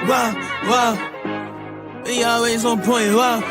Wow, wow. We always on point. Wow,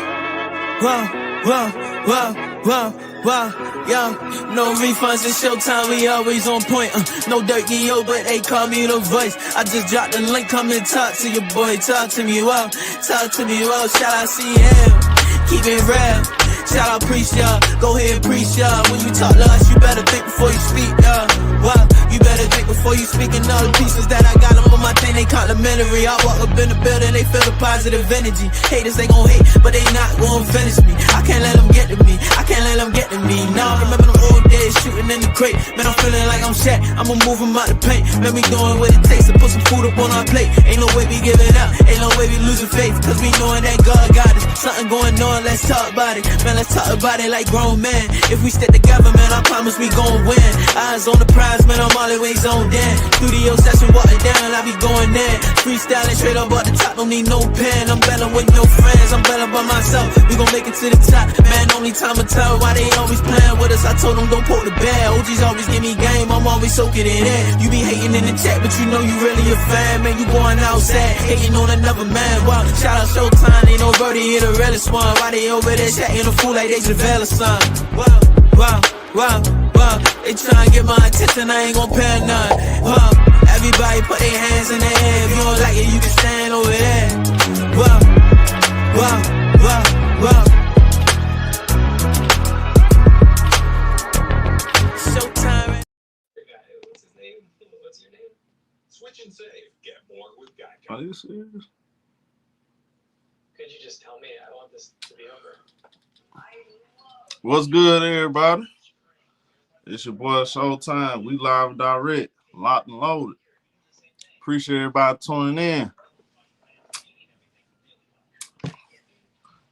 wow, wow, wow, wow, wow. Yo, no refunds in ShowTyme, we always on point. No dirt, yo, but they call me the voice. I just dropped the link, come and talk to your boy. Talk to me, wow, talk to me, wow. Shout out CM, keep it real. Shout out preach, y'all. Go ahead and preach, y'all. When you talk to us, you better think before you speak, y'all. Wow, you better think before you speak. And all the pieces that I got them on my thing, they complimentary. I walk up in the building, they feel the positive energy. Haters, they gon' hate, but they not gon' finish me. I can't let them get to me. I can't let them get to me. Now I remember them old days shooting in the crate. Man, I'm feeling like I'm Shaq. I'ma move them out the paint. Let me doing what it takes to put some food up on our plate. Ain't no way we giving up. Ain't no way we losing faith. Cause we knowing that God got us. Something going on, let's talk about it. Man, let's talk about it like grown men. If we stick together, man, I promise we gon' win. Eyes on the prize, man, I'm always on in. Studio session, walking down, I be going in. Freestyling straight up at the top, don't need no pen. I'm better with no friends, I'm better by myself. We gon' make it to the top, man, only time will tell why they always playing with us. I told them don't poke the bear. OGs always give me game, I'm always soaking it in. You be hating in the chat, but you know you really a fan. Man, you going outside, hating on another man. Wow, shout out ShowTyme, ain't no birdie here the realest one. Why they over there chatting a fool like they Javale or something? Wow, wow, wow, wow. They tryna get my attention, I ain't gon' pay none. Wow, everybody put their hands in the air. If you don't like it, you can stand over there. Wow, wow, wow, wow. ShowTyme. What's his name? What's your name? Switch and save. Get more with Geico. Are you serious? Could you just tell me? I want this to be over. What's good, everybody? It's your boy ShowTyme. We live and direct, locked and loaded. Appreciate everybody tuning in.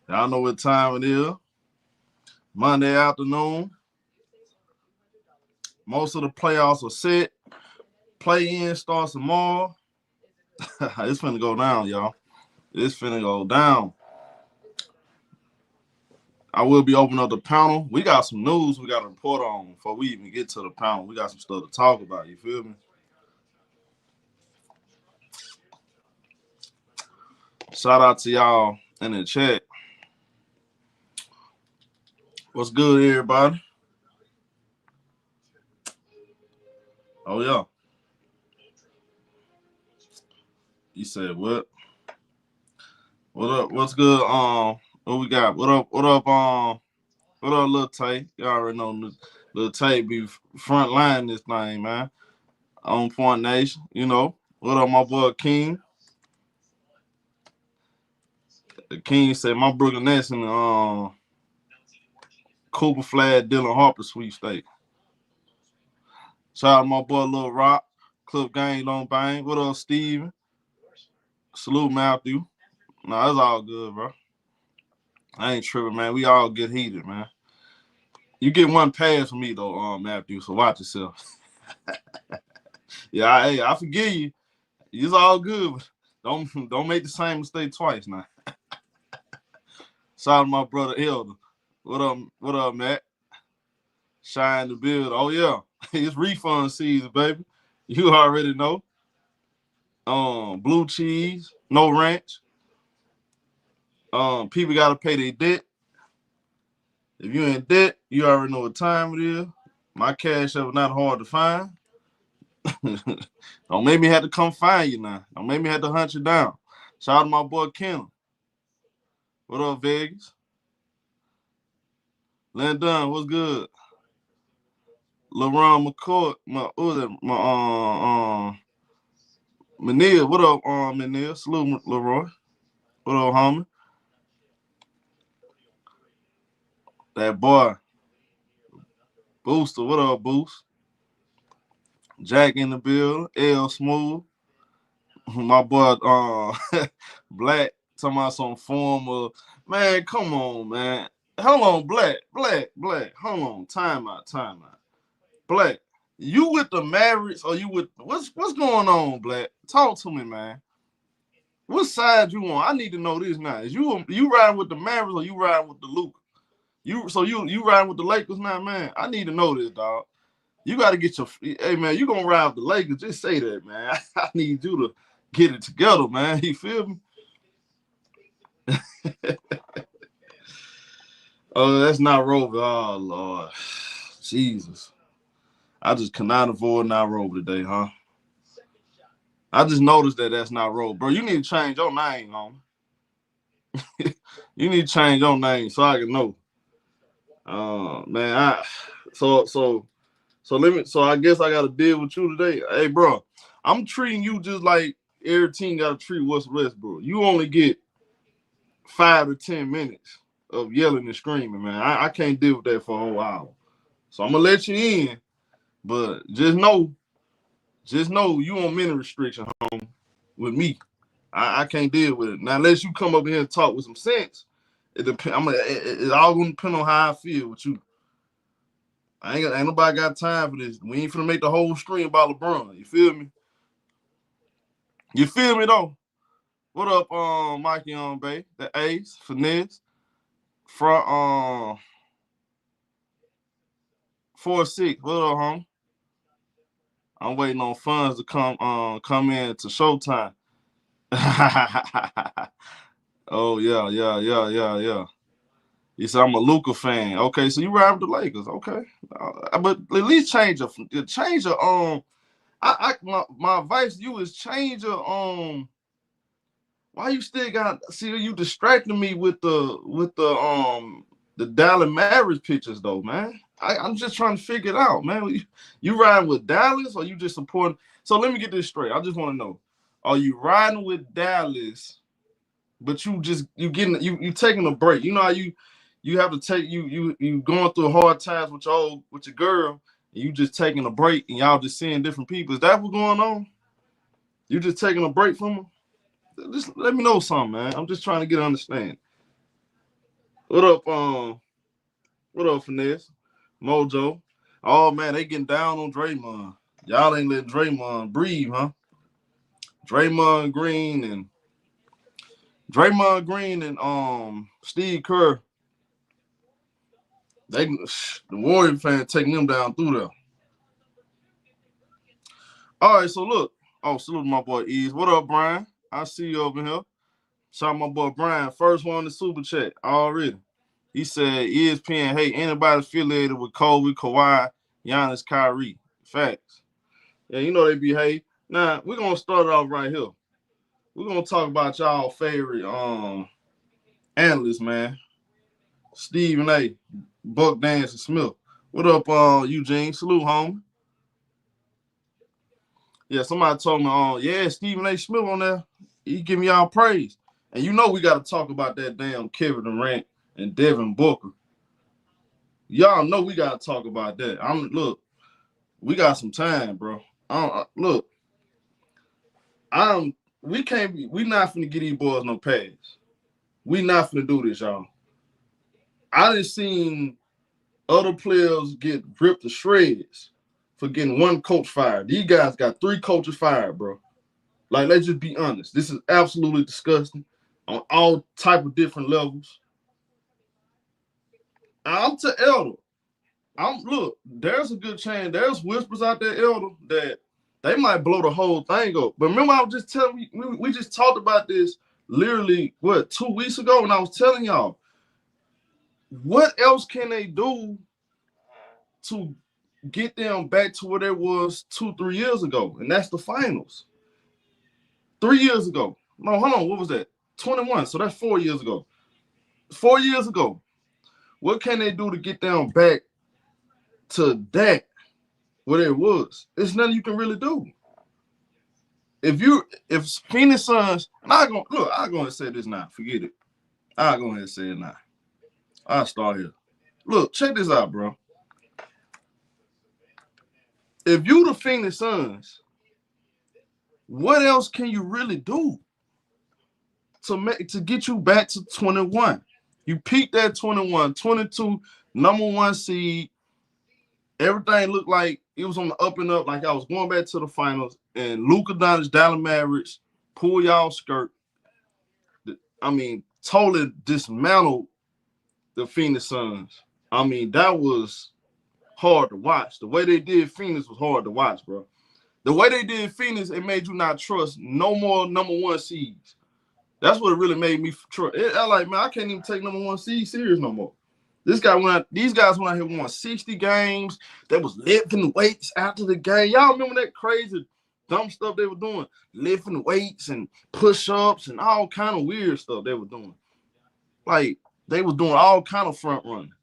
Y'all know what time it is. Monday afternoon. Most of the playoffs are set. Play-in starts tomorrow. It's finna go down, y'all. It's finna go down. I will be opening up the panel. We got some news we got to report on before we even get to the panel. We got some stuff to talk about. You feel me? Shout out to y'all in the chat. What's good, everybody? Oh, yeah. You said what? What up? What's good? What we got? What up, Lil Tay? Y'all already know Lil Tay be front line this thing, man. On Point Nation, you know. What up, my boy King? The King said my Brooklyn Nets in the Cooper Flag Dylan Harper sweepstake. Shout out to my boy Lil Rock. Clip Gang don't bang. What up, Steven? Salute Matthew. Nah, it's all good, bro. I ain't tripping, man. We all get heated, man. You get one pass from me, though, Matthew, so watch yourself. Yeah, I forgive you. It's all good. But don't make the same mistake twice now. Shout out to my brother Elder. What up, Matt? Shine the build. Oh, yeah. It's refund season, baby. You already know. Blue cheese, no ranch. People got to pay their debt. If you in debt, you already know what time it is. My cash app is not hard to find. Don't make me have to come find you now. Don't make me have to hunt you down. Shout out to my boy Ken. What up, Vegas? Landon, what's good? LaRon McCoy, Manil, what up, Manil? Salute, Leroy. What up, homie? That boy, Booster, what up, Boost? Jack in the building, L Smooth. My boy, Black, talking about some form of, man, come on, man. Hold on, Black, hold on, time out. Black, you with the Mavericks or you with, what's going on, Black? Talk to me, man. What side you on? I need to know this now. Is you riding with the Mavericks or you riding with the Luka? You riding with the Lakers now, man? I need to know this, dog. You got to get your, hey, man, you going to ride with the Lakers. Just say that, man. I need you to get it together, man. You feel me? Oh, that's not Rover. Oh, Lord. Jesus. I just cannot avoid not Rover today, huh? I just noticed that that's not Rover. Bro, you need to change your name, homie. You need to change your name so I can know. Man, so I guess I gotta deal with you today. Hey, bro, I'm treating you just like every team gotta treat Westbrook. You only get 5 to 10 minutes of yelling and screaming, man. I can't deal with that for a whole hour. So I'm gonna let you in, but just know you on minute restriction home with me. I can't deal with it. Now unless you come up here and talk with some sense, it's all gonna depend on how I feel with you. Ain't nobody got time for this. We ain't finna make the whole stream about LeBron. You feel me? You feel me though? What up, Mikey Bay, the Ace, Finesse, front 4-6. What up, home? I'm waiting on funds to come in to ShowTyme. Oh yeah. You said I'm a Luka fan. Okay, so you ride with the Lakers. Okay, but at least change your my advice to you is change your Why you still got you distracting me with the Dallas Mavericks pictures though, man? I'm just trying to figure it out, man. You riding with Dallas or you just supporting? So let me get this straight. I just want to know: are you riding with Dallas, but you taking a break? You know how you have to take you going through hard times with your girl, and you just taking a break, and y'all just seeing different people. Is that what's going on? You just taking a break from them? Just let me know something, man. I'm just trying to get an understanding. What up, Finesse? Mojo. Oh man, they getting down on Draymond. Y'all ain't letting Draymond breathe, huh? Draymond Green and Steve Kerr. The Warrior fans taking them down through there. All right, so look. Oh, salute my boy Ease. What up, Brian? I see you over here. Shout out my boy Brian. First one in the super chat already. He said ESPN hate anybody affiliated with Kobe, Kawhi, Giannis, Kyrie. Facts. Yeah, you know they be hate. Now, we're going to start it off right here. We're going to talk about y'all favorite analysts, man. Stephen A., Buck Dance, and Smith. What up, Eugene? Salute, homie. Yeah, somebody told me, Stephen A. Smith on there. He give me y'all praise. And you know we got to talk about that damn Kevin Durant and Devin Booker. Y'all know we got to talk about that. Look, we got some time, bro. We not finna get these boys no pass. We not finna do this, y'all. I done seen other players get ripped to shreds for getting one coach fired. These guys got 3 coaches fired, bro. Like, let's just be honest. This is absolutely disgusting on all type of different levels. I'm to Elder. Look, there's a good chance. There's whispers out there, Elder, that they might blow the whole thing up. But remember, I was just telling you, we just talked about this literally, 2 weeks ago, and I was telling y'all, what else can they do to get them back to where they was 2-3 years ago? And that's the finals. 3 years ago. No, hold on. What was that? 21. So that's 4 years ago. 4 years ago. What can they do to get them back to that where it was? There's nothing you can really do. If Phoenix Suns, and I'll go ahead and say this now. Forget it. I'll go ahead and say it now. I'll start here. Look, check this out, bro. If you the Phoenix Suns, what else can you really do to get you back to 21? You peaked at 21, 22, number 1 seed. Everything looked like it was on the up and up, like I was going back to the finals. And Luka Doncic, Dallas Mavericks, pull y'all skirt. I mean, totally dismantled the Phoenix Suns. I mean, that was hard to watch. The way they did Phoenix was hard to watch, bro. The way they did Phoenix, it made you not trust no more number one seeds. That's what it really made me trust. I like, man, I can't even take number one seed serious no more. These guys went out here won 60 games. They was lifting weights after the game. Y'all remember that crazy dumb stuff they were doing? Lifting weights and push-ups and all kind of weird stuff they were doing. Like, they was doing all kind of front running.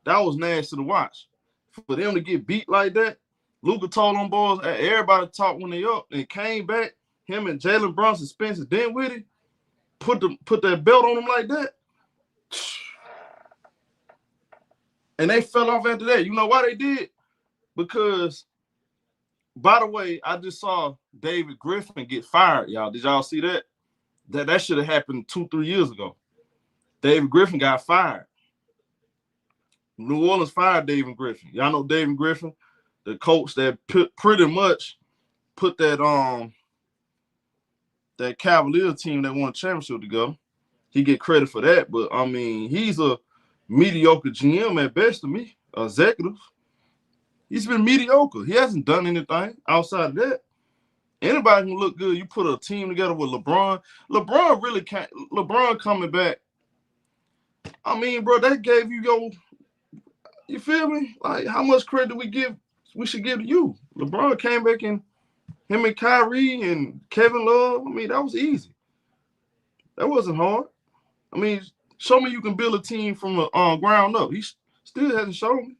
That was nasty to watch. For them to get beat like that, Luka told them boys, everybody talked when they up and came back. Him and Jalen Brunson, Spencer Dinwiddie, put that belt on them like that. And they fell off after that. You know why they did? Because, by the way, I just saw David Griffin get fired, y'all. Did y'all see that? That should have happened 2-3 years ago. David Griffin got fired. New Orleans fired David Griffin. Y'all know David Griffin, the coach that pretty much put that Cavaliers team that won a championship together. He get credit for that, but I mean, he's a mediocre GM at best to me, executive. He's been mediocre. He hasn't done anything outside of that. Anybody can look good. You put a team together with LeBron. LeBron really can't. LeBron coming back. I mean, bro, that gave you you feel me? Like, how much credit we should give to you? LeBron came back and him and Kyrie and Kevin Love. I mean, that was easy. That wasn't hard. I mean, show me you can build a team from the ground up. He still hasn't shown me.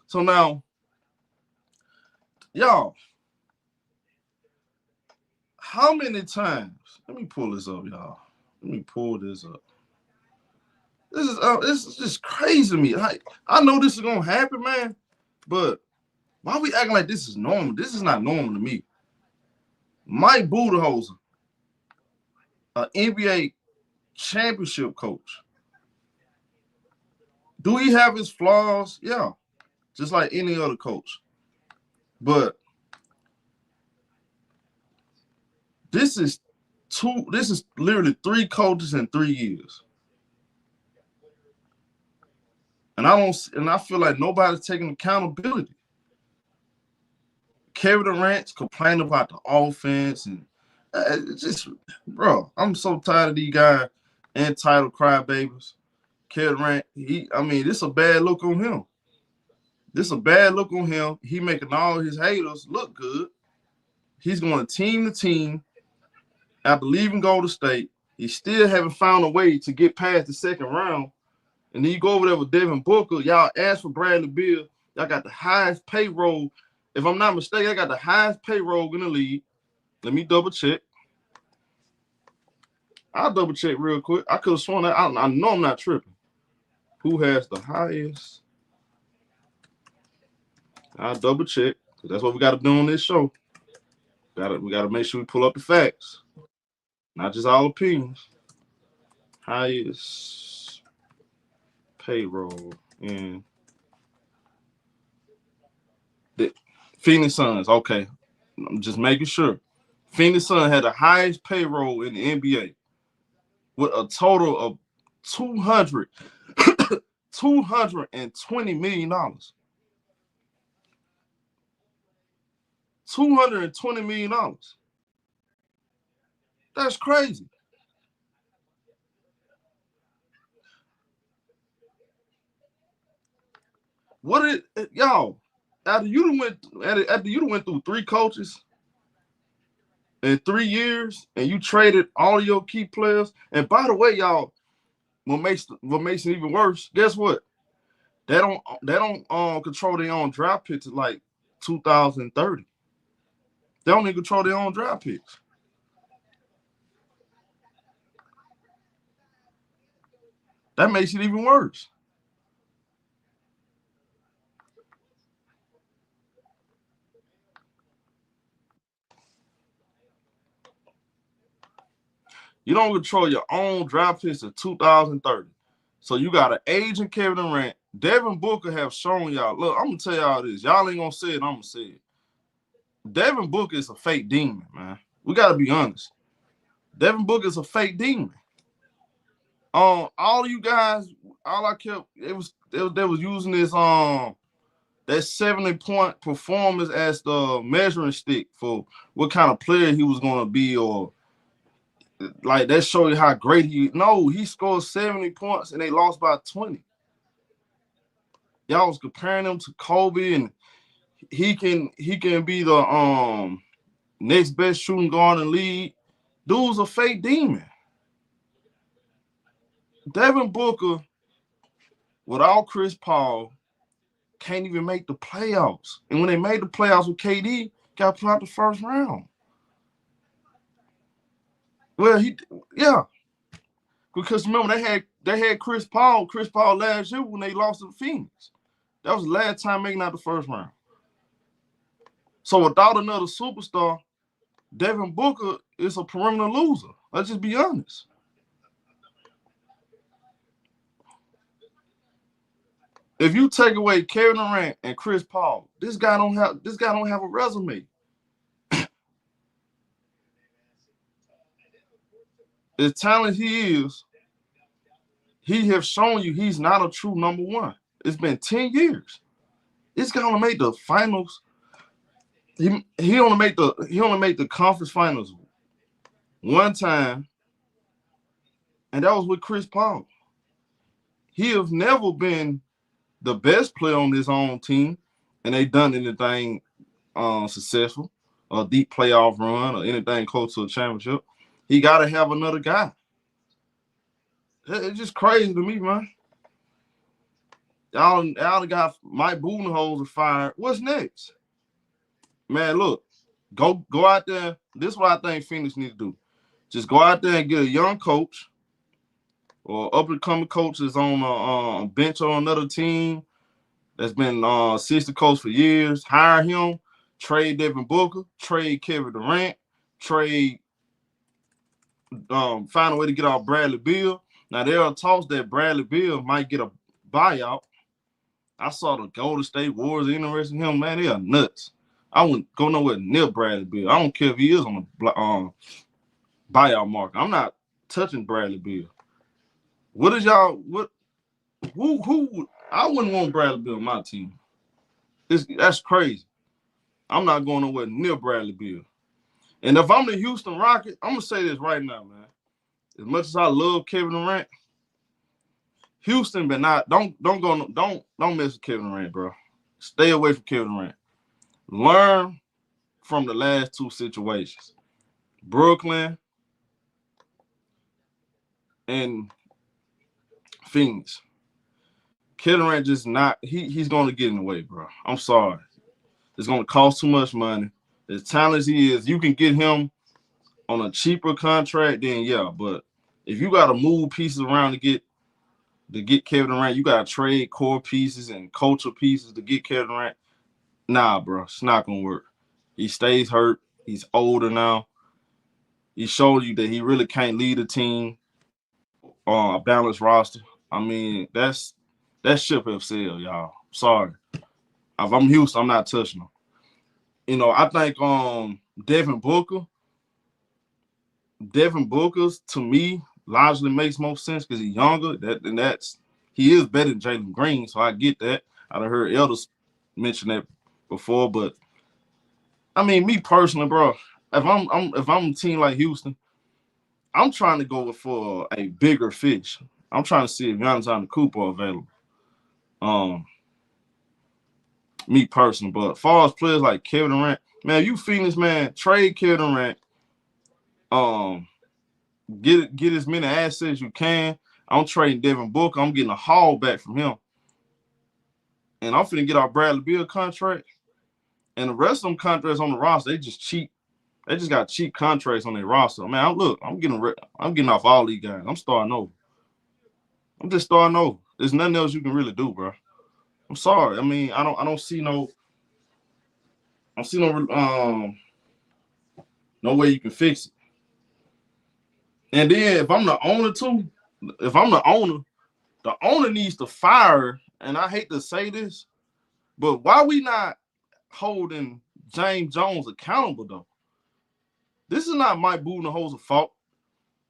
So now, y'all, how many times? Let me pull this up, y'all. Let me pull this up. This is just crazy to me. I know this is gonna happen, man, but why are we acting like this is normal? This is not normal to me. Mike Budenholzer, an NBA championship coach. Do he have his flaws? Yeah, just like any other coach. But this is literally 3 coaches in 3 years. And I feel like nobody's taking accountability. Kevin Durant's complaining about the offense and just, bro, I'm so tired of these guys entitled crybabies. Kevin Durant, this is a bad look on him. This is a bad look on him. He making all his haters look good. He's going team to team after leaving Golden State. He still haven't found a way to get past the second round. And then you go over there with Devin Booker. Y'all asked for Bradley Beal. Y'all got the highest payroll. If I'm not mistaken, I got the highest payroll in the league. Let me double check. I'll double check real quick. I could have sworn that. I know I'm not tripping. Who has the highest? I'll double check. That's what we got to do on this show. We got to make sure we pull up the facts. Not just all opinions. Highest payroll in the Phoenix Suns. Okay, I'm just making sure. Phoenix Suns had the highest payroll in the NBA with a total of $220 million. $220 million. That's crazy. Y'all, after you went through 3 coaches in 3 years and you traded all your key players, and by the way, y'all, what makes it even worse, guess what? They don't control their own draft picks like 2030. They don't even control their own draft picks. That makes it even worse. You don't control your own draft picks in 2030. So you got an agent Kevin Durant. Devin Booker have shown y'all. Look, I'm going to tell y'all this. Y'all ain't going to say it. I'm going to say it. Devin Booker is a fake demon, man. We got to be honest. Devin Booker is a fake demon. All you guys, all I kept, they was using this that 70-point performance as the measuring stick for what kind of player he was going to be, or like that show you how great he. No, he scored 70 points and they lost by 20. Y'all was comparing him to Kobe, and he can be the next best shooting guard in the league. Dude's a fake demon. Devin Booker, without Chris Paul, can't even make the playoffs. And when they made the playoffs with KD, got put out the first round. Well, because remember they had Chris Paul last year when they lost to the Phoenix. That was the last time making out the first round. So without another superstar, Devin Booker is a perimeter loser. Let's just be honest. If you take away Kevin Durant and Chris Paul, this guy don't have a resume. As talented he is, he has shown you he's not a true number one. It's been 10 years. This guy only made the finals. He only made the conference finals one time, and that was with Chris Paul. He has never been the best player on his own team, and they done anything successful, a deep playoff run, or anything close to a championship. He got to have another guy. It's just crazy to me, man. Y'all got Mike Budenholzer fired. What's next? Man, look, go out there. This is what I think Phoenix need to do. Just go out there and get a young coach or up-and-coming coach that's on a bench on another team that's been assistant coach for years. Hire him, trade Devin Booker, trade Kevin Durant, trade find a way to get off Bradley Beal. Now, there are talks that Bradley Beal might get a buyout. I saw the Golden State Warriors interested in him. Man, they are nuts. I wouldn't go nowhere near Bradley Beal. I don't care if he is on the buyout market. I'm not touching Bradley Beal. Who I wouldn't want Bradley Beal on my team. That's crazy. I'm not going nowhere near Bradley Beal. And if I'm the Houston Rockets, I'm gonna say this right now, man. As much as I love Kevin Durant, Houston, but don't mess with Kevin Durant, bro. Stay away from Kevin Durant. Learn from the last two situations, Brooklyn and Phoenix. Kevin Durant just not. He's going to get in the way, bro. I'm sorry. It's going to cost too much money. As talented as he is, you can get him on a cheaper contract, then yeah. But if you got to move pieces around to get Kevin Durant, you got to trade core pieces and culture pieces to get Kevin Durant. Nah, bro, it's not going to work. He stays hurt. He's older now. He showed you that he really can't lead a team on a balanced roster. I mean, that ship have sailed, y'all. Sorry. If I'm Houston, I'm not touching him. You know, I think Devin Booker's to me largely makes most sense because he's younger. He is better than Jalen Green, so I get that. I've heard elders mention that before, but I mean, me personally, bro, if I'm a team like Houston, I'm trying to go for a bigger fish. I'm trying to see if Giannis Antetokounmpo available. Me personally, but as far as players like Kevin Durant, man, you Phoenix, man, trade Kevin Durant. Get as many assets as you can. I'm trading Devin Booker. I'm getting a haul back from him. And I'm finna get our Bradley Beal contract. And the rest of them contracts on the roster, they just cheap. They just got cheap contracts on their roster. Man, I'm getting off all these guys. I'm starting over. I'm just starting over. There's nothing else you can really do, bro. I'm sorry. I mean, I don't see no way you can fix it. And then if I'm the owner too, the owner needs to fire. And I hate to say this, but why we not holding James Jones accountable though? This is not Mike Budenholzer's fault.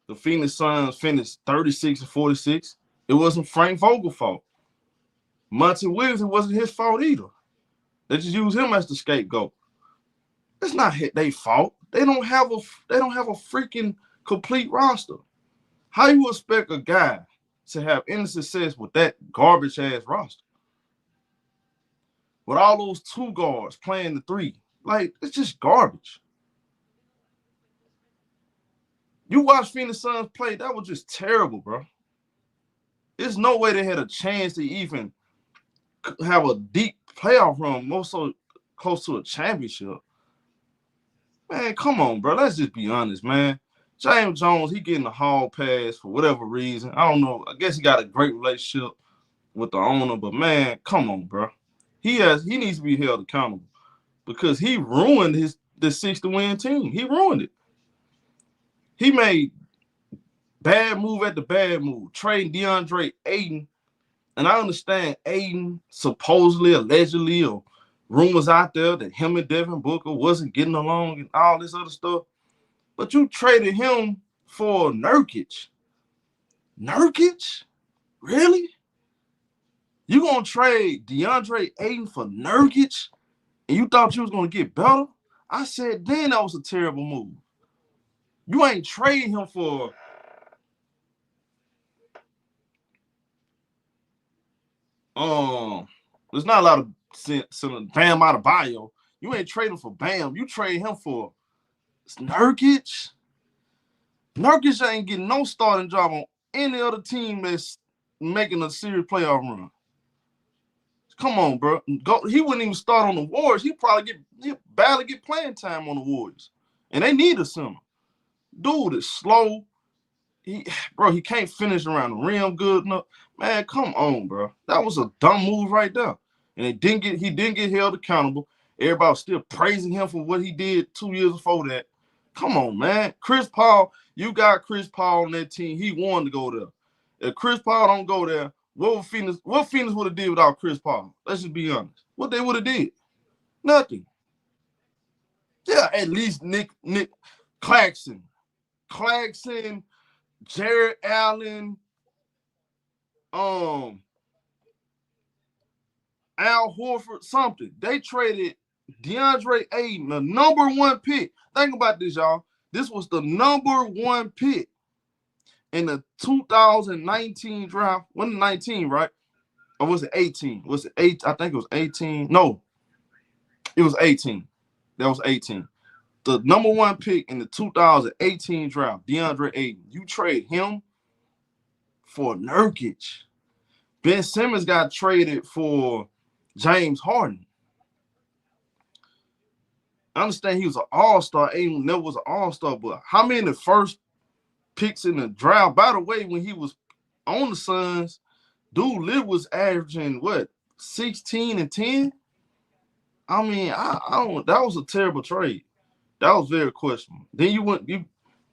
The Phoenix Suns finished 36-46. It wasn't Frank Vogel's fault. Monty Williams, it wasn't his fault either. They just use him as the scapegoat. It's not their fault. They don't have a freaking complete roster. How you expect a guy to have any success with that garbage ass roster? With all those two guards playing the three. Like, it's just garbage. You watch Phoenix Suns play, that was just terrible, bro. There's no way they had a chance to even have a deep playoff run, more so close to a championship. Man, come on, bro. Let's just be honest, man. James Jones, he getting a hall pass for whatever reason. I don't know. I guess he got a great relationship with the owner, but man, come on, bro. He needs to be held accountable because he ruined the 60-win team. He ruined it. He made bad move at the bad move, trading DeAndre Ayton. And I understand Ayton supposedly, allegedly, or rumors out there that him and Devin Booker wasn't getting along and all this other stuff. But you traded him for Nurkic. Nurkic? Really? You gonna trade DeAndre Ayton for Nurkic and you thought you was gonna get better? I said then that was a terrible move. You ain't trading him for there's not a lot of Bam Adebayo. You ain't trading for Bam. You trade him for Nurkic. Nurkic ain't getting no starting job on any other team that's making a serious playoff run. Come on, bro. He wouldn't even start on the Warriors. He'd barely get playing time on the Warriors. And they need a center. Dude is slow. He can't finish around the rim good enough. Man, come on, bro. That was a dumb move right there. And he didn't get held accountable. Everybody was still praising him for what he did 2 years before that. Come on, man. Chris Paul, you got Chris Paul on that team. He wanted to go there. If Chris Paul don't go there, what Phoenix would have did without Chris Paul? Let's just be honest. What they would have did? Nothing. Yeah, at least Nick Claxton, Jared Allen, Al Horford, something. They traded DeAndre Ayton, the number 1 pick. Think about this, y'all. This was the number 1 pick in the 2019 draft. Wasn't 19, right? Or was it 18? Was it 8? I think it was 18. No, it was 18. That was 18. The number 1 pick in the 2018 draft, DeAndre Ayton. You trade him for Nurkic. Ben Simmons got traded for James Harden. I understand he was an all-star. Ayton never was an all-star, but how many of the first picks in the draft? By the way, when he was on the Suns, dude was averaging, 16 and 10? I mean, I don't. That was a terrible trade. That was very questionable. Then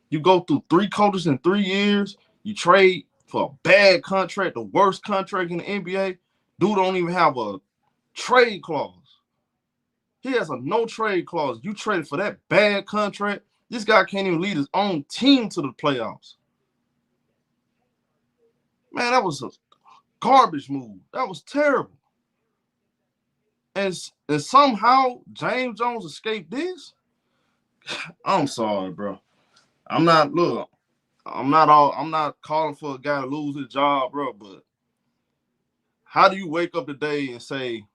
you go through 3 coaches in 3 years. You trade for a bad contract, the worst contract in the NBA. Dude don't even have a trade clause. He has a no trade clause. You traded for that bad contract. This guy can't even lead his own team to the playoffs. Man, that was a garbage move. That was terrible. And somehow James Jones escaped this. I'm sorry, bro. I'm not calling for a guy to lose his job, bro, but how do you wake up today and say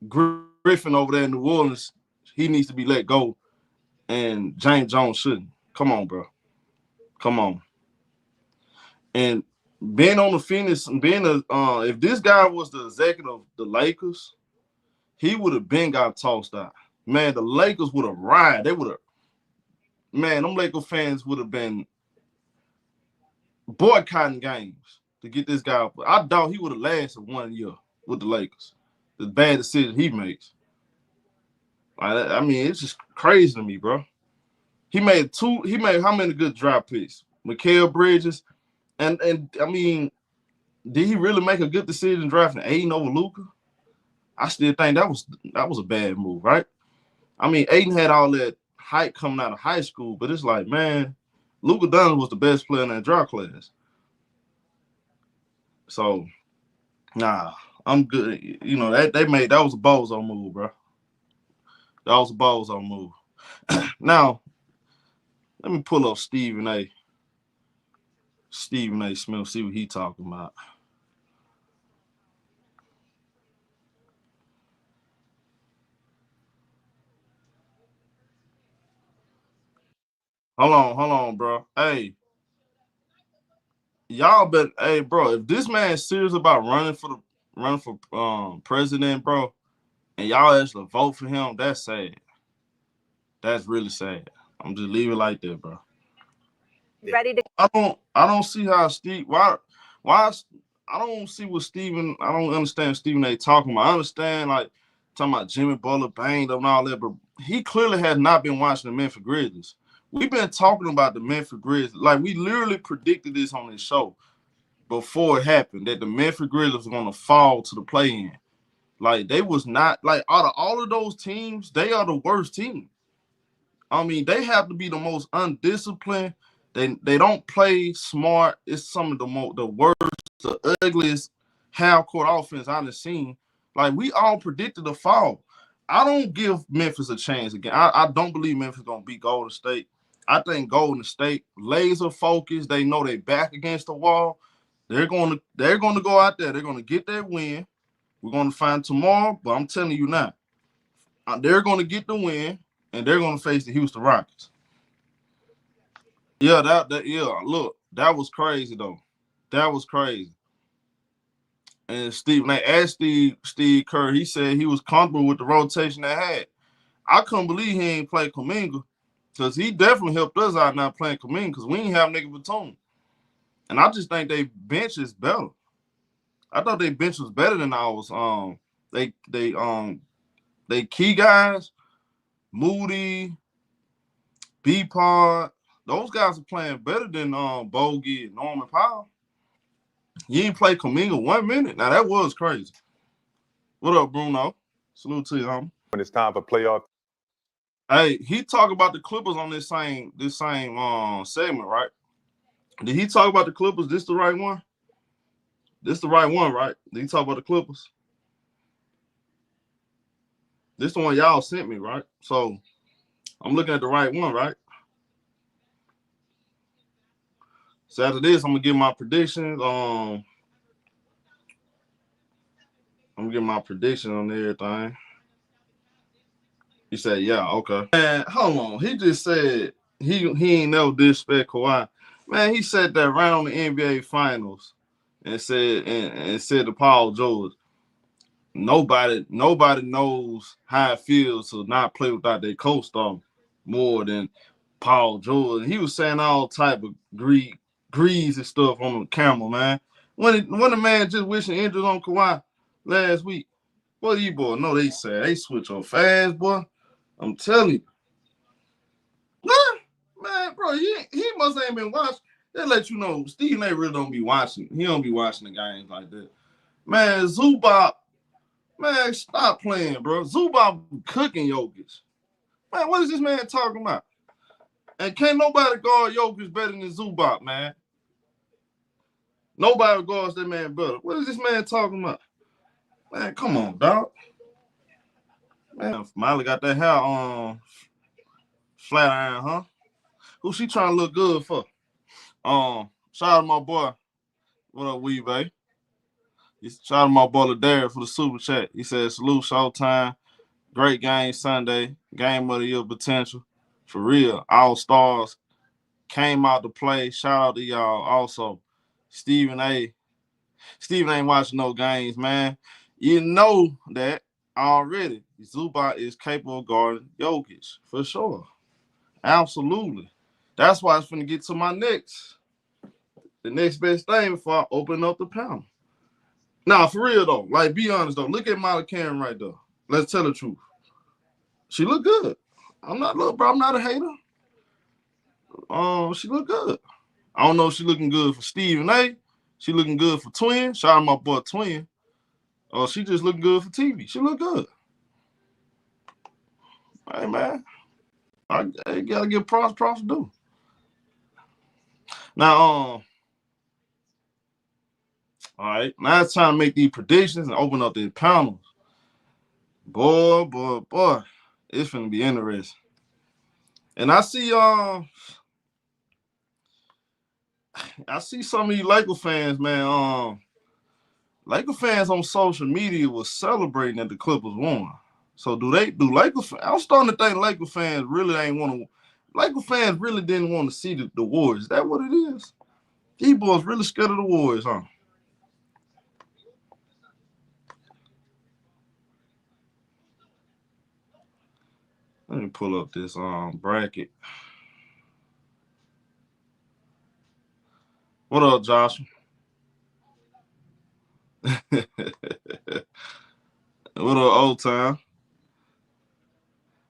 Griffin over there in New Orleans, he needs to be let go and James Jones shouldn't? Come on, bro. Come on. And being on the Phoenix, if this guy was the executive of the Lakers, he would have been got tossed out. Man, the Lakers would have rioted. They would have, man, them Lakers fans would have been boycotting games to get this guy. I doubt he would have lasted 1 year with the Lakers. The bad decision he makes. I mean, it's just crazy to me, bro. He made how many good draft picks? Mikal Bridges. And I mean, did he really make a good decision drafting Ayton over Luka? I still think that was a bad move, right? I mean, Ayton had all that hype coming out of high school, but it's like, man, Luka Doncic was the best player in that draft class. So, nah, I'm good. You know, that was a bozo move, bro. That was a bozo move. Now, let me pull up Stephen A. Smith, see what he talking about. Hold on, bro. Hey, y'all hey, bro, if this man is serious about running for president, bro, and y'all actually vote for him, that's sad. That's really sad. I'm just leave it like that, bro. Ready to I don't see how why I don't see what I don't understand Stephen A talking about. I understand like talking about Jimmy Butler banged up and all that, but he clearly has not been watching the Memphis Grizzlies. We've been talking about the Memphis Grizzlies. Like we literally predicted this on this show before it happened, that the Memphis Grizzlies were gonna fall to the play-in. Like they was not like out of all of those teams, they are the worst team. I mean, they have to be the most undisciplined. They don't play smart. It's some of the worst, the ugliest half-court offense I've seen. Like, we all predicted the fall. I don't give Memphis a chance again. I don't believe Memphis is going to beat Golden State. I think Golden State, laser focused. They know they're back against the wall. They're going to go out there. They're going to get that win. We're going to find tomorrow, but I'm telling you now, they're going to get the win, and they're going to face the Houston Rockets. Yeah, look, that was crazy though. That was crazy. And they asked Steve Kerr, he said he was comfortable with the rotation they had. I couldn't believe he ain't played Kuminga, because he definitely helped us out not playing Kuminga, because we ain't have nigga Batum. And I just think they bench is better. I thought they bench was better than ours. They key guys, Moody, B-Pod, those guys are playing better than Bogey and Norman Powell. You ain't play Kuminga 1 minute. Now that was crazy. What up, Bruno? Salute to you, homie. When it's time for playoff. Hey, he talked about the Clippers on this same segment, right? Did he talk about the Clippers? This the right one? This the right one, right? Did he talk about the Clippers? This the one y'all sent me, right? So I'm looking at the right one, right? So after this, I'm gonna give my predictions. I'm gonna give my prediction on everything. He said, "Yeah, okay." Man, hold on. He just said he ain't never disrespect Kawhi. Man, he said that right on the NBA Finals, and said to Paul George, nobody knows how it feels to not play without their co-star more than Paul George. He was saying all type of greasy stuff on the camera, man. When the man just wishing injuries on Kawhi last week, what you boy? No, they said they switch on fast, boy. I'm telling you. What? Man, bro, he must ain't been watching. They let you know Stephen A really don't be watching. He don't be watching the games like that. Man, Zubac, man, stop playing, bro. Zubac cooking Jokic. Man, what is this man talking about? And can't nobody guard Jokic better than Zubac, man. Nobody guards that man better. What is this man talking about? Man, come on, dog. Man, Miley got that hair on flat iron, huh? Who she trying to look good for? Shout out to my boy. What up, Weave? Shout out to my boy Ladarius for the super chat. He said, salute Showtime. Great game Sunday. Game of the year potential. For real. All stars came out to play. Shout out to y'all. Also, Stephen A. Stephen ain't watching no games, man. You know that already. Zubac is capable of guarding Jokic, for sure. Absolutely. That's why it's finna get to my the next best thing before I open up the panel. Now, for real though, like be honest though, look at Molly Karen right there. Let's tell the truth. She look good. I'm not a hater. She look good. I don't know if she looking good for Stephen A. She looking good for Twin. Shout out to my boy Twin. She just looking good for TV. She look good. Hey man, I gotta give props to do. Now, All right, now it's time to make these predictions and open up these panels. Boy, it's finna be interesting. And I see some of you Laker fans, man. Laker fans on social media was celebrating that the Clippers won. So do Laker fans? I'm starting to think Laker fans really ain't want to. Laker fans really didn't want to see the Warriors. Is that what it is? These boys really scared of the Warriors, huh? Let me pull up this bracket. What up, Joshua? What up, old time?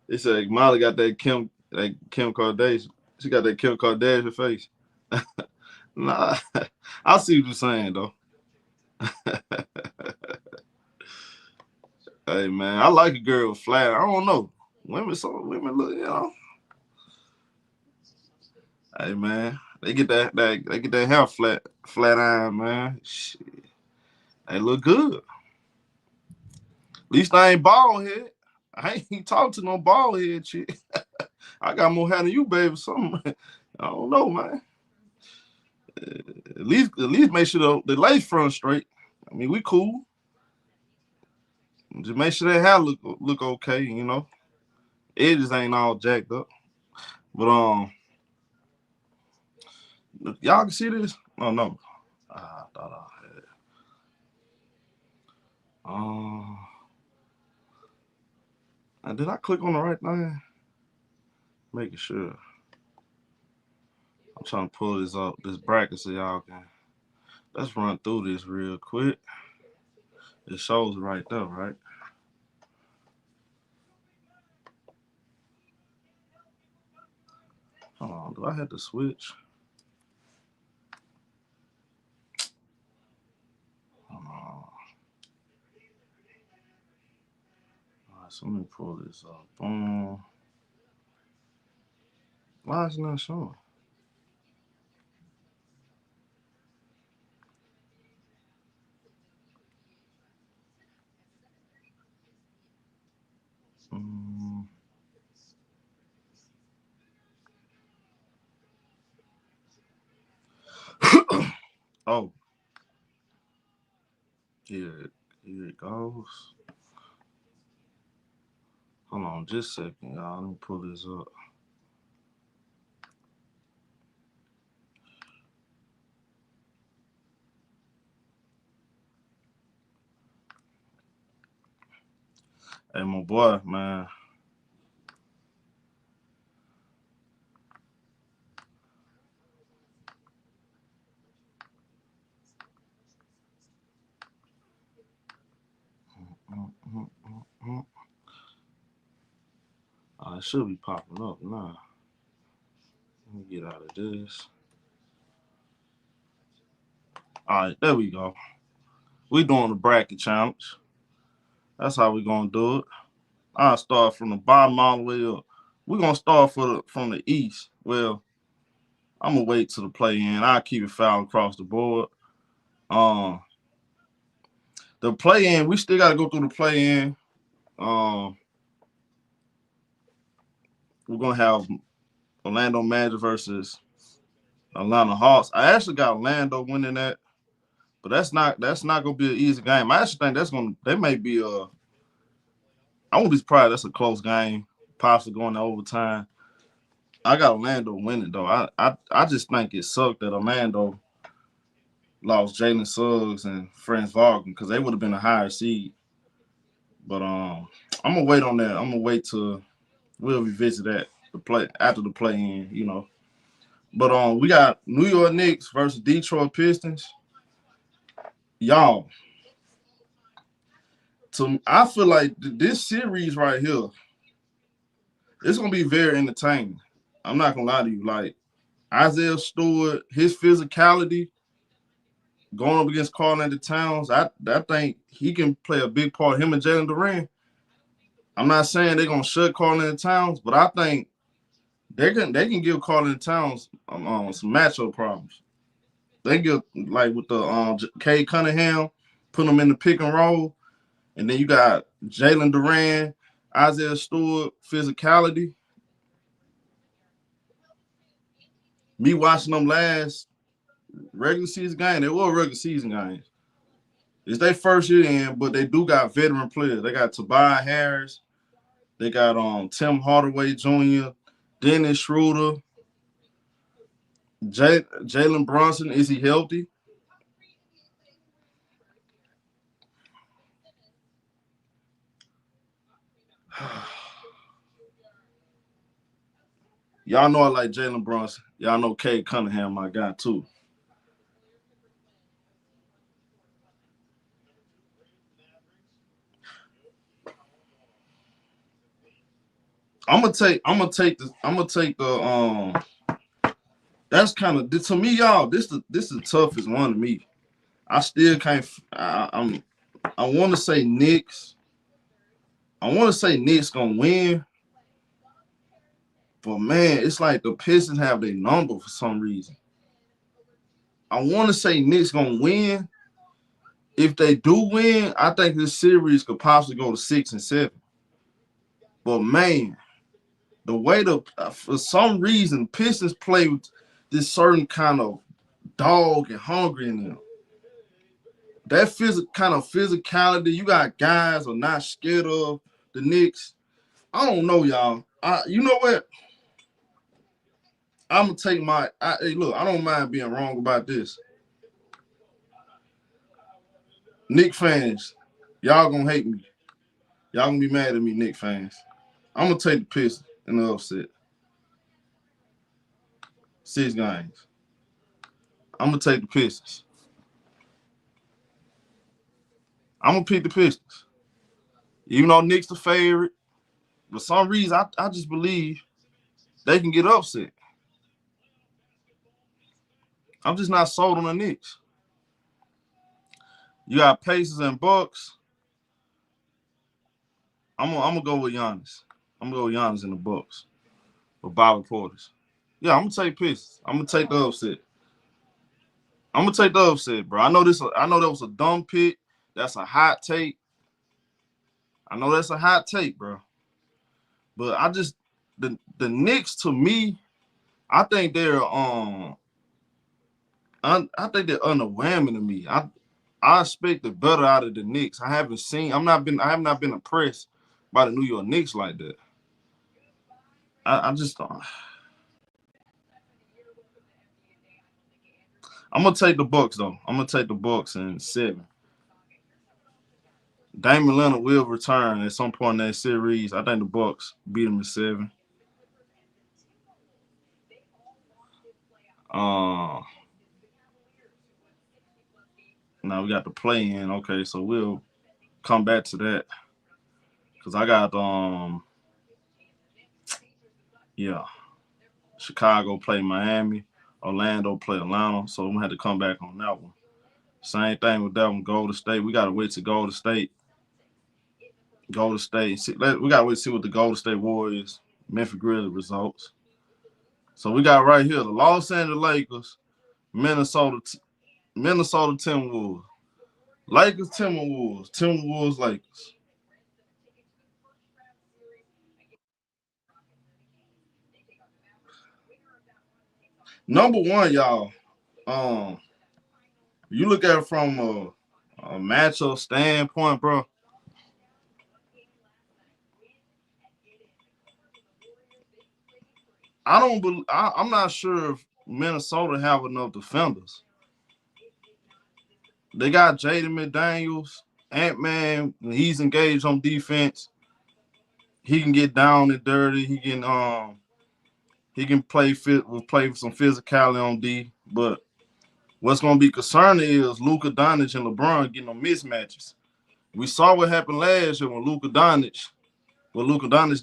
They said Molly got that Kim Kardashian. She got that Kim Kardashian face. Nah, I see what you're saying though. Hey man, I like a girl with flat. I don't know. Women look, you know. Hey man, they get that hair flat iron, man. Shit. They look good. At least I ain't bald head. I ain't talking to no bald head chick. I got more hair than you, baby. Something. I don't know, man. At least make sure the lace front straight. I mean, we cool. Just make sure that hair look okay, you know. Edges ain't all jacked up. But y'all can see this? Oh no. I thought I had. Did I click on the right thing? Making sure. I'm trying to pull this up, this bracket, so y'all can. Let's run through this real quick. It shows right there, right? Hold on, do I have to switch? Hold on. All right, so let me pull this up. Boom. Why is it not showing? Oh. Here it goes. Hold on just a second, y'all. Let me pull this up. Hey, my boy, man. It should be popping up now. Let me get out of this. All right, there we go. We doing the bracket challenge. That's how we gonna do it. I'll start from the bottom all the way up. We're gonna start from the east. Well, I'm gonna wait till the play-in. I'll keep it foul across the board. The play-in, we still gotta go through the play-in. We're gonna have Orlando Magic versus Atlanta Hawks. I actually got Orlando winning that, but that's not gonna be an easy game. I actually think they may be I won't be surprised that's a close game, possibly going to overtime. I got Orlando winning though. I just think it sucked that Orlando lost Jalen Suggs and Franz Wagner because they would have been a higher seed. But I'm gonna wait on that. I'm gonna wait till we'll revisit that after the play-in, you know. But we got New York Knicks versus Detroit Pistons. Y'all, I feel like this series right here, it's gonna be very entertaining. I'm not gonna lie to you. Like Isaiah Stewart, his physicality going up against Karl-Anthony Towns, I think he can play a big part. Him and Jalen Duren. I'm not saying they're gonna shut Karl-Anthony Towns, but I think they can give Karl-Anthony Towns some matchup problems. They get like with the Cade Cunningham, put them in the pick and roll, and then you got Jalen Duran, Isaiah Stewart, physicality. Me watching them last regular season game, they were regular season games. It's their first year in, but they do got veteran players. They got Tobias Harris, they got Tim Hardaway Jr., Dennis Schroeder, Jalen Brunson. Is he healthy? Y'all know I like Jalen Brunson. Y'all know Cade Cunningham, my guy, too. I'm gonna take the that's kind of, to me, y'all, this is the toughest one to me. I still can't I want to say Knicks. I want to say Knicks gonna win. But man, it's like the Pistons have their number for some reason. I want to say Knicks gonna win. If they do win, I think this series could possibly go to 6 and 7. But man, the way for some reason Pistons play with this certain kind of dog and hungry in them. That kind of physicality, you got guys are not scared of the Knicks. I don't know, y'all. You know what? I'm gonna take hey, look, I don't mind being wrong about this. Knicks fans, y'all gonna hate me. Y'all gonna be mad at me, Knicks fans. I'm gonna take the Pistons in the upset. 6 games. I'm gonna take the Pistons. I'm gonna pick the Pistons. Even though Knicks the favorite, for some reason I just believe they can get upset. I'm just not sold on the Knicks. You got Pacers and Bucks. I'm gonna go with Giannis. I'm gonna go with Giannis in the Bucks with Bobby Portis. Yeah, I'm gonna take Pistons. I'm gonna take the upset. I'm gonna take the upset, bro. I know that was a dumb pick. That's a hot take. I know that's a hot take, bro. But I just the Knicks, to me, I think they're underwhelming to me. I expected better out of the Knicks. I have not been impressed by the New York Knicks like that. I just don't. I'm gonna take the Bucks though. I'm gonna take the Bucks in 7. Damian Leonard will return at some point in that series. I think the Bucks beat him in 7. Now we got the play in. Okay, so we'll come back to that. Cause I got Chicago play Miami, Orlando play Atlanta. So we had to come back on that one. Same thing with that one. Golden State. We gotta wait to Golden State. We gotta wait to see what the Golden State Warriors, Memphis Grizzlies results. So we got right here the Los Angeles Lakers, Minnesota Timberwolves. Lakers, Timberwolves, Lakers. Number one, y'all. You look at it from a matchup standpoint, bro. I'm not sure if Minnesota have enough defenders. They got Jaden McDaniels, Ant-Man. When he's engaged on defense, he can get down and dirty. He can play with some physicality on D. But what's going to be concerning is Luka Doncic and LeBron getting them mismatches. We saw what happened last year when Luka Doncic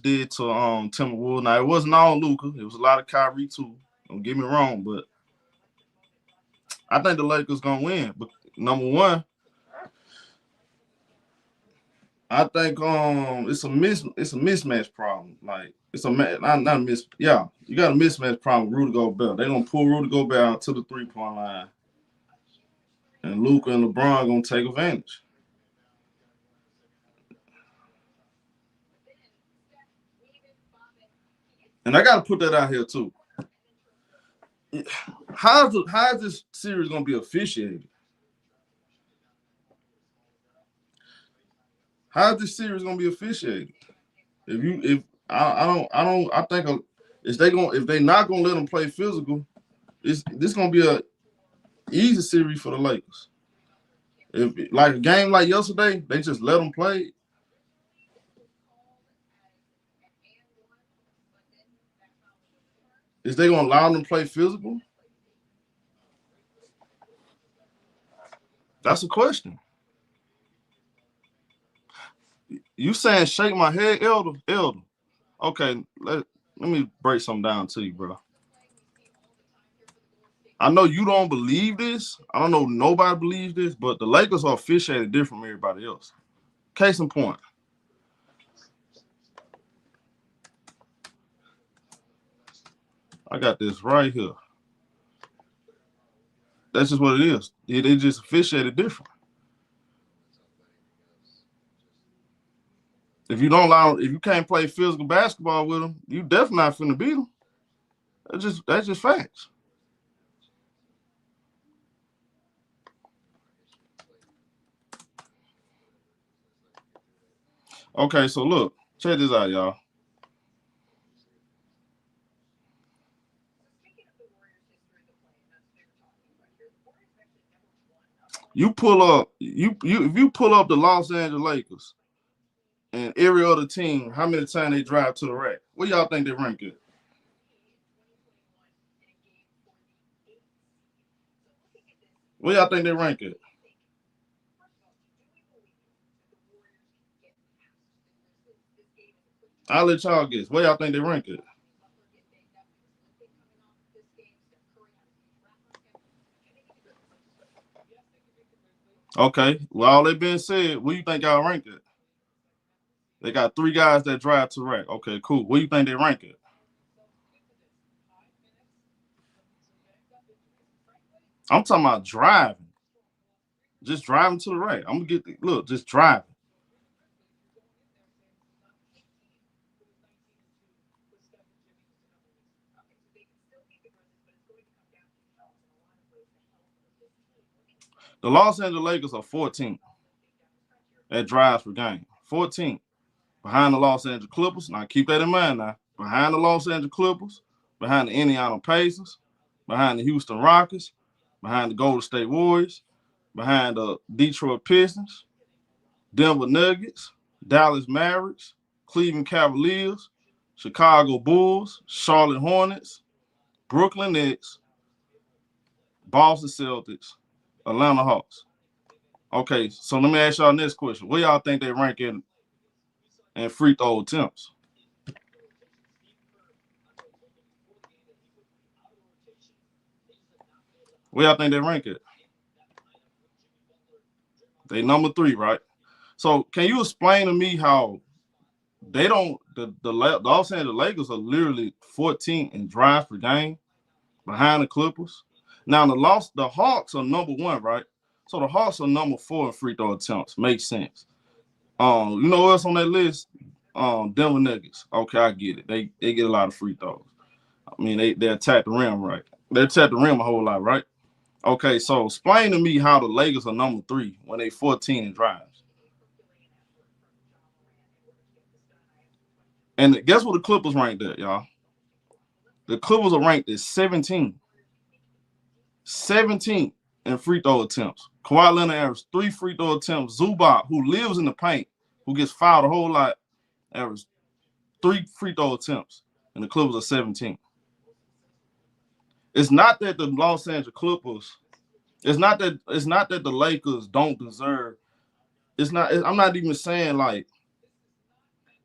did to Timberwolves. Now, it wasn't all Luka. It was a lot of Kyrie, too. Don't get me wrong, but I think the Lakers going to win. But number one, I think it's a mismatch problem. Like, it's a not a miss. Yeah, you got a mismatch problem with Rudy Gobert. They're going to pull Rudy Gobert out to the 3-point line. And Luka and LeBron gonna take advantage. And I gotta put that out here too. How is this series gonna be officiated? How is this series gonna be officiated? I think if they not gonna let them play physical, this gonna be a easy series for the Lakers. If like a game like yesterday, they just let them play. Is they gonna allow them to play physical? That's a question. You saying shake my head, Elder? Okay, let me break something down to you, bro. I know you don't believe this. I don't know nobody believes this, but the Lakers are officiated different from everybody else. Case in point. I got this right here. That's just what it is. They just officiated different. If you can't play physical basketball with them, you definitely not finna beat them. That's just facts. Okay, so look, check this out, y'all. You pull up, if you pull up the Los Angeles Lakers and every other team, how many times they drive to the rack? What y'all think they rank it? What y'all think they rank it? I'll let y'all guess. What y'all think they rank it? Okay. Well, all that being said, what do you think y'all rank it? They got 3 guys that drive to rack. Okay, cool. What do you think they rank it? I'm talking about driving. Just driving to the rack. I'm gonna just driving. The Los Angeles Lakers are 14 at drives per game. 14. Behind the Los Angeles Clippers. Now keep that in mind now. Behind the Los Angeles Clippers, behind the Indiana Pacers, behind the Houston Rockets, behind the Golden State Warriors, behind the Detroit Pistons, Denver Nuggets, Dallas Mavericks, Cleveland Cavaliers, Chicago Bulls, Charlotte Hornets, Brooklyn Nets, Boston Celtics, Atlanta Hawks. Okay, so let me ask y'all next question. What y'all think they rank in free throw attempts? Where y'all think they rank it? They number 3, right? So can you explain to me how they don't the Los Angeles Lakers are literally 14 in drives per game behind the Clippers? Now the Hawks are number 1, right? So the Hawks are number 4 in free throw attempts. Makes sense. You know what else on that list? Denver Nuggets. Okay, I get it. They get a lot of free throws. I mean, they attack the rim, right? They attack the rim a whole lot, right? Okay, so explain to me how the Lakers are number 3 when they 14 in drives. And guess what the Clippers ranked at, y'all? The Clippers are ranked at 17. 17 in free throw attempts. Kawhi Leonard averaged 3 free throw attempts. Zubac, who lives in the paint, who gets fouled a whole lot, averaged 3 free throw attempts. And the Clippers are 17. It's not that the Los Angeles Clippers, it's not that the Lakers don't deserve. I'm not even saying like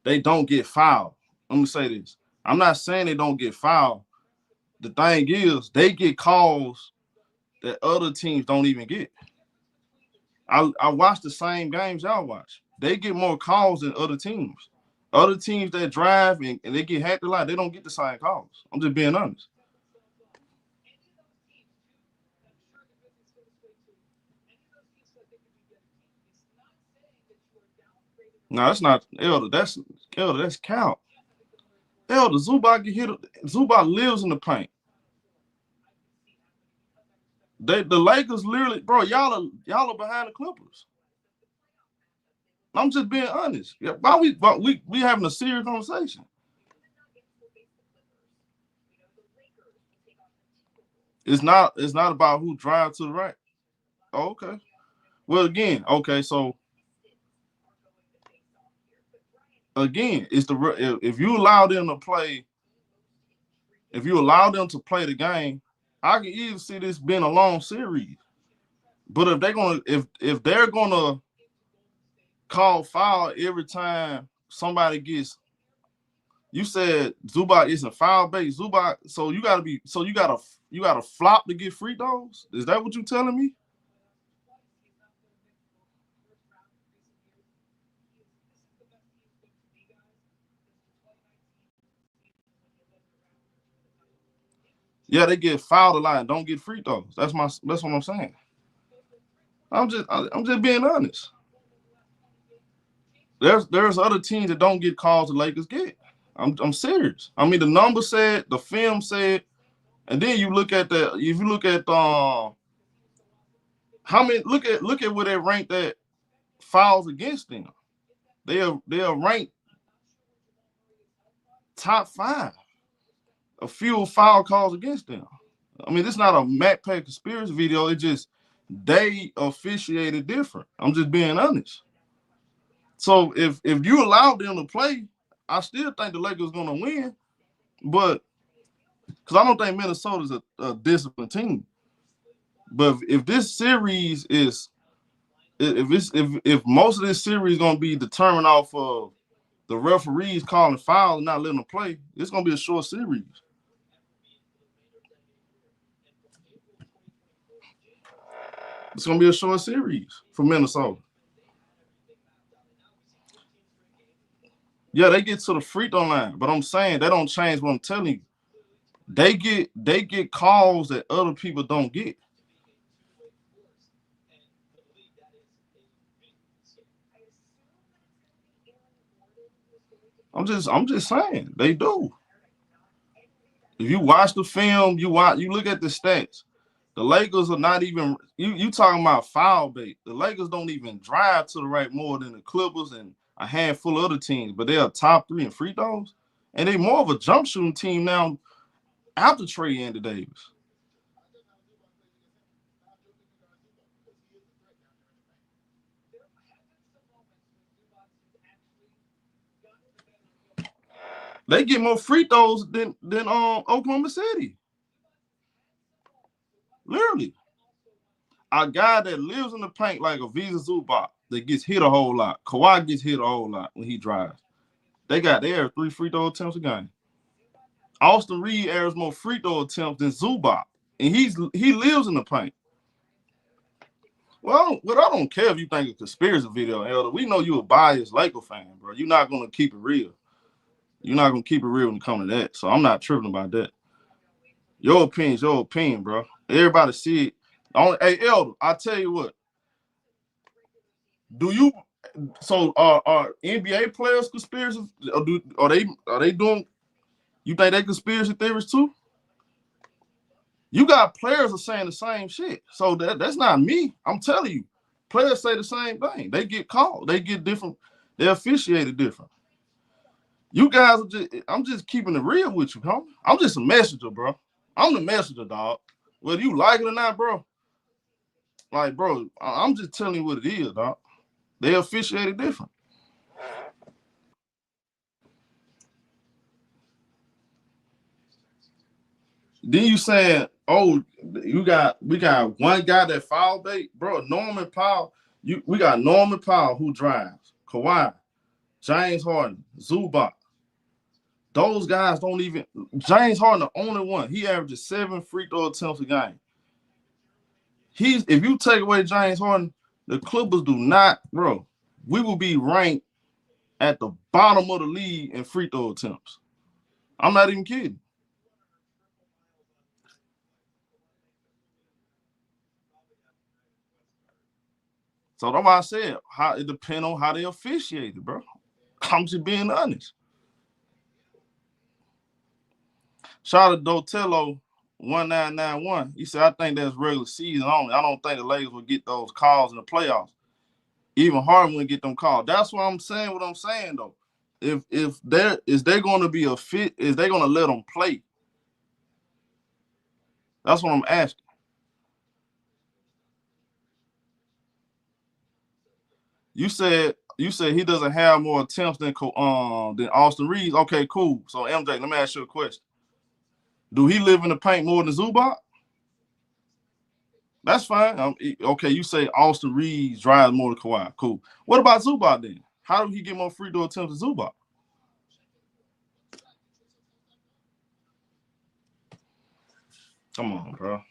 they don't get fouled. Let me say this. I'm not saying they don't get fouled. The thing is, they get calls that other teams don't even get. I watch the same games y'all watch. They get more calls than other teams. Other teams that drive and they get hacked a lot, they don't get the same calls. I'm just being honest. No, that's not Elder. That's count. Elder, Zubac get hit. Zubac lives in the paint. The Lakers literally, bro. Y'all are behind the Clippers. I'm just being honest. Yeah, we having a serious conversation. It's not about who drives to the right. Oh, okay. Well, again, okay. So again, it's if you allow them to play, the game, I can easily see this being a long series. But if they're gonna call foul every time somebody gets, you said Zubac isn't foul bait. Zubac, so you gotta flop to get free throws. Is that what you're telling me? Yeah, they get fouled a lot and don't get free throws. That's what I'm saying. I'm just being honest. There's other teams that don't get calls the Lakers get. I'm serious. I mean, the number said, the film said, and then you look at if you look at how many, look at where they rank that fouls against them. They are ranked top 5 of few foul calls against them. I mean, this is not a MacPack conspiracy video. It just they officiated different. I'm just being honest. So if you allow them to play, I still think the Lakers going to win, but because I don't think Minnesota's a disciplined team. But if this series is, if most of this series is going to be determined off of the referees calling fouls and not letting them play, it's going to be a short series. It's going to be a short series for Minnesota. Yeah, they get to the free throw line, but I'm saying they don't change what I'm telling you. They get calls that other people don't get. I'm just saying they do. If you watch the film, you look at the stats. The Lakers are not even you talking about foul bait. The Lakers don't even drive to the right more than the Clippers and a handful of other teams, but they are top 3 in free throws, and they more of a jump shooting team now after Trey and Davis. They get more free throws than Oklahoma City. Literally. A guy that lives in the paint like a Visa Zubac that gets hit a whole lot. Kawhi gets hit a whole lot when he drives. They have 3 free throw attempts a game. Austin Reed averages more free throw attempts than Zubac, and he lives in the paint. Well, I don't care if you think it's a conspiracy video, Elder. We know you're a biased Laker fan, bro. You're not gonna keep it real. You're not gonna keep it real when it comes to that. So I'm not tripping about that. Your opinion's your opinion, bro. Everybody see it. Hey, Elder, I tell you what. Are NBA players conspiracy? Are they doing? You think they conspiracy theories too? You got players are saying the same shit. So that's not me. I'm telling you, players say the same thing. They get called. They get different. They're officiated different. You guys are I'm just keeping it real with you, homie. I'm just a messenger, bro. I'm the messenger, dog. Whether you like it or not, bro. Like, bro, I'm just telling you what it is, dog. They officiated different. Then you saying, oh, we got one guy that foul bait, bro. Norman Powell. We got Norman Powell who drives. Kawhi, James Harden, Zubac. Those guys don't even. James Harden, the only one. He averages 7 free throw attempts a game. If you take away James Harden, the Clippers do not, bro. We will be ranked at the bottom of the league in free throw attempts. I'm not even kidding. So that's why I said how it depends on how they officiate it, bro. I'm just being honest. Shout out to Dotello 1991. He said, I think that's regular season only. I don't think the Lakers will get those calls in the playoffs. Even Harden wouldn't get them calls. That's what I'm saying. What I'm saying though, if there is they going to be a fit, is they going to let them play? That's what I'm asking. You said he doesn't have more attempts than Austin Reeves. Okay, cool. So MJ, let me ask you a question. Do he live in the paint more than Zubac? That's fine. Okay, you say Austin Reeves drives more than Kawhi. Cool. What about Zubac then? How do he get more free throw attempts than Zubac? Come on, bro.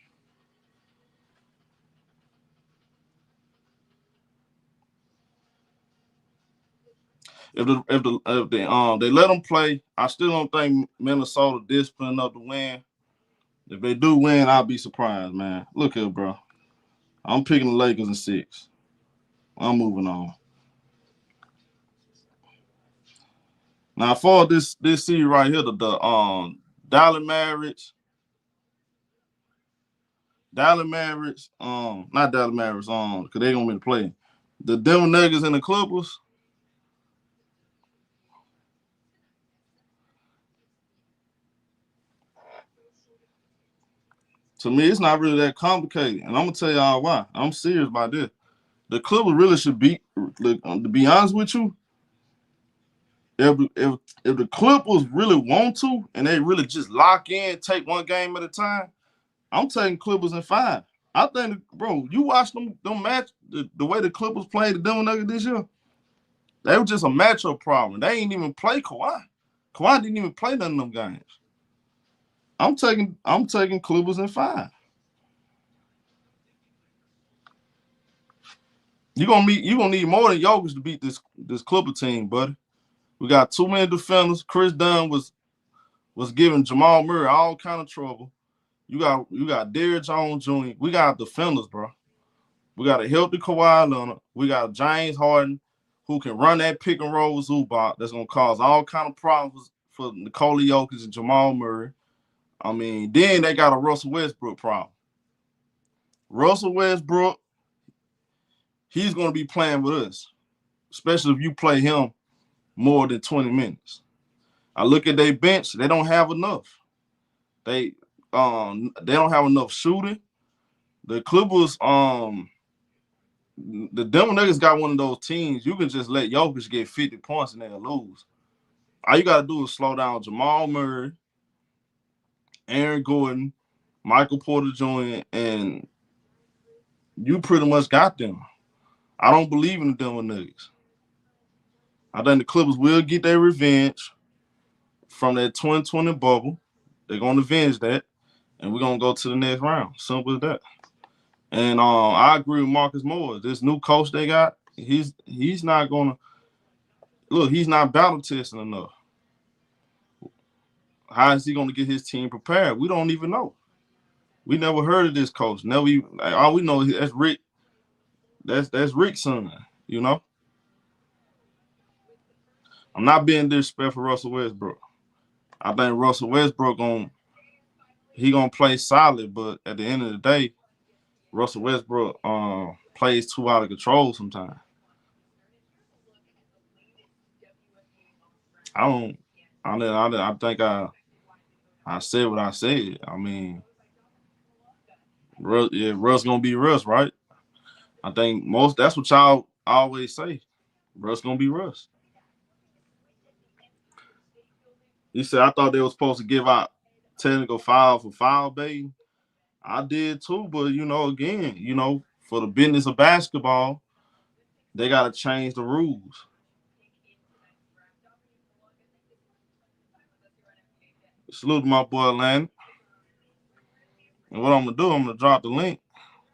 If they let them play, I still don't think Minnesota disciplined enough to win. If they do win, I'll be surprised, man. Look here, bro. I'm picking the Lakers in 6. I'm moving on. Now, for this series right here, the Dallas Mavericks, not Dallas Mavericks, because they're gonna be playing. The Denver Nuggets and the Clippers. To me, it's not really that complicated, and I'm gonna tell y'all why. I'm serious about this. The Clippers really should beat. To be honest with you, if the Clippers really want to, and they really just lock in, take one game at a time, I'm taking Clippers in 5. I think, bro, you watch them match the way the Clippers played the Denver Nuggets this year. They were just a matchup problem. They ain't even play Kawhi. Kawhi didn't even play none of them games. I'm taking Clippers in 5. You're gonna need more than Jokic to beat this Clipper team, buddy. We got too many defenders. Chris Dunn was giving Jamal Murray all kind of trouble. You got Derrick Jones Jr. We got defenders, bro. We got a healthy Kawhi Leonard. We got James Harden, who can run that pick and roll with Zubac. That's gonna cause all kind of problems for Nikola Jokic and Jamal Murray. I mean, then they got a Russell Westbrook problem. Russell Westbrook, he's gonna be playing with us, especially if you play him more than 20 minutes. I look at their bench; they don't have enough. They don't have enough shooting. The Clippers, the Denver Nuggets got one of those teams. You can just let Jokic get 50 points and they'll lose. All you gotta do is slow down Jamal Murray, Aaron Gordon, Michael Porter Jr., and you pretty much got them. I don't believe in the Denver Nuggets. I think the Clippers will get their revenge from that 2020 bubble. They're gonna avenge that, and we're gonna go to the next round. Simple as that. And I agree with Marcus Morris. This new coach they got, he's not gonna look. He's not battle testing enough. How is he gonna get his team prepared? We don't even know. We never heard of this coach. Never even, all we know is that's Rick. That's Rick's son. You know. I'm not being disrespectful for Russell Westbrook. I think Russell Westbrook gonna play solid, but at the end of the day, Russell Westbrook plays too out of control sometimes. I think I said what I said. I mean, Russ gonna be Russ, right? I think that's what y'all always say. Russ gonna be Russ. He said, I thought they were supposed to give out technical foul for foul baiting. I did too, but again, for the business of basketball, they gotta change the rules. Salute to my boy Landon. And what I'm gonna do, I'm gonna drop the link.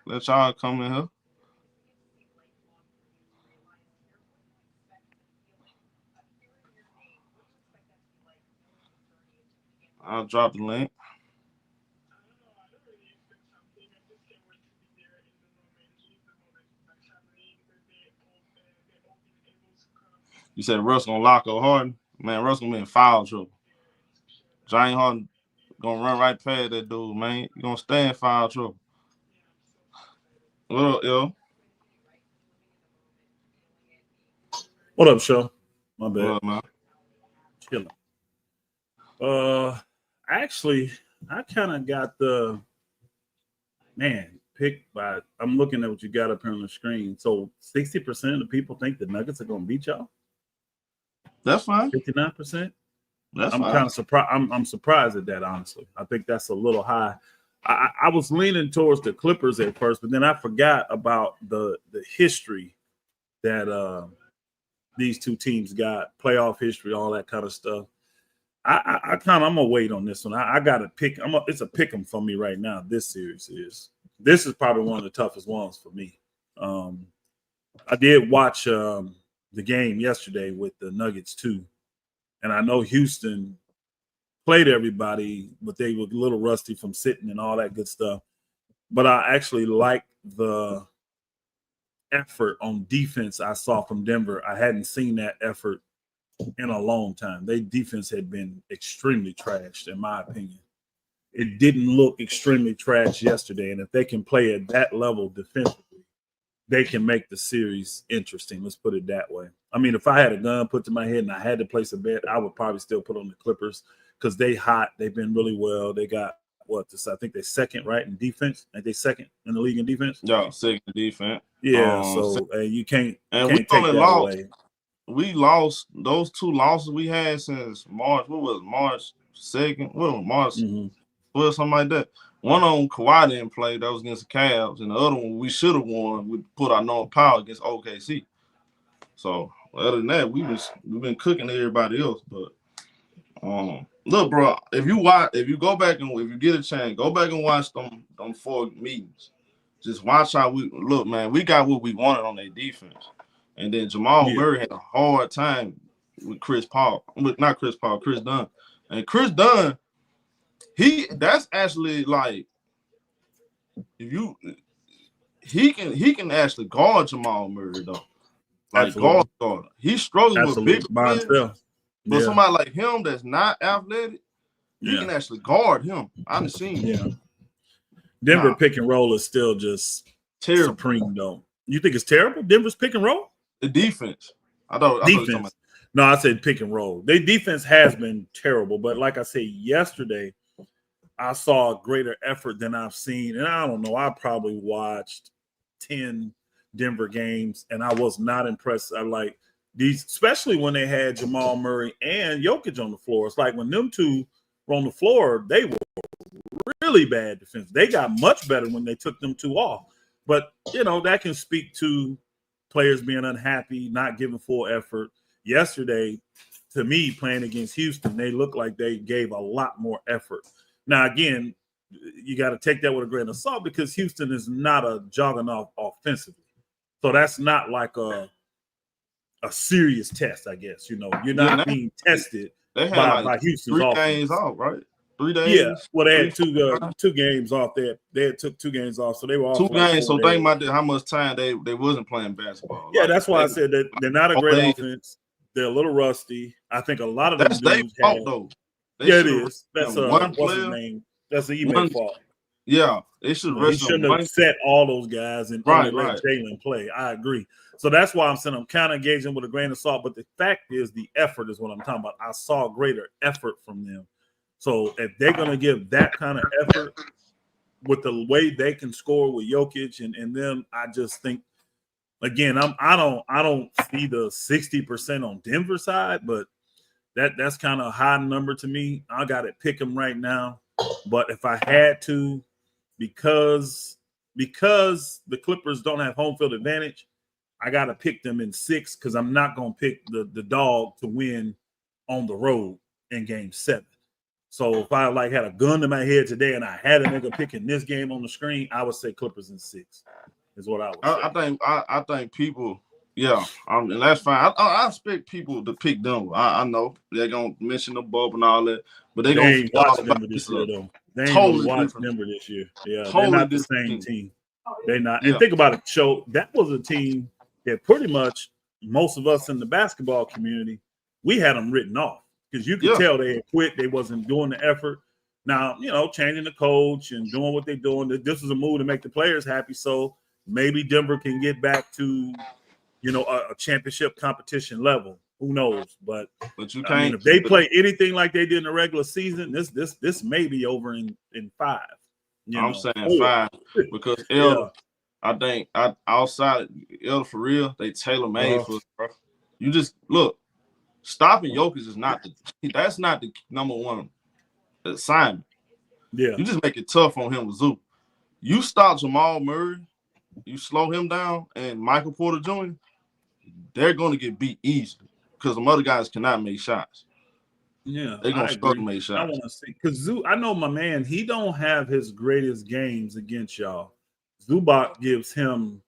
Let y'all come in here. I'll drop the link. You said Russ gonna lock up Harden. Man, Russ gonna be in foul trouble. James Harden gonna run right past that dude, man. You gonna stay in foul trouble. What up, yo? What up, Show? My bad. What up, man? Chilling. Actually, I kind of got the picked by. I'm looking at what you got up here on the screen. So 60% of the people think the Nuggets are gonna beat y'all. That's fine. 59%. I'm kind of surprised. I'm surprised at that, honestly. I think that's a little high. I was leaning towards the Clippers at first, but then I forgot about the history that these two teams got, playoff history, all that kind of stuff. I'm gonna wait on this one. I got to pick. It's a pick 'em for me right now. This series is. This is probably one of the toughest ones for me. I did watch the game yesterday with the Nuggets too, and I know Houston played everybody, but they were a little rusty from sitting and all that good stuff. But I actually like the effort on defense I saw from Denver. I hadn't seen that effort in a long time. Their defense had been extremely trashed, in my opinion. It didn't look extremely trash yesterday, and if they can play at that level defensively, they can make the series interesting. Let's put it that way. I mean, if I had a gun put to my head and I had to place a bet, I would probably still put on the Clippers because they hot. They've been really well. They got I think they're second, right, in defense. Ain't they second in the league in defense? Yeah, second in defense. Yeah, you can't and take that lost. away. We lost those two losses we had since March. What was it, March 2nd? What was March? Well, something like that. One of them, Kawhi didn't play. That was against the Cavs. And the other one, we should have won. We put our normal power against OKC. So, other than that, we've been cooking everybody else. But, look, bro, if you go back and if you get a chance, go back and watch them 4 meetings. Just watch how we look, man. We got what we wanted on their defense. And then Jamal Murray had a hard time with Chris Dunn. And Chris Dunn, that's actually like he can actually guard Jamal Murray though. Like guard. He struggles with big players, but somebody like him that's not athletic, he can actually guard him. I've seen him. Denver pick and roll is still just terrible. Supreme though. You think it's terrible? Denver's pick and roll? The defense. I thought No, I said pick and roll. Their defense has been terrible, but like I said yesterday, I saw a greater effort than I've seen. And I don't know, I probably watched 10 Denver games, and I was not impressed. I like these, especially when they had Jamal Murray and Jokic on the floor. It's like when them two were on the floor, they were really bad defense. They got much better when they took them two off. But, that can speak to players being unhappy, not giving full effort. Yesterday, to me, playing against Houston, they looked like they gave a lot more effort. Now, again, you got to take that with a grain of salt because Houston is not a juggernaut offensively. So that's not like a serious test, I guess. You're not being tested by Houston's offense. 3 games off, right? 3 days. Yeah, well, they had two games off. They took 2 games off, so they were off 2 games. So days. think about how much time they wasn't playing basketball. Yeah, that's why I said that they're not a great offense. They're a little rusty. I think a lot of them that's their fault though. It is. That's what's his name? That's the email fault. Yeah, they should. He shouldn't have set all those guys and only let Jalen play. I agree. So that's why I'm saying I'm kind of engaging with a grain of salt. But the fact is, the effort is what I'm talking about. I saw greater effort from them. So if they're going to give that kind of effort with the way they can score with Jokic and them, I just think, again, I don't see the 60% on Denver side, but that's kind of a high number to me. I got to pick them right now. But if I had to, because the Clippers don't have home field advantage, I got to pick them in 6 because I'm not going to pick the dog to win on the road in Game 7. So if I had a gun to my head today and I had a nigga picking this game on the screen, I would say Clippers in 6 is what I would say. I think people, and that's fine. I expect people to pick Denver. I know they're gonna mention the bubble and all that, but they ain't watch Denver this year though. They ain't totally watch Denver this year. Yeah, totally they're not the same team. They're not. And think about it. So that was a team that pretty much most of us in the basketball community, we had them written off because you could tell they had quit. They wasn't doing the effort. Now, changing the coach and doing what they're doing, this is a move to make the players happy. So maybe Denver can get back to, a championship competition level. Who knows? But you can't. If they play anything like they did in the regular season, this may be over in 5. I'm saying 5 because I think outside Elder for real, they tailor made for us, bro. You just look, stopping Jokic is not the number one assignment. Yeah, you just make it tough on him with Zoo. You stop Jamal Murray, you slow him down, and Michael Porter Jr., they're going to get beat easily because the other guys cannot make shots. Yeah, they're going to struggle to make shots. I want to see because Zoo. I know my man. He don't have his greatest games against y'all. Zubac gives him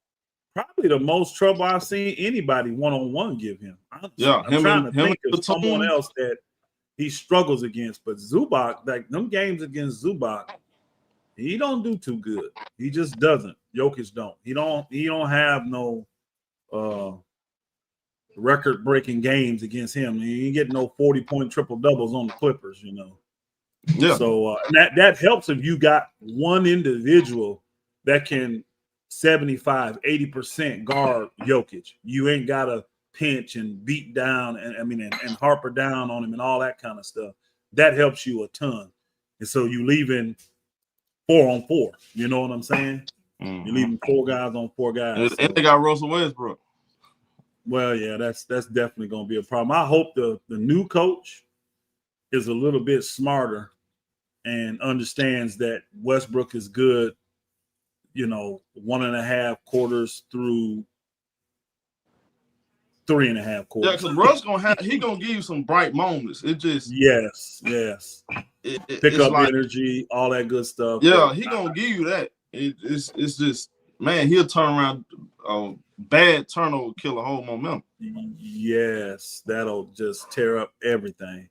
probably the most trouble I've seen anybody one-on-one give him. I'm trying to think of someone else that he struggles against, but Zubac, like them games against Zubac, he don't do too good. He just doesn't. Jokic don't. He don't have no record-breaking games against him. He ain't getting no 40-point triple-doubles on the Clippers, Yeah. So that helps if you got one individual that can 75-80% guard Jokic. You ain't got to pinch and beat down and harper down on him and all that kind of stuff. That helps you a ton. And so you leaving 4-on-4. You know what I'm saying? Mm-hmm. You're leaving 4 guys on 4 guys. And they got Russell Westbrook. Well, yeah, that's definitely going to be a problem. I hope the new coach is a little bit smarter and understands that Westbrook is good, 1.5 quarters through 3.5 quarters. Yeah, because Russ gonna give you some bright moments. It just yes, pick up like, energy, all that good stuff. Yeah, he gonna give you that. It's just, man, he'll turn around a bad turnover, kill a whole momentum. Yes, that'll just tear up everything.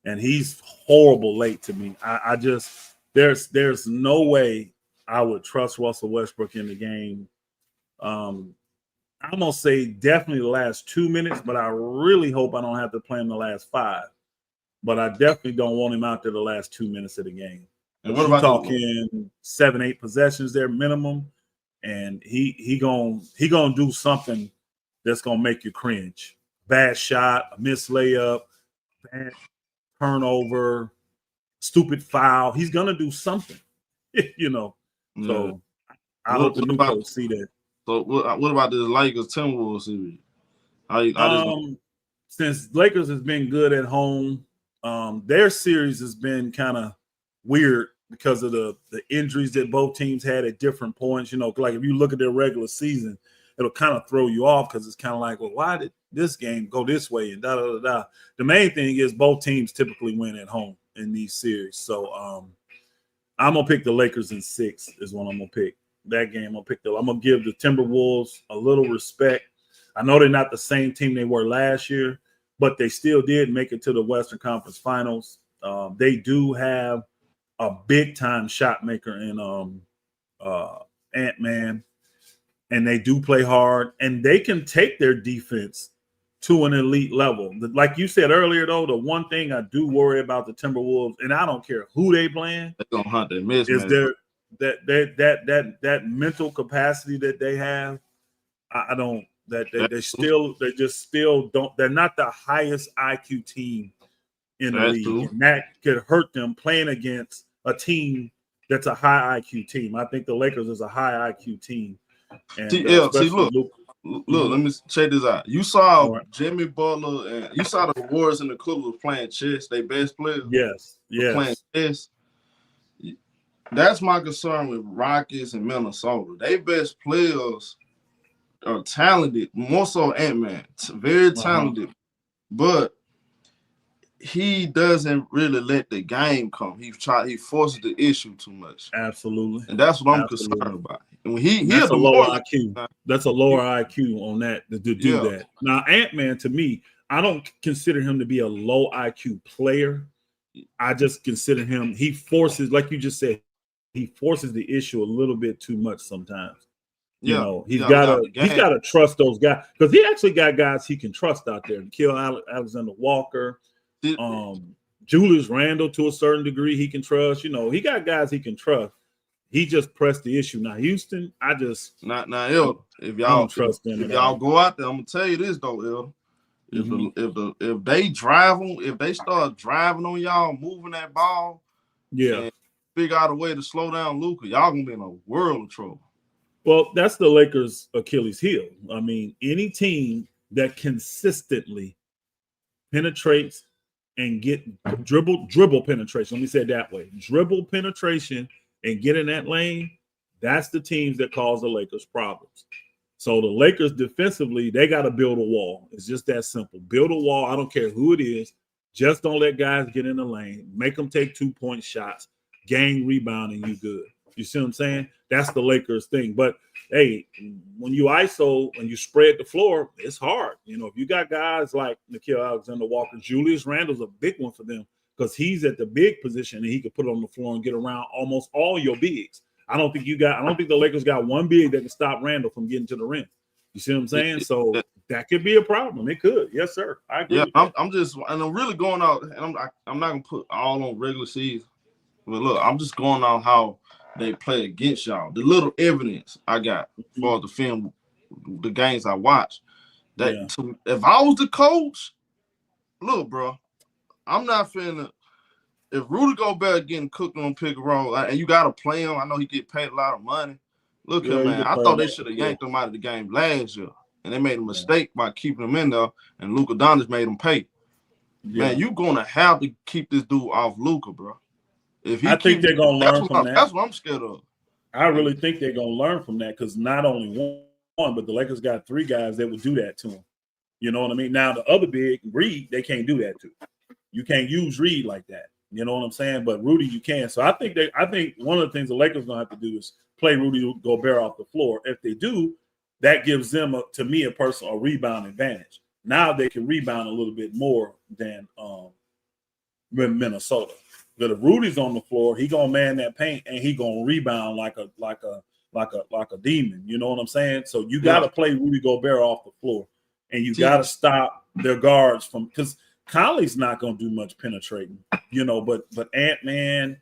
And he's horrible late to me. I just there's no way I would trust Russell Westbrook in the game. I'm gonna say definitely the last 2 minutes, but I really hope I don't have to play him the last 5. But I definitely don't want him out there the last 2 minutes of the game. And what about talking 7-8 possessions there minimum, and he gonna do something that's gonna make you cringe. Bad shot, a missed layup, bad turnover, stupid foul. He's gonna do something, So I hope the new coach see that. So what about the Lakers Timberwolves series? Since Lakers has been good at home, their series has been kind of weird because of the injuries that both teams had at different points. Like if you look at their regular season, it'll kind of throw you off because it's kind of like, well, why did this game go this way and da da da da. The main thing is both teams typically win at home in these series. So I'm gonna pick the Lakers in 6 is what I'm gonna pick. That game, I'm gonna give the Timberwolves a little respect. I know they're not the same team they were last year, but they still did make it to the Western Conference Finals. They do have a big time shot maker in Ant-Man, and they do play hard, and they can take their defense to an elite level. Like you said earlier, though, the one thing I do worry about the Timberwolves, and I don't care who they playing, they're gonna hunt their mismatch. Is there that mental capacity that they have? I don't. They just still don't. They're not the highest IQ team in the league, and that could hurt them playing against a team that's a high IQ team. I think the Lakers is a high IQ team. And look, let me check this out. You saw Jimmy Butler and you saw the Warriors and the Clippers playing chess. They best players. Yes. Playing chess. That's my concern with Rockets and Minnesota. They best players are talented, more so Ant-Man, very talented, but he doesn't really let the game come. He forces the issue too much. Absolutely, and that's what I'm concerned about. And when that's a lower IQ. That's a lower IQ on that to do that. Now, Ant-Man, to me, I don't consider him to be a low IQ player. I just consider him. He forces, like you just said, he forces the issue a little bit too much sometimes. You Yeah, know, he's gotta trust those guys because he actually got guys he can trust out there. Alexander Walker, Julius Randle to a certain degree he can trust. You know, he got guys he can trust. He just pressed the issue. Now Houston, I just not Elder. If don't trust them. If y'all go out there, I'm gonna tell you this though, Elder. If they drive on, if they start driving on y'all, moving that ball, and figure out a way to slow down Luka, y'all gonna be in a world of trouble. Well, that's the Lakers' Achilles heel. I mean, any team that consistently penetrates and get dribble penetration. Let me say it that way: dribble penetration and get in that lane. That's the teams that cause the Lakers problems. So the Lakers defensively, they got to build a wall. It's just that simple. Build a wall. I don't care who it is. Just don't let guys get in the lane. Make them take 2-point shots. Gang rebound, and you good. You see what I'm saying? That's the Lakers thing. But, hey, when you ISO and you spread the floor, it's hard. You know, if you got guys like Nickeil Alexander-Walker, Julius Randle's a big one for them because he's at the big position and he can put it on the floor and get around almost all your bigs. I don't think the Lakers got one big that can stop Randle from getting to the rim. You see what I'm saying? So that could be a problem. It could. Yes, sir. I agree. Yeah, I'm really going out, and I'm not gonna put all on regular season. But look, I'm just going on how they play against y'all. The little evidence I got for the film, the games I watched. If I was the coach, look, bro, I'm not finna. If Rudy Gobert getting cooked on pick and roll, and you gotta play him, I know he get paid a lot of money. Look at man, I thought they should have yanked him out of the game last year, and they made a mistake by keeping him in there, and Luka Doncic made him pay. Yeah. Man, you gonna have to keep this dude off Luka, bro. I think they're gonna learn from that. That's what I'm scared of. I really think they're gonna learn from that because not only one, but the Lakers got 3 guys that would do that to him. You know what I mean? Now the other big Reed, they can't do that to. You can't use Reed like that. You know what I'm saying? But Rudy, you can. So I think one of the things the Lakers gonna have to do is play Rudy Gobert off the floor. If they do, that gives them a rebound advantage. Now they can rebound a little bit more than Minnesota. But if Rudy's on the floor, he gonna man that paint and he gonna rebound like a demon. You know what I'm saying? So you gotta play Rudy Gobert off the floor, and you gotta stop their guards from because Conley's not gonna do much penetrating, you know. But Ant-Man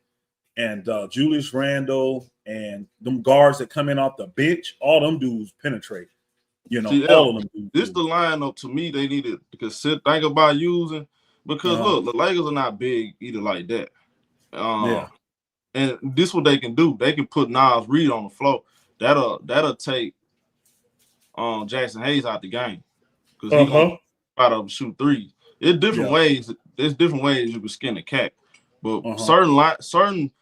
and Julius Randle and them guards that come in off the bench, all them dudes penetrate. You know, all of them dudes. This the lineup to me they needed to think about using because look, the Lakers are not big either like that. And this what they can do. They can put Nas Reed on the floor. That'll take Jackson Hayes out the game because he's gonna try to shoot threes. It's different ways. There's different ways you can skin a cat, but certain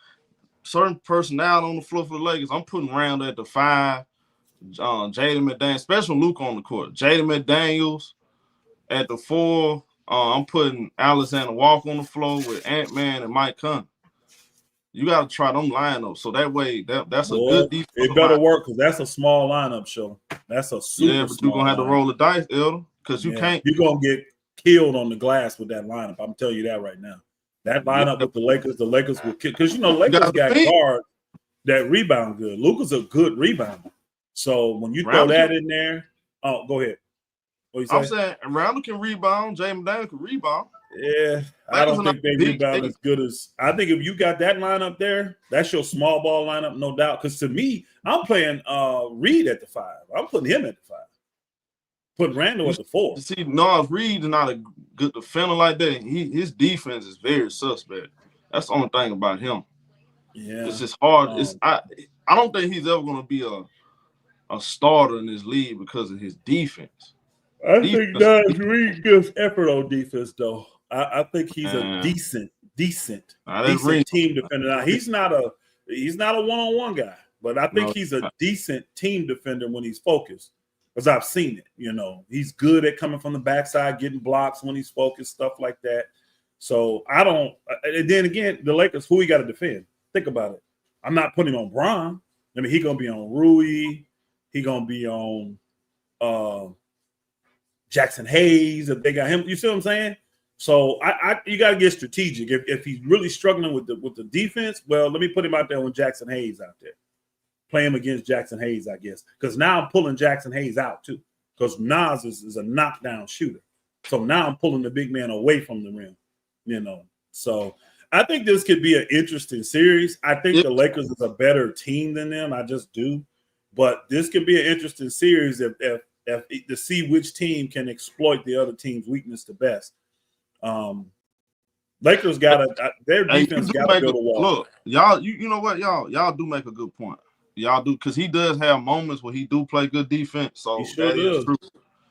personnel on the floor for the Lakers. I'm putting Randle at the 5, Jaden McDaniels, especially Luka on the court. Jaden McDaniels at the 4. I'm putting Alexander Walker on the floor with Ant-Man and Mike Conley. You got to try them lineups so that way that's a good defense. It better work because that's a small lineup show. That's a super but you're gonna have to roll the dice, Elder, because you can't. You're gonna get killed on the glass with that lineup. I'm telling you that right now. That lineup with the Lakers will kill because Lakers got guards that rebound good. Luka's a good rebounder. So when you throw that in there, go ahead. I'm saying Randle can rebound, James McDaniels can rebound. Yeah, I don't think they rebound as good as I think if you got that lineup there, that's your small ball lineup, no doubt. Because to me, I'm playing Reed at the 5. I'm putting him at the 5. Put Randle at the 4. See, Nas Reed is not a good defender like that. His defense is very suspect. That's the only thing about him. Yeah, it's just hard. I don't think he's ever going to be a starter in this league because of his defense. I think Nas Reed gives effort on defense, though. I think he's a decent team defender. Now, he's not a one-on-one guy, but I think he's a decent team defender when he's focused. Because I've seen it, he's good at coming from the backside, getting blocks when he's focused, stuff like that. So I don't. And then again, the Lakers, who he got to defend? Think about it. I'm not putting him on Bron. I mean, he's gonna be on Rui. He's gonna be on Jackson Hayes. If they got him, you see what I'm saying? So you got to get strategic. If he's really struggling with the defense, well, let me put him out there with Jackson Hayes out there. play him against Jackson Hayes, I guess. Because now I'm pulling Jackson Hayes out too. Because Nas is a knockdown shooter. So now I'm pulling the big man away from the rim, So I think this could be an interesting series. I think the Lakers is a better team than them. I just do. But this could be an interesting series if to see which team can exploit the other team's weakness the best. Lakers their defense got to build a wall. Look, y'all, you know what, y'all do make a good point. Y'all do, because he does have moments where he do play good defense. So he sure that does. is true.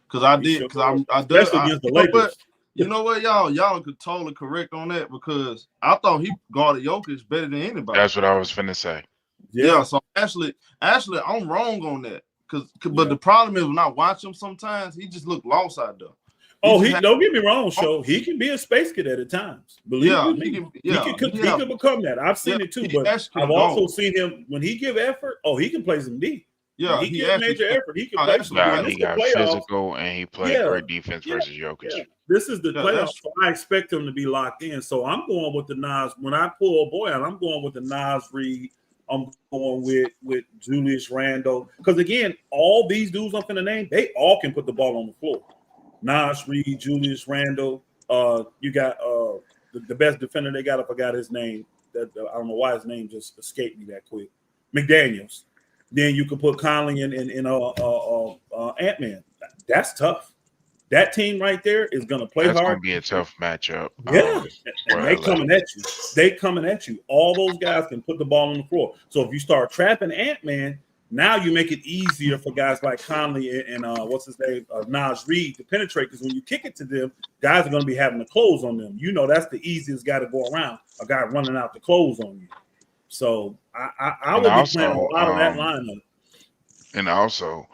Because I did, because I did. Especially against the Lakers. You know what, y'all could totally correct on that, because I thought he guarded Jokic better than anybody. That's what I was finna say. Yeah, so actually, I'm wrong on that. But the problem is when I watch him sometimes, he just look lost out there. Don't get me wrong, He can be a space cadet at times. Believe me. He can become that. I've seen it too, but I've also seen him when he give effort. He can play some D. Yeah, he gives major effort. He can play some D. He got physical and he played great defense versus Jokic. Yeah. This is the playoffs, so I expect him to be locked in. So I'm going with the Nas. When I pull a boy out, I'm going with the Nas Reed. I'm going with Julius Randle. Because again, all these dudes I'm finna name, they all can put the ball on the floor. Nas Reed, Julius Randle. You got the best defender they got. I forgot his name. I don't know why his name just escaped me that quick. McDaniels. Then you can put Conley and Ant-Man. That's tough. That team right there is going to play hard. That's going to be a tough matchup. Yeah, and they coming at you. They coming at you. All those guys can put the ball on the floor. So if you start trapping Ant-Man, now you make it easier for guys like Conley and what's his name, Nas Reed to penetrate. Because when you kick it to them, guys are going to be having to close on them. That's the easiest guy to go around. A guy running out to close on you. So I would be playing a lot of that lineup. And also,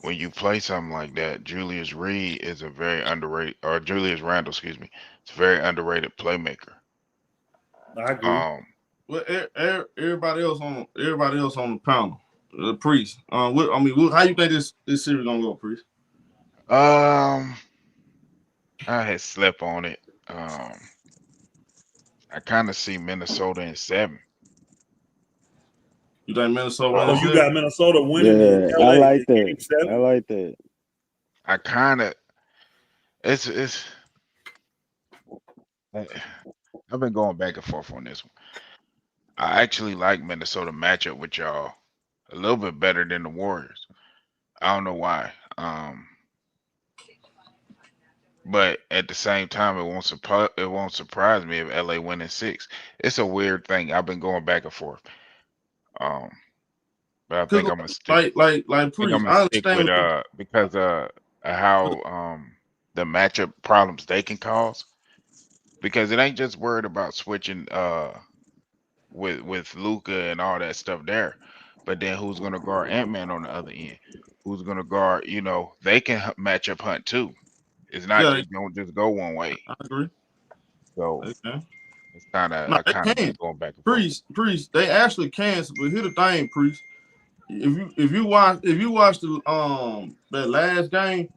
when you play something like that, Julius Reed is a very underrated, or Julius Randle, excuse me, it's a very underrated playmaker. I agree. Well, everybody else on the panel, the Priest. How you think this series gonna go, Priest? I had slept on it. I kind of see Minnesota in 7. You think Minnesota? You got Minnesota winning. Yeah, I like that. I like that. I kind of. It's. I've been going back and forth on this one. I actually like Minnesota matchup with y'all a little bit better than the Warriors. I don't know why. But at the same time, it won't surprise me if LA win in 6. It's a weird thing. I've been going back and forth. But I think I'm gonna stick. Like Priest, I understand with because how the matchup problems they can cause. Because it ain't just worried about switching with Luka and all that stuff there, but then who's gonna guard Ant-Man on the other end? Who's gonna guard? They can matchup hunt too. It's not you don't just go one way. I agree. So it's kind of going back and forth. Priest, they actually can. But here's the thing, Priest. If you watch the that last game,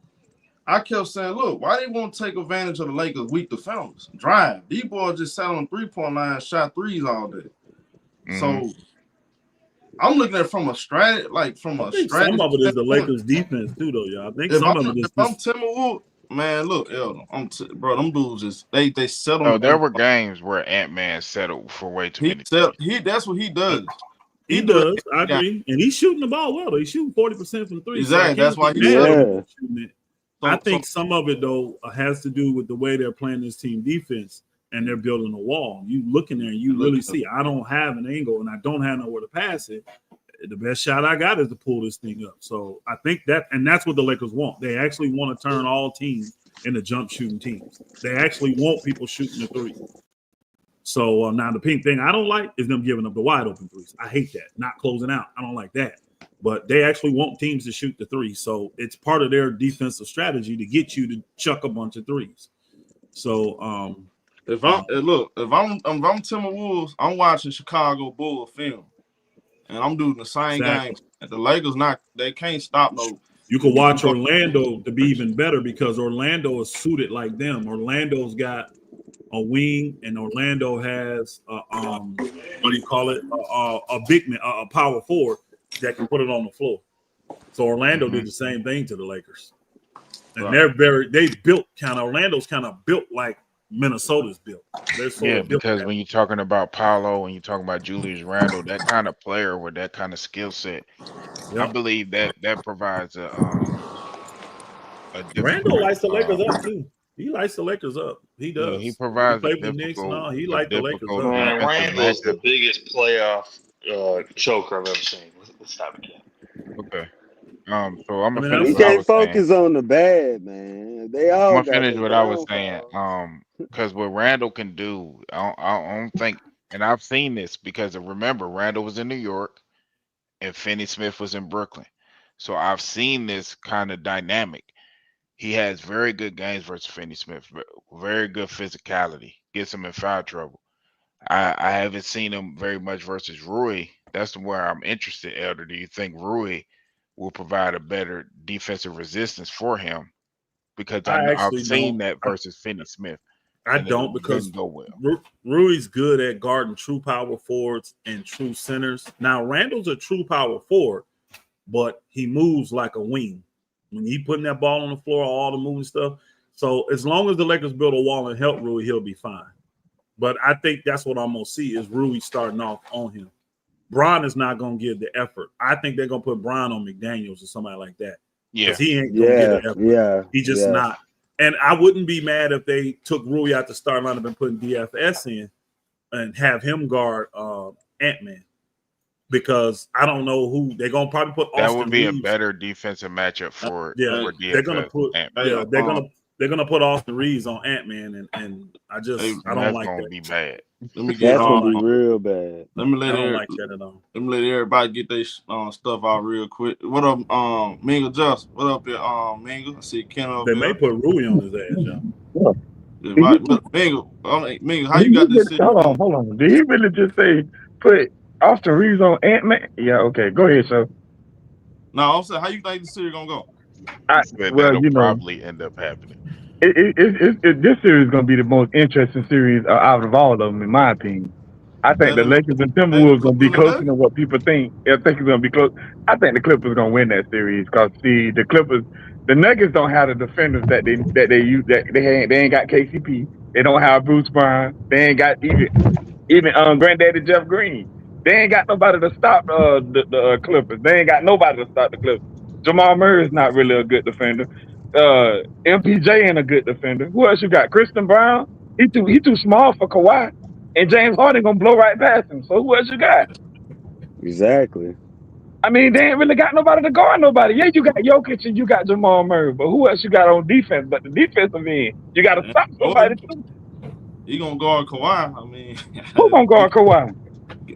I kept saying, look, why they won't take advantage of the Lakers' weak defenders? Drive. These boys just sat on the 3-point line, shot threes all day. Mm-hmm. So I'm looking at it from a strategy, Some of it is the Lakers' defense too, though, y'all. I think some of it is. If I'm Timberwolves, man, look, bro, them dudes just they settle. No, there were games where Ant-Man settled for way too many. That's what he does. He does. I agree, and he's shooting the ball well. He's shooting 40% from 3. Exactly. So that's why he's shooting it. I think some of it though has to do with the way they're playing this team defense, and they're building a wall. You look in there and you really see. I don't have an angle, and I don't have nowhere to pass it. The best shot I got is to pull this thing up. So I think that's what the Lakers want. They actually want to turn all teams into jump shooting teams. They actually want people shooting the 3. So now the pink thing I don't like is them giving up the wide open 3s. I hate that. Not closing out. I don't like that. But they actually want teams to shoot the 3. So it's part of their defensive strategy to get you to chuck a bunch of 3s. So if I'm Timberwolves, I'm watching Chicago Bulls film. And I'm doing the same game. And the Lakers they can't stop no. You can watch Orlando to be even better because Orlando is suited like them. Orlando's got a wing, and Orlando has a big man, a power forward. that can put it on the floor. So Orlando did the same thing to the Lakers. And Right. they built Orlando's kind of built like Minnesota's built. Yeah, because when you're talking about Paolo and you're talking about Julius Randle, that kind of player with that kind of skill set, I believe that provides a Randle lights the Lakers difficult, up too. He lights the Lakers up. He does. yeah, he provides he a played with the Knicks and all. He difficult, liked the Lakers up. Man, defensive Randall's the matchup. biggest playoff choker I've ever seen. Let's stop again. Okay. So I'm gonna I mean, finish You what I can't was saying. focus on the bad, man. They I'm all gonna got finish their what I was saying. downfalls. Because what Randall can do, I don't think, and I've seen this because remember Randall was in New York and Finney Smith was in Brooklyn, so I've seen this kind of dynamic. He has very good games versus Finney Smith, very good physicality, gets him in foul trouble. I haven't seen him very much versus Rui. That's where I'm interested, Elder. Do you think Rui will provide a better defensive resistance for him? Because I've seen that versus Finney Smith. I don't, because didn't go well. Rui's good at guarding true power forwards and true centers. Now Randall's a true power forward, but he moves like a wing. When he putting that ball on the floor, all the moving stuff. So as long as the Lakers build a wall and help Rui, he'll be fine. But I think that's what I'm gonna see is Rui starting off on him. Bron is not gonna give the effort. I think they're gonna put Bron on McDaniels or somebody like that. Yeah, he ain't gonna get the effort. Yeah, He just not. And I wouldn't be mad if they took Rui out the start lineup and put DFS in and have him guard Ant-Man. Because I don't know who they're gonna probably put. That Austin would be Reeves. a better defensive matchup for DFS. They're gonna put they're gonna put Austin Reeves on Ant-Man, and I don't like that. Be bad. Let me get that's gonna be real bad. Let me I don't let like that at all. Let me let everybody get their stuff out real quick. What up, Mingle Just? What up there, Mingle? I see Ken up They there. may put Rui on his ass, John. Mingle, how you got this? Hold on. Did he really just say put Austin Reeves on Ant-Man? Yeah, okay. Go ahead, sir. No, I'm saying, how you think the series gonna go? That'll probably end up happening. This series is going to be the most interesting series out of all of them, in my opinion. I think the Lakers and Timberwolves going to be closer than what people think. I think it's going to be close. I think the Clippers going to win that series because see, the Clippers, the Nuggets don't have the defenders that they use. They ain't got KCP. They don't have Bruce Brown. They ain't got even Granddaddy Jeff Green. They ain't got nobody to stop the Clippers. They ain't got nobody to stop the Clippers. Jamal Murray is not really a good defender. MPJ ain't a good defender. Who else you got? Christian Brown. He too small for Kawhi. And James Harden gonna blow right past him. So who else you got? Exactly. I mean, they ain't really got nobody to guard nobody. Yeah, you got Jokic and you got Jamal Murray, but who else you got on defense? But the defensive end, you got to stop somebody too. He gonna guard Kawhi. I mean, who gonna guard Kawhi?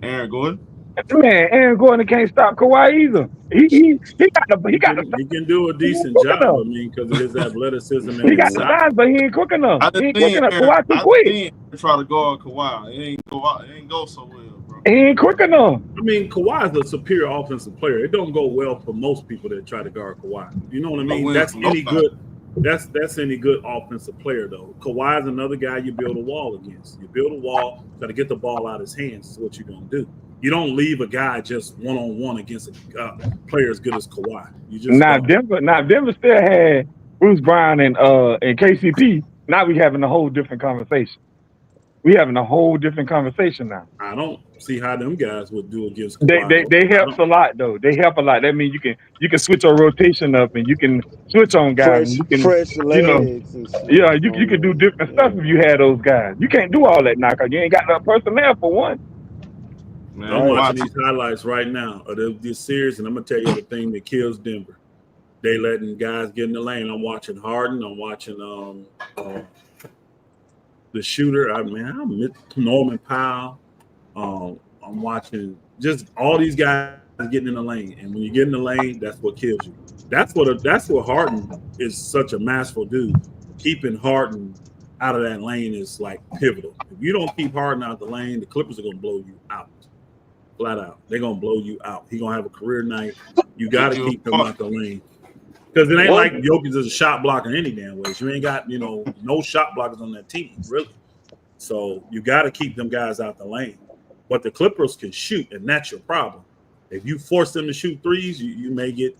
Aaron Gordon. Man, Aaron Gordon can't stop Kawhi either. He can do a decent job. I mean, because of his athleticism and he got the size, but he ain't quick enough. He ain't quick enough. Kawhi too quick. Try to guard Kawhi. It ain't go so well, bro. He ain't quick enough. I mean, Kawhi is a superior offensive player. It don't go well for most people that try to guard Kawhi. You know what I mean? That's any good. That's any good offensive player though. Kawhi is another guy you build a wall against. You build a wall, try to get the ball out of his hands. Is what you're gonna do. You don't leave a guy just one-on-one against a player as good as Kawhi. You just Denver still had Bruce Brown and KCP. Now we having a whole different conversation. We having a whole different conversation now. I don't see how them guys would do against Kawhi. They help a lot though. They help a lot. That means you can switch your rotation up and you can switch on guys. Fresh legs. You can do different stuff if you had those guys. You can't do all that now because you ain't got enough personnel for one. Man, I'm watching these highlights right now of this series, and I'm gonna tell you the thing that kills Denver. They letting guys get in the lane. I'm watching Harden. I'm watching the shooter. I'm Norman Powell. I'm watching just all these guys getting in the lane, and when you get in the lane, that's what kills you. That's what Harden is such a masterful dude. Keeping Harden out of that lane is like pivotal. If you don't keep Harden out the lane, the Clippers are gonna blow you out. Flat out. They're going to blow you out. He's going to have a career night. You got to keep him out the lane. Because it ain't like Jokic is a shot blocker any damn ways. You ain't got, no shot blockers on that team, really. So you got to keep them guys out the lane. But the Clippers can shoot, and that's your problem. If you force them to shoot threes, you may get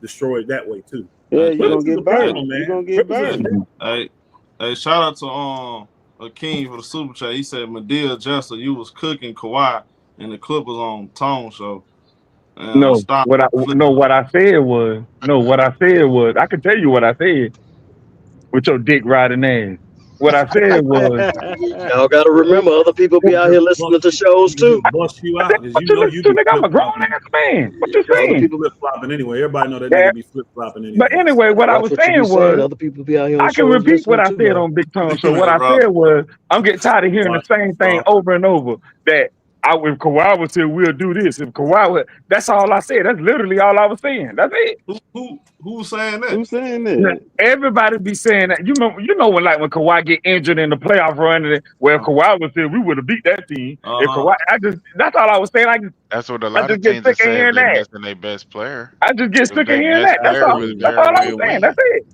destroyed that way too. Yeah, you're Clippers gonna is get a problem, burned. man. You're gonna get Clippers is a burned. problem. Hey, shout out to King for the super chat. He said, Medea Jester, you was cooking Kawhi and the Clippers on Tone Show. And No, stop. what I said was, I can tell you what I said with your dick riding ass. What I said was, Y'all got to remember, other people be out here listening to shows too. Bust you out because what you you know listen you to, be nigga? I'm a grown flip-flopping. ass man. What you Other saying? people flip flopping anyway. Everybody know that Yeah. nigga be flip flopping anyway. But anyway, what I Watch was what you saying be saying. was, Other people be out here on I can shows repeat what listening I too, said man. on Big Tone. So Man, what I Rob. said was, I'm getting tired of hearing the same thing over and over. That if Kawhi was here, we'll do this. If Kawhi was, that's all I said. That's literally all I was saying. That's it. Who's saying that? Who's saying Now, that? everybody be saying that. You know when Kawhi get injured in the playoff run, and if Kawhi was here, we would have beat that team. If Kawhi, that's all I was saying. That's what a I lot of just get teams sick have of said hearing if they're that. missing their best player. I just get If sick of their hearing best that. That's player all. was That's there, all I was they'll saying. win. That's it.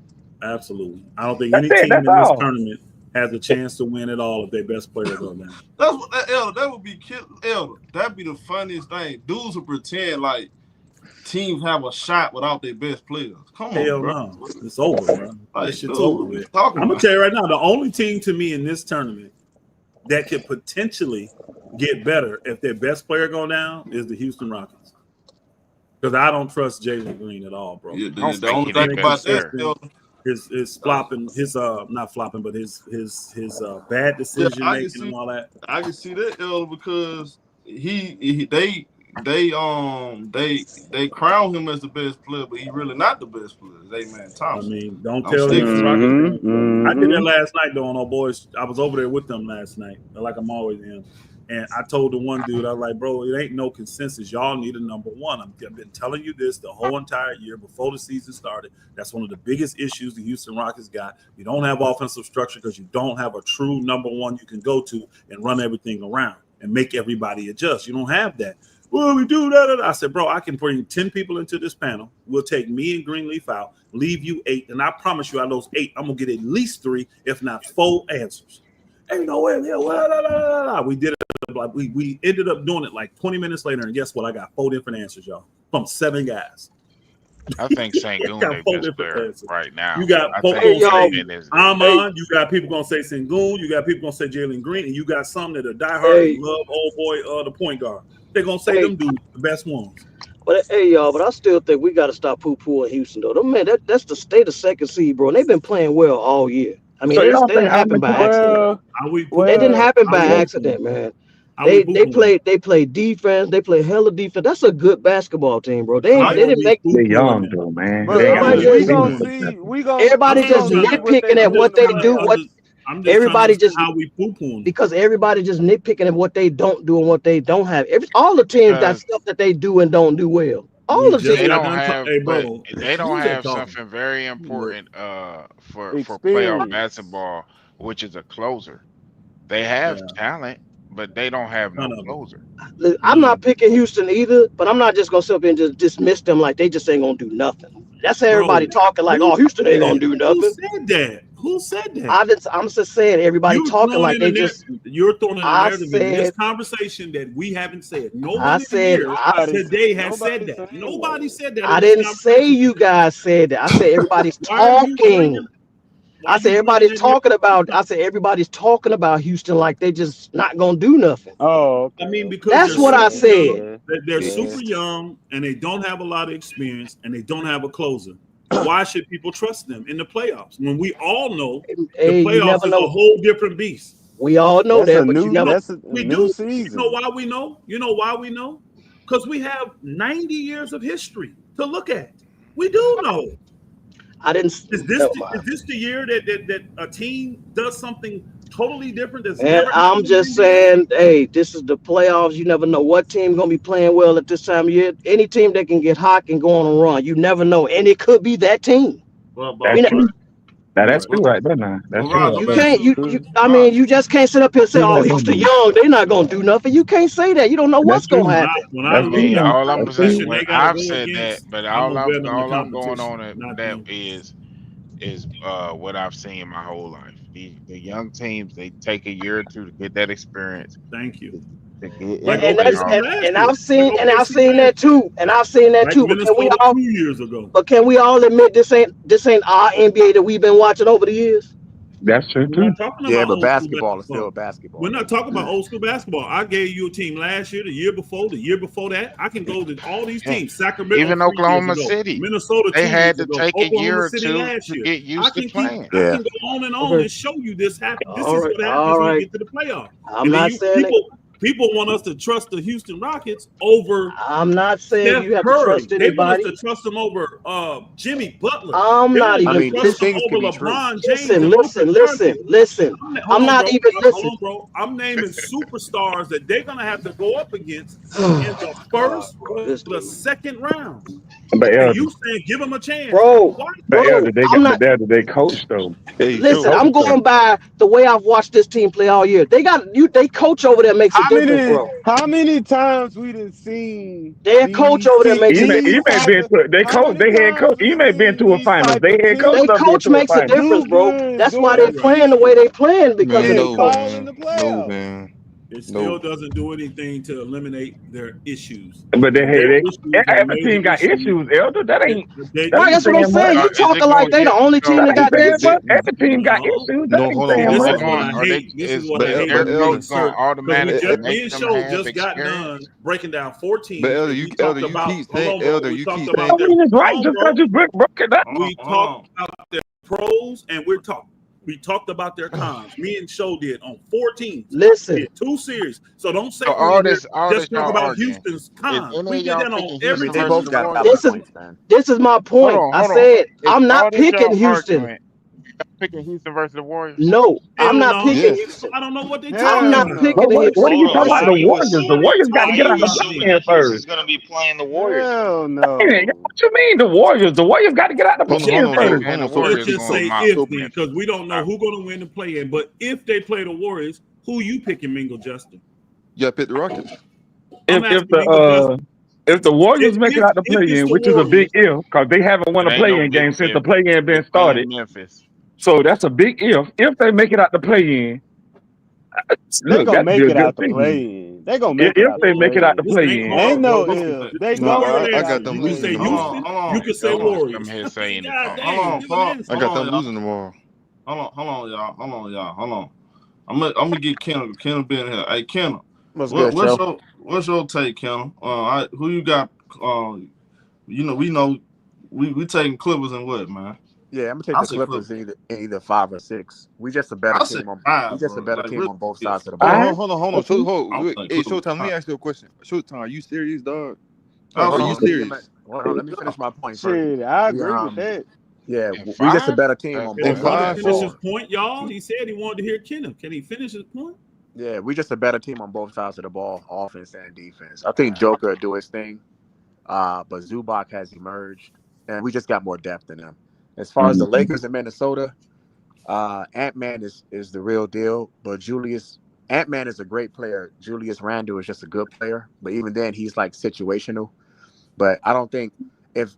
Absolutely. I don't think That's any it. team That's in this all. tournament has a chance to win at all if their best player go down. That's what that would be Elder. That'd be the funniest thing. Dudes would pretend like teams have a shot without their best players. Come on, Hell bro. no. It's over, bro. Like, That shit's dude, over what you with. talking I'm gonna about? tell you right now, the only team to me in this tournament that could potentially get better if their best player go down is the Houston Rockets. Because I don't trust Jalen Green at all, bro. Yeah, I don't the think only he thing their about best that, player. Elder, His flopping, not flopping, but his bad decision I can making see and all that. I can see that, Elder, because they crown him as the best player, but he's really not the best player. It's man I Thompson. mean, don't I'm tell sticking Houston to Rockets. Mm-hmm. I did that last night, though, on boys. I was over there with them last night, like I'm always in. And I told the one dude, I was like, bro, it ain't no consensus. Y'all need a number one. I've been telling you this the whole entire year before the season started. That's one of the biggest issues the Houston Rockets got. You don't have offensive structure because you don't have a true number one you can go to and run everything around and make everybody adjust. You don't have that. Well, we do that. I said, bro, I can bring 10 people into this panel. We'll take me and Greenleaf out, leave you 8. And I promise you, out of those 8, I'm going to get at least 3, if not 4 answers. Ain't no way. We did it. Like we ended up doing it like 20 minutes later, and guess what? I got 4 different answers, y'all, from 7 guys. I think Sengun their best player right now. You got I think Sengun is Amon. You got people gonna say Sengun. You got people gonna say Jalen Green, and you got some that are diehard and love old boy, the point guard. They're gonna say them dudes the best ones. But hey, y'all, but I still think we got to stop poo-pooing Houston, though. Man, that's the state of second seed, bro. And they've been playing well all year. I mean, So they y'all didn't think happen by accident. They didn't happen by accident, man. They played defense. They play hella defense. That's a good basketball team, bro. They didn't make. They young though, man. But Everybody just nitpicking at what they do. Everybody just how we poo-pooing because everybody just nitpicking at what they don't do and what they don't have. All the teams got stuff that they do and don't do well. All the teams. They don't have something very important for playoff basketball, which is a closer. They have talent, but they don't have no closer. I'm not picking Houston either, but I'm not just gonna sit up and just dismiss them like they just ain't gonna do nothing. That's how everybody talking like, oh, Houston ain't gonna do nothing. Who said that? I'm just saying everybody talking like they just. You're throwing in a narrative in this conversation that we haven't said. Nobody today has said that. Nobody said that. I didn't say you guys said that. I said everybody's talking. I said everybody's talking about. I said everybody's talking about Houston like they just not gonna do nothing. Oh, I mean, because that's what I said. They're super young and they don't have a lot of experience and they don't have a closer. Why should people trust them in the playoffs when we all know the playoffs is a whole different beast? We all know that, but you never. We do. You know why we know? You know why we know? Because we have 90 years of history to look at. We do know. I didn't. Is this the year that a team does something totally different? And I'm just saying, hey, this is the playoffs. You never know what team gonna be playing well at this time of year. Any team that can get hot can go on a run. You never know, and it could be that team. That's true right there, now. That's true. You can't. I mean, you just can't sit up here and say, "Oh, Houston young, they're not gonna do nothing." You can't say that. You don't know what's gonna happen. All I'm saying, I've said that, but all I'm going on that is what I've seen my whole life. The young teams, they take a year or two to get that experience. Thank you. Like and OKC that's last and year. I've seen Like and I've OKC seen that last year. too, and I've seen that Like too. But can we Minnesota all 2 years ago. admit this ain't our NBA that we've been watching over the years? That's true We're too. not talking Yeah, about but old school basketball is still basketball. basketball. We're not talking about old school basketball. I gave you a team last year, the year before that. I can go to all these teams. Sacramento Even 3 years Oklahoma ago, City, Minnesota 2 they had years to ago, take a year Oklahoma or City two last to year. get used to playing. I can go on and on and show you this happen. This is what happens when you get to the playoffs. I'm And then not saying people want us to trust the Houston Rockets over I'm not saying Steph you have to Curry. trust They want us anybody. to trust them over Jimmy Butler. I'm They not want us even to trust them this over could be true. LeBron James and listen. Hold I'm on, not bro. even Hold on, bro. I'm naming superstars that they're gonna have to go up against in the first or the second round. But And Elder, you saying give them a chance? bro. Why? I'm not. they coach though. Listen, I'm going by the way I've watched this team play all year. They coach over there makes a difference, bro. How many times we done seen Their coach over there makes a difference. how many They head times coach. we He may been seen to a these finals. type They of head coach They teams done been coach to a makes a finals. difference, do bro. good That's why during they the playing the way they playing because and of they their fall coach. in the playoffs. It still doesn't do anything to eliminate their issues. But And their issues are every team major got issues, Elder. That ain't Right, that's what I'm saying much. saying. You Is it talking like going? they the only team That that ain't got saying issues. much. Every team got No. issues. That ain't saying This Is is it much. what going? I Are they? hate. This is what I Is hate. their when we coach going insert to automatically me make and them Show have just got done experience? breaking down 4 teams. But Elder, And you we talked Elder, you about keep saying Elder, we you talked keep about I saying mean, it's right hold on, just bro. because you broke it down. We talked about their pros and we talked about their cons. Me and Show did on 4 teams. Listen, We did 2 series. So don't say So when we hear all just this talk y'all about arguing. Houston's Is cons. any We of did y'all that on picking every Houston They team versus both we the got talked valid about. this is Warriors? points, man. this is my point. I Hold on. said Is I'm all not this picking y'all Houston. arguing? Y'all picking Houston versus the Warriors? No, I'm Hell not no. picking yes. Houston. I don't know what they I'm talking Hell not about. picking But the what are Houston. you Hold on. talking about? Why The are you Warriors. The assuming? Warriors got Why to are get out you the assuming play-in that first. Houston's going to be playing the Warriors then? Hell Hey, no. what you mean the Warriors? The Warriors got to get out the Hold on, play-in hold on, first. And the so Let's Warriors just going say to if mop then, Memphis. because we don't know who's going to win the play-in. But if they play the Warriors, who you picking, Mingo Justin? you pick the Rockets. I'm If asking Mingo Justin. the Warriors make it out the If it's play-in, the which is a big Warriors, if, because they haven't won It a ain't no play-in big game since the if. play-in They been started. playing Memphis. So that's a big if. If they make it out the play-in, They look, gonna that'd be make a it good out the thing. play-in. They gonna make it If out the they make it out the play-in. this ain't play-in. Ain't hard, bro. no This is if. They two No, gonna word make I it got out answers. the them You can losing say tomorrow. Houston. You can say That's what Warriors. I'm here saying it God tomorrow. dang, give an answer. I got them y'all. losing tomorrow. Hold on, y'all. I'm gonna get Kendall. Kendall being here. Hey, Kendall, What's good, Joe? what's your take, Kendall? Who you got? We know we taking Clippers and what, man? Yeah, I'm gonna take I the said Clippers Clippers. in either 5 or 6. We just a better I said team on. We 5, just a bro. better Like team really, on both yeah. sides of the All ball. right. Hold on. Okay. I'm Wait, saying hey, Clippers. ShowTyme, let me ask you a question. ShowTyme, are you serious, dog? Yeah, Are we you used to Absolutely. be. serious? Hold on, let me finish my point first. Shit, I We agree with that. yeah, And we just a 5? better team That's on Hey, both And that's let sides him of five, the finish so his ball. point, y'all. He said he wanted to hear Kendall. Can he finish his point? Yeah, we just a better team on both sides of the ball, offense and defense. I think Joker will do his thing, but Zubac has emerged, and we just got more depth in them. As far as the Lakers and Minnesota, Ant-Man is the real deal, but Ant-Man is a great player. Julius Randle is just a good player, but even then, he's like situational. But I don't think if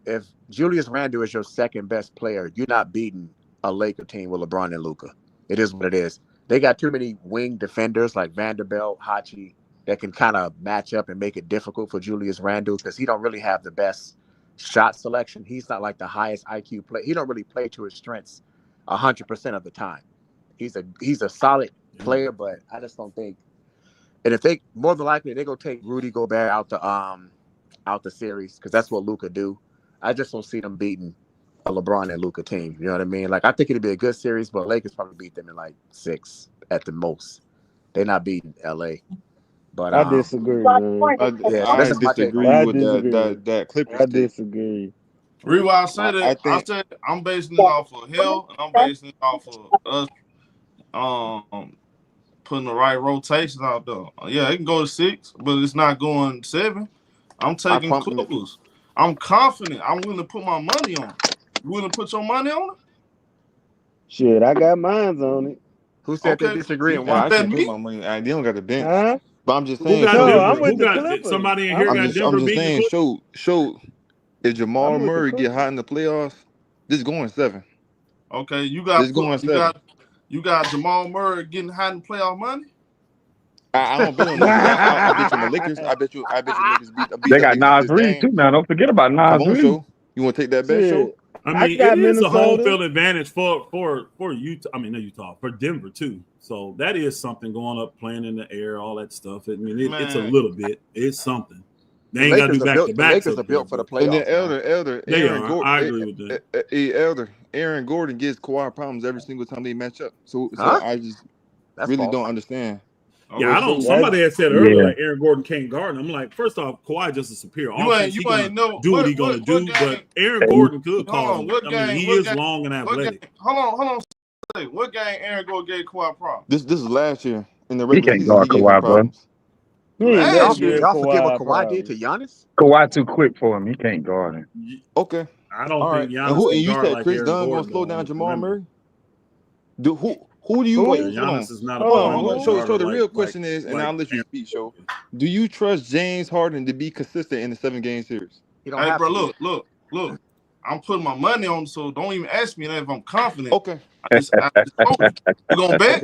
Julius Randle is your second best player, you're not beating a Laker team with LeBron and Luka. It is what it is. They got too many wing defenders like Vanderbilt, Hachi that can kind of match up and make it difficult for Julius Randle because he don't really have the best shot selection. He's not like the highest IQ player. He don't really play to his strengths 100% of the time. He's a solid player, but I just don't think. And if they more than likely they're gonna take Rudy Gobert out the series because that's what Luka do. I just don't see them beating a LeBron and Luka team. You know what I mean? Like I think it'd be a good series, but Lakers probably beat them in like 6 at the most. They're not beating LA. But I disagree, man. yeah, so that's I just my take on disagree it. I with disagree. that Clippers I take. disagree. Reason why I say I that, I think said I'm basing it off of health, and I'm basing it off of us putting the right rotations out there. Yeah, it can go to 6, but it's not going 7. I'm I taking promise. Clippers. I'm confident. I'm willing to put my money on it. You willing to put your money on it? Shit, I got mines on it. Who said they Okay, disagree you and want I why? to bet can't put me? my money. They don't got the bench. Huh? But I'm just Who saying, got No, show. I'm Denver? with Who the got Clippers. somebody in here I'm got with the I'm Denver just beating the saying, Clippers? show. If Jamal I'm with the Murray get Clippers. hot in the playoffs, this going 7. Okay, This going 7. you got Jamal Murray getting hot in playoff money? I don't bet on them. I bet you on the Lakers. I bet you Lakers beat They the got Lakers Nas this Reed game. too now. Don't forget about Come Nas on, Reed. show. You want to take that bet, Shit. show? I I mean, got it is a home Minnesota. field advantage for Utah. I mean, not Utah, for Denver too. So that is something going up, playing in the air, all that stuff. I mean, it's a little bit. It's something. They ain't got to do back to back. The Lakers are built for the playoffs. And then Elder, They Aaron are. Gordon. I agree with that. Elder, Aaron Gordon gives Kawhi problems every single time they match up. So Huh? I just That's really false. don't understand. Yeah, I don't. Somebody had said earlier like Aaron Gordon can't guard. And I'm like, first off, Kawhi just a superior offense. He gonna do what he gonna do, but Aaron Gordon could cause him. I mean, he is long and athletic. Hold on. What game Aaron Gordon gave Kawhi problems? This is last year in the He regular can't season. guard Kawhi, bro. Y'all forget what Kawhi did to Giannis? Kawhi too quick for him. He can't guard him. Okay. I don't All think right. Giannis And you can guard said like Chris Aaron Dunn Gordon gonna slow down on Jamal perimeter. Murray? Who do you wait? Giannis is not a Hold on. So the like- real question is, and I'll let you speak, show. Do you trust James Harden to be consistent in the 7-game series? He don't Hey, have bro, to. look. I'm putting my money on, so don't even ask me that if I'm confident. Okay. I just told you. You gonna bet?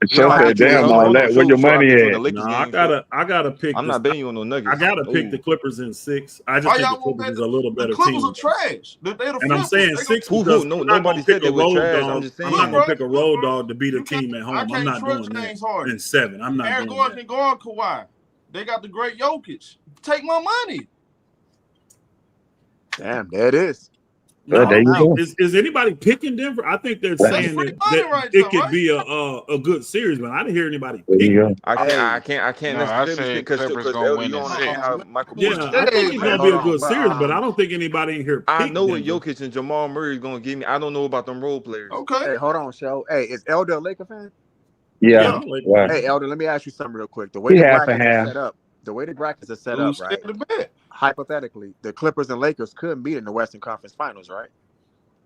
Show said, damn all that. Where your money at? No, I gotta pick. I'm not betting you on no Nuggets. I gotta pick the Clippers in 6. I just Why think y'all the won't Clippers bet is a little better The Clippers team. are trash. They the And I'm Clippers. saying They 6 Who- because no- I'm not nobody gonna said pick they a were road trash. dog. I'm just saying. I'm not gonna Look, pick a road dog to beat a team at I home. I'm can't not trust doing James that. Harden. In 7, I'm not Aaron doing Gordon that. can guard Kawhi. They got the great Jokic. Take my money. Damn, there it is. No, there you no. go. Is anybody picking Denver? I think they're That's saying free that, money that right it there, could right? be a good series, but I didn't hear anybody There pick you it. go. I can't No, I necessarily said speak Clippers because gonna Elder, win you in don't 6. understand how Michael Yeah, Porter I think it's gonna be a good but, series, but I don't think anybody in here I picked know what Denver. Jokic and Jamal Murray is gonna give me. I don't know about them role players. Okay. Hey, hold on, Shell. Hey, is Elder a Laker fan? Yeah. Like, Right. Hey, Elder, let me ask you something real quick. The way He the half and brackets are half. set up, Who's right? scared to bet? Hypothetically, the Clippers and Lakers could meet in the Western Conference Finals, right?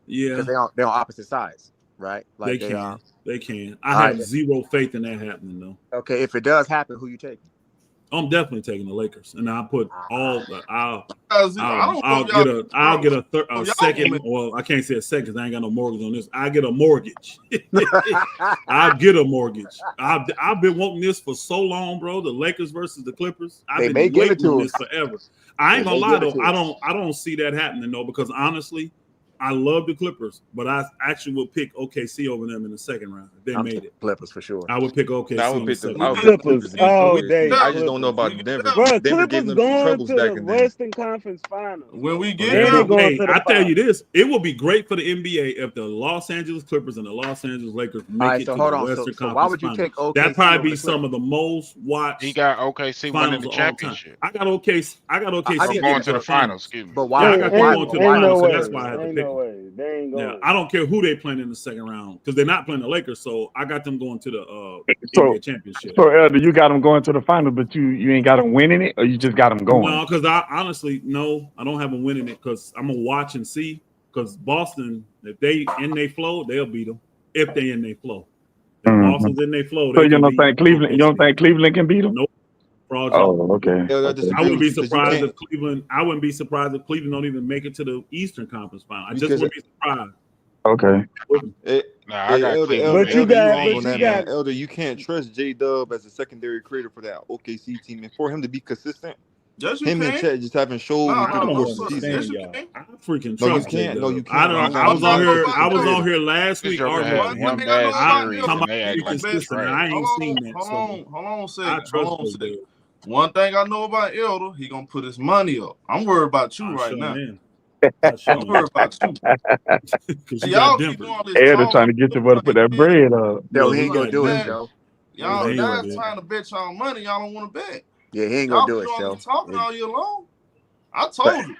yeah, Because they're on opposite sides, right? they Like can. They can. All I have right. zero faith in that happening, though. Okay, if it does happen, who you taking? I'm definitely taking the Lakers, and I'll put all the. I I'll don't get know a second. Well, I can't say a second because I ain't got no mortgage on this. I get a mortgage. I'll get a mortgage. I've been wanting this for so long, bro. The Lakers versus the Clippers. They I've may been give it waiting to on us. this forever. I ain't They gonna may lie give it though. to us. I don't see that happening though, because honestly, I love the Clippers, but I actually would pick OKC over them in the second round if they I'm made taking it. Clippers for sure. I would pick OKC. I would in the pick the second I round. would pick the Clippers Clippers all in day. I just don't know Clippers. about Denver. Bro, Denver gave Clippers them going troubles to back the in there. Western Conference Finals. When we get And they there, going to the I tell finals. you this, it would be great for the NBA if the Los Angeles Clippers and the Los Angeles Lakers make All right, it so to hold the on. Western So why Conference would you Finals. take OKC That'd probably over be the some of the most watched He got OKC winning finals the of all time. championship. I got OKC. I got OKC I Or get going that, to the finals, excuse me. but Yeah, why? I got them why, going to the why Ain't finals, no so way. that's why I had to Ain't pick no them. way. They ain't Yeah, going. I don't care who they playing in the second round because they're not playing the Lakers, so I got them going to the So, NBA championship. so Elder, you got them going to the finals, but you ain't got them winning it, or you just got them going? No, because I honestly I don't have them winning it because I'm gonna watch and see. Because Boston, if they in their flow, they'll beat them. If they in their flow, if Boston's in their flow, So they you can don't beat think Cleveland? You don't think Cleveland can beat them? Nope. For all y'all. Oh, okay. Yeah, I Okay. disagree I wouldn't with be you 'cause you surprised can't- if Cleveland. I wouldn't be surprised if Cleveland don't even make it to the Eastern Conference Final. I just Because- wouldn't be surprised. Okay. Nah, I got Elder, Cleveland. But you Elder, got- wrong but on you that, got- man. Elder, you can't trust J-Dub as a secondary creator for that OKC team, and for him to be consistent, yes, you him can. and Chet just haven't showed me No, through I the don't course of the understand season. Yes, you y'all. can. I freaking No, you trust can't. No, you J-Dub. I can't. don't. I was on here. I was on Hold here last This week Joker arguing had with one him. bad I- series Talking and about they act being like consistent. trash. I ain't seen that. Hold So on a I second. trust Hold on a J-Dub. second. One thing I know about Elder, he gonna put his money up. I'm worried about you I right sure now. am. I sure I'm worried about you. Because See, you y'all got keep Denver. doing all this Elder talking. trying to get your brother to put that bread up. No, Well, he you ain't gonna got do it, Denver. Joe. Y'all He ain't guys gonna do it. trying to bet y'all money. Y'all don't want to bet. Yeah, he ain't Y'all gonna do been it, doing all Joe. this talking all year long. I told you,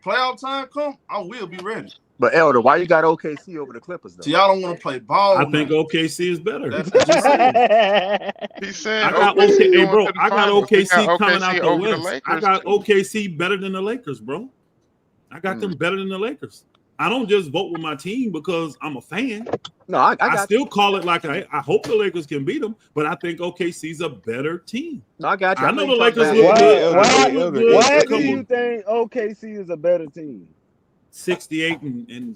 playoff time come, I will be ready. But Elder, why you got OKC over the Clippers though? See, y'all don't want to play ball. I think now. OKC is better. That's I just said. He said I got OKC hey going bro, to the I got finals. He OKC got coming out OKC the over the West. I Lakers, got too. OKC better than the Lakers, bro. I got them better than the Lakers. I don't just vote with my team because I'm a fan. No, I I got still you. call it like I hope the Lakers can beat them, but I think OKC's a better team. No, I got you. I know think the Lakers something- look good. Elder, Why- They look good. Why A do you couple think OKC is a better team? 68 and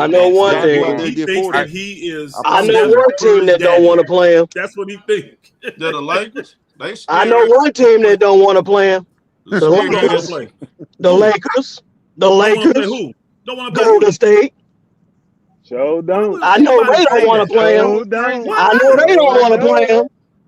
I know thinks one that Y'all go out thing. there and he get thinks 40. that he is I I promise know you. one team that don't want to play him. That's what he thinks. They're the Lakers. They I know scared. one team that don't want to play him. The The Who scared don't want to Lakers. play? The Who? Lakers. The Don't want to play Lakers. who? Don't want to play who? Golden State. Show Why don't. would I know anybody they don't say want to that? play him. Show don't. Why I know not? they don't Show want to play don't. him.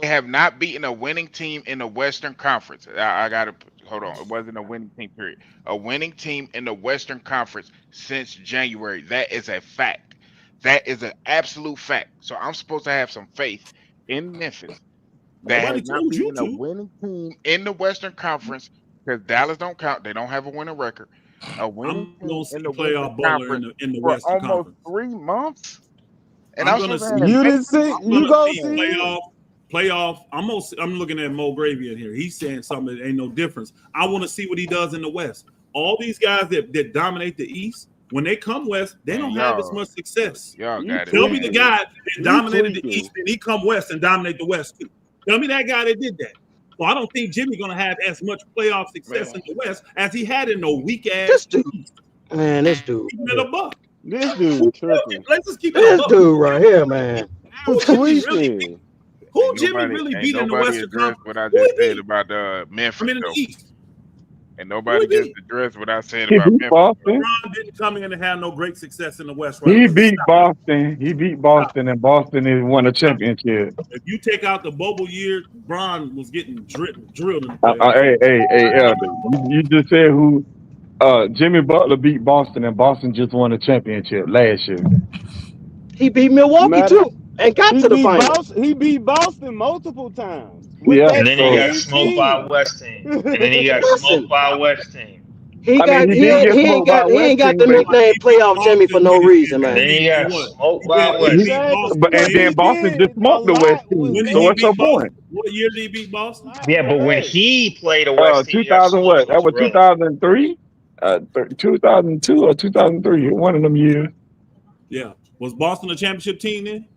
They have not beaten a winning team in the Western Conference. I got to hold on. It wasn't a winning team, period. A winning team in the Western Conference since January. That is a fact. That is an absolute fact. So I'm supposed to have some faith in Memphis that Nobody has not told you beaten a to. winning team in the Western Conference because Dallas don't count. They don't have a winning record. A winning I'm gonna team see in the Western playoff Butler Conference in the for Western almost Conference. 3 months. And I'm I'm gonna supposed see. to have You faith. didn't see. I'm You gonna gonna see see? playoff. I'm looking at Mo Gravy in here. He's saying something that ain't no difference. I want to see what he does in the West. All these guys that dominate the East, when they come West, they don't have as much success. Y'all got it. Tell me the guy that You dominated the tweaking. East and he come West and dominate the West too. Tell me that guy that did that. Well, I don't think Jimmy's gonna have as much playoff success in the West as he had in the weak ass. This dude, man, this dude. Keeping it a buck. This dude tripping. Let's just keep it a This buck. dude right here, man. You tweaking. Who Ain't Jimmy nobody- really ain't beat in the nobody Western addressed Conference? what I Who he just said beat? about Memphis. I mean, in though. the East. And nobody Who he just beat? addressed what I said He about beat Memphis. Boston. LeBron didn't come in and have no great success in the West. Right? He Stop. beat Boston. He beat Boston, and Boston has won a championship. If you take out the bubble year, LeBron was getting drilled in the playoffs. Hey, Elder. You just said who? Jimmy Butler beat Boston, and Boston just won a championship last year. He beat Milwaukee Matter- too and got He to the beat finals. Boston. He beat Boston multiple times. With Yeah, that And then he got same smoked by a team. West team. And then he got Listen. smoked by a West team. He I got mean, he he did get ain't smoked by got he ain't got West the team, nickname playoff Jimmy for no reason, And then man. he got What? smoked by a When West he beat team. Boston, but and then Boston just smoked the West team. when So he what's beat your Boston, point? what year did he beat Boston? Yeah, but when he played a West team, he got 2000 what? smoked That was brother. 2003, 2002 or 2003. One of them years. Yeah. Was Boston a championship team then?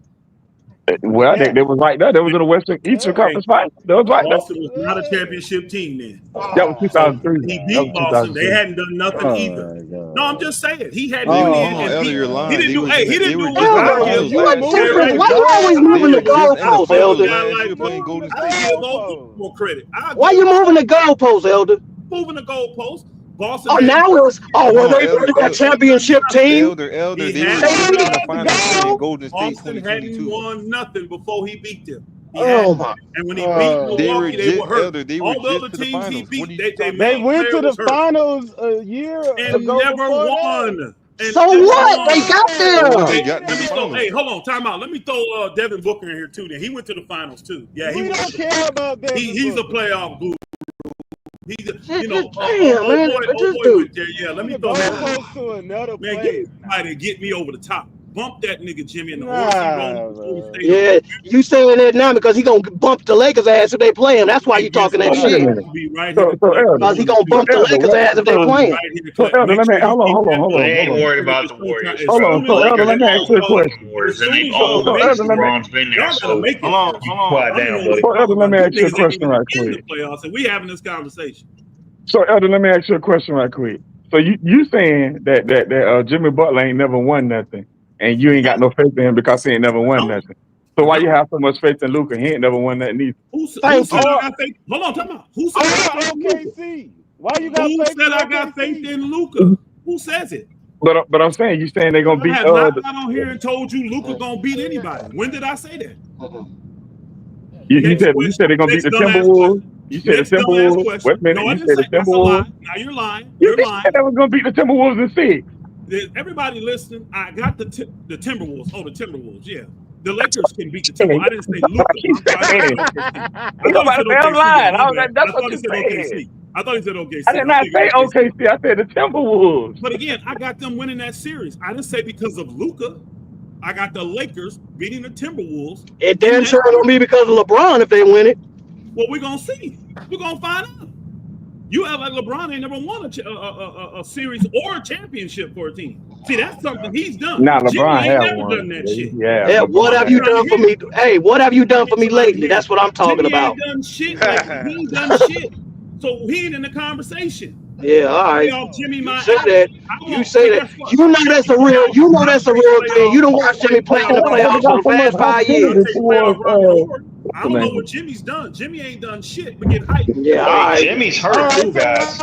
Well, they was right there. They was in the Western Eastern Conference Finals. They was right there. Boston was not a championship team then. That was 2003. He That beat was Boston. They 2003. hadn't done nothing Oh either. my God. No, I'm just saying he hadn't Oh, went in Hold on, and Elder, beat. you're He lying. didn't They do. was Hey, in the- he they didn't were do just in what the I finals did last last year. year. Why you always They moving the were just in the goalposts, finals Elder? last year playing Golden I State. give Oklahoma more credit. Why you moving the goalposts, Elder? moving the goalposts? Boston. Oh, had- now it's well Hold on, they Elder, that championship team. Elder, He they were had just in the not finals playing Golden State Boston hadn't 2022. won nothing before he beat them. He Oh had, my! and when he beat They were Milwaukee, they were just hurt. Elder. They were All the just other to the teams he finals. What are beat, you they talking They main went to player the was hurt. finals a year And ago never before won. that. And So never what? won. They got there. Well, they Hey, got to let the me throw, finals. hey, hold on, time out. Let me throw Devin Booker in here too. Then he went to the finals too. Yeah, he We went don't to the care about that. he's a playoff guru. He's a, Damn, man, boy this went dude. there. Yeah, let me The throw him. goalpost to another Man, place. get somebody to get me over the top. Bump that nigga Jimmy in the Nah, man. Yeah, you saying that now because he gonna bump the Lakers ass if they play him. That's why you talking that Wait a shit. minute. Be right So, here. so Elder, Because he gonna bump the Elder, Lakers ass if they play him. Right here. so Elder, let me hold on. They ain't worried about the Warriors. Hold on, so Elder, let me ask you a question. Warriors, and they've So always Elder, let me LeBron's been there. Y'all gotta So make it. Hold on. quiet down, buddy. So Elder, let me ask you a question right In quick. the playoffs, and we having this conversation. So Elder, let me ask you a question right quick. So you saying that Jimmy Butler ain't never won nothing, and you ain't got no faith in him because he ain't never won nothing. So why you have so much faith in Luka? He ain't never won nothing either. Who said I got faith? Hold on, time out. Who said I got faith in Luka? OKC. Why you got Who faith said in I got OKC? faith in Luka? Who says it? But I'm saying you saying they're gonna I beat have not got on here and told you Luka gonna beat anybody. When did I say that? you said they're gonna beat the Timberwolves. You said the Timberwolves. Wait a minute. No, I You didn't said say the that's a lie. Timberwolves. Now you're lying. You You're lying. said they was gonna beat the Timberwolves in 6. Everybody listening, I got the Timberwolves. Oh, the Timberwolves, yeah. The Lakers can beat the Timberwolves. I didn't say Luka. I'm lying. That's what you said. OKC. I thought he said OKC. I did not say OKC. I said the Timberwolves. But again, I got them winning that series. I didn't say because of Luka. I got the Lakers beating the Timberwolves. It damn sure gonna be because of LeBron if they win it. Well, we're gonna see. We're gonna find out. You act like LeBron ain't never won a series or a championship for a team. See, that's something he's done. Nah, LeBron Jimmy ain't has never one. done that shit. Yeah, what have you done for me? Hey, what have you done for me lately? That's what I'm talking Jimmy about. ain't done shit. Like, he ain't done shit. So he ain't in the conversation. Yeah, all right. Jimmy, You say that. You say that. You know that's a real. You know that's a real thing. You don't watch Jimmy play in the playoffs for the past 5 years. I don't know what Jimmy's done. Jimmy ain't done shit but get hyped. Yeah, all right. Jimmy's hurt too, guys.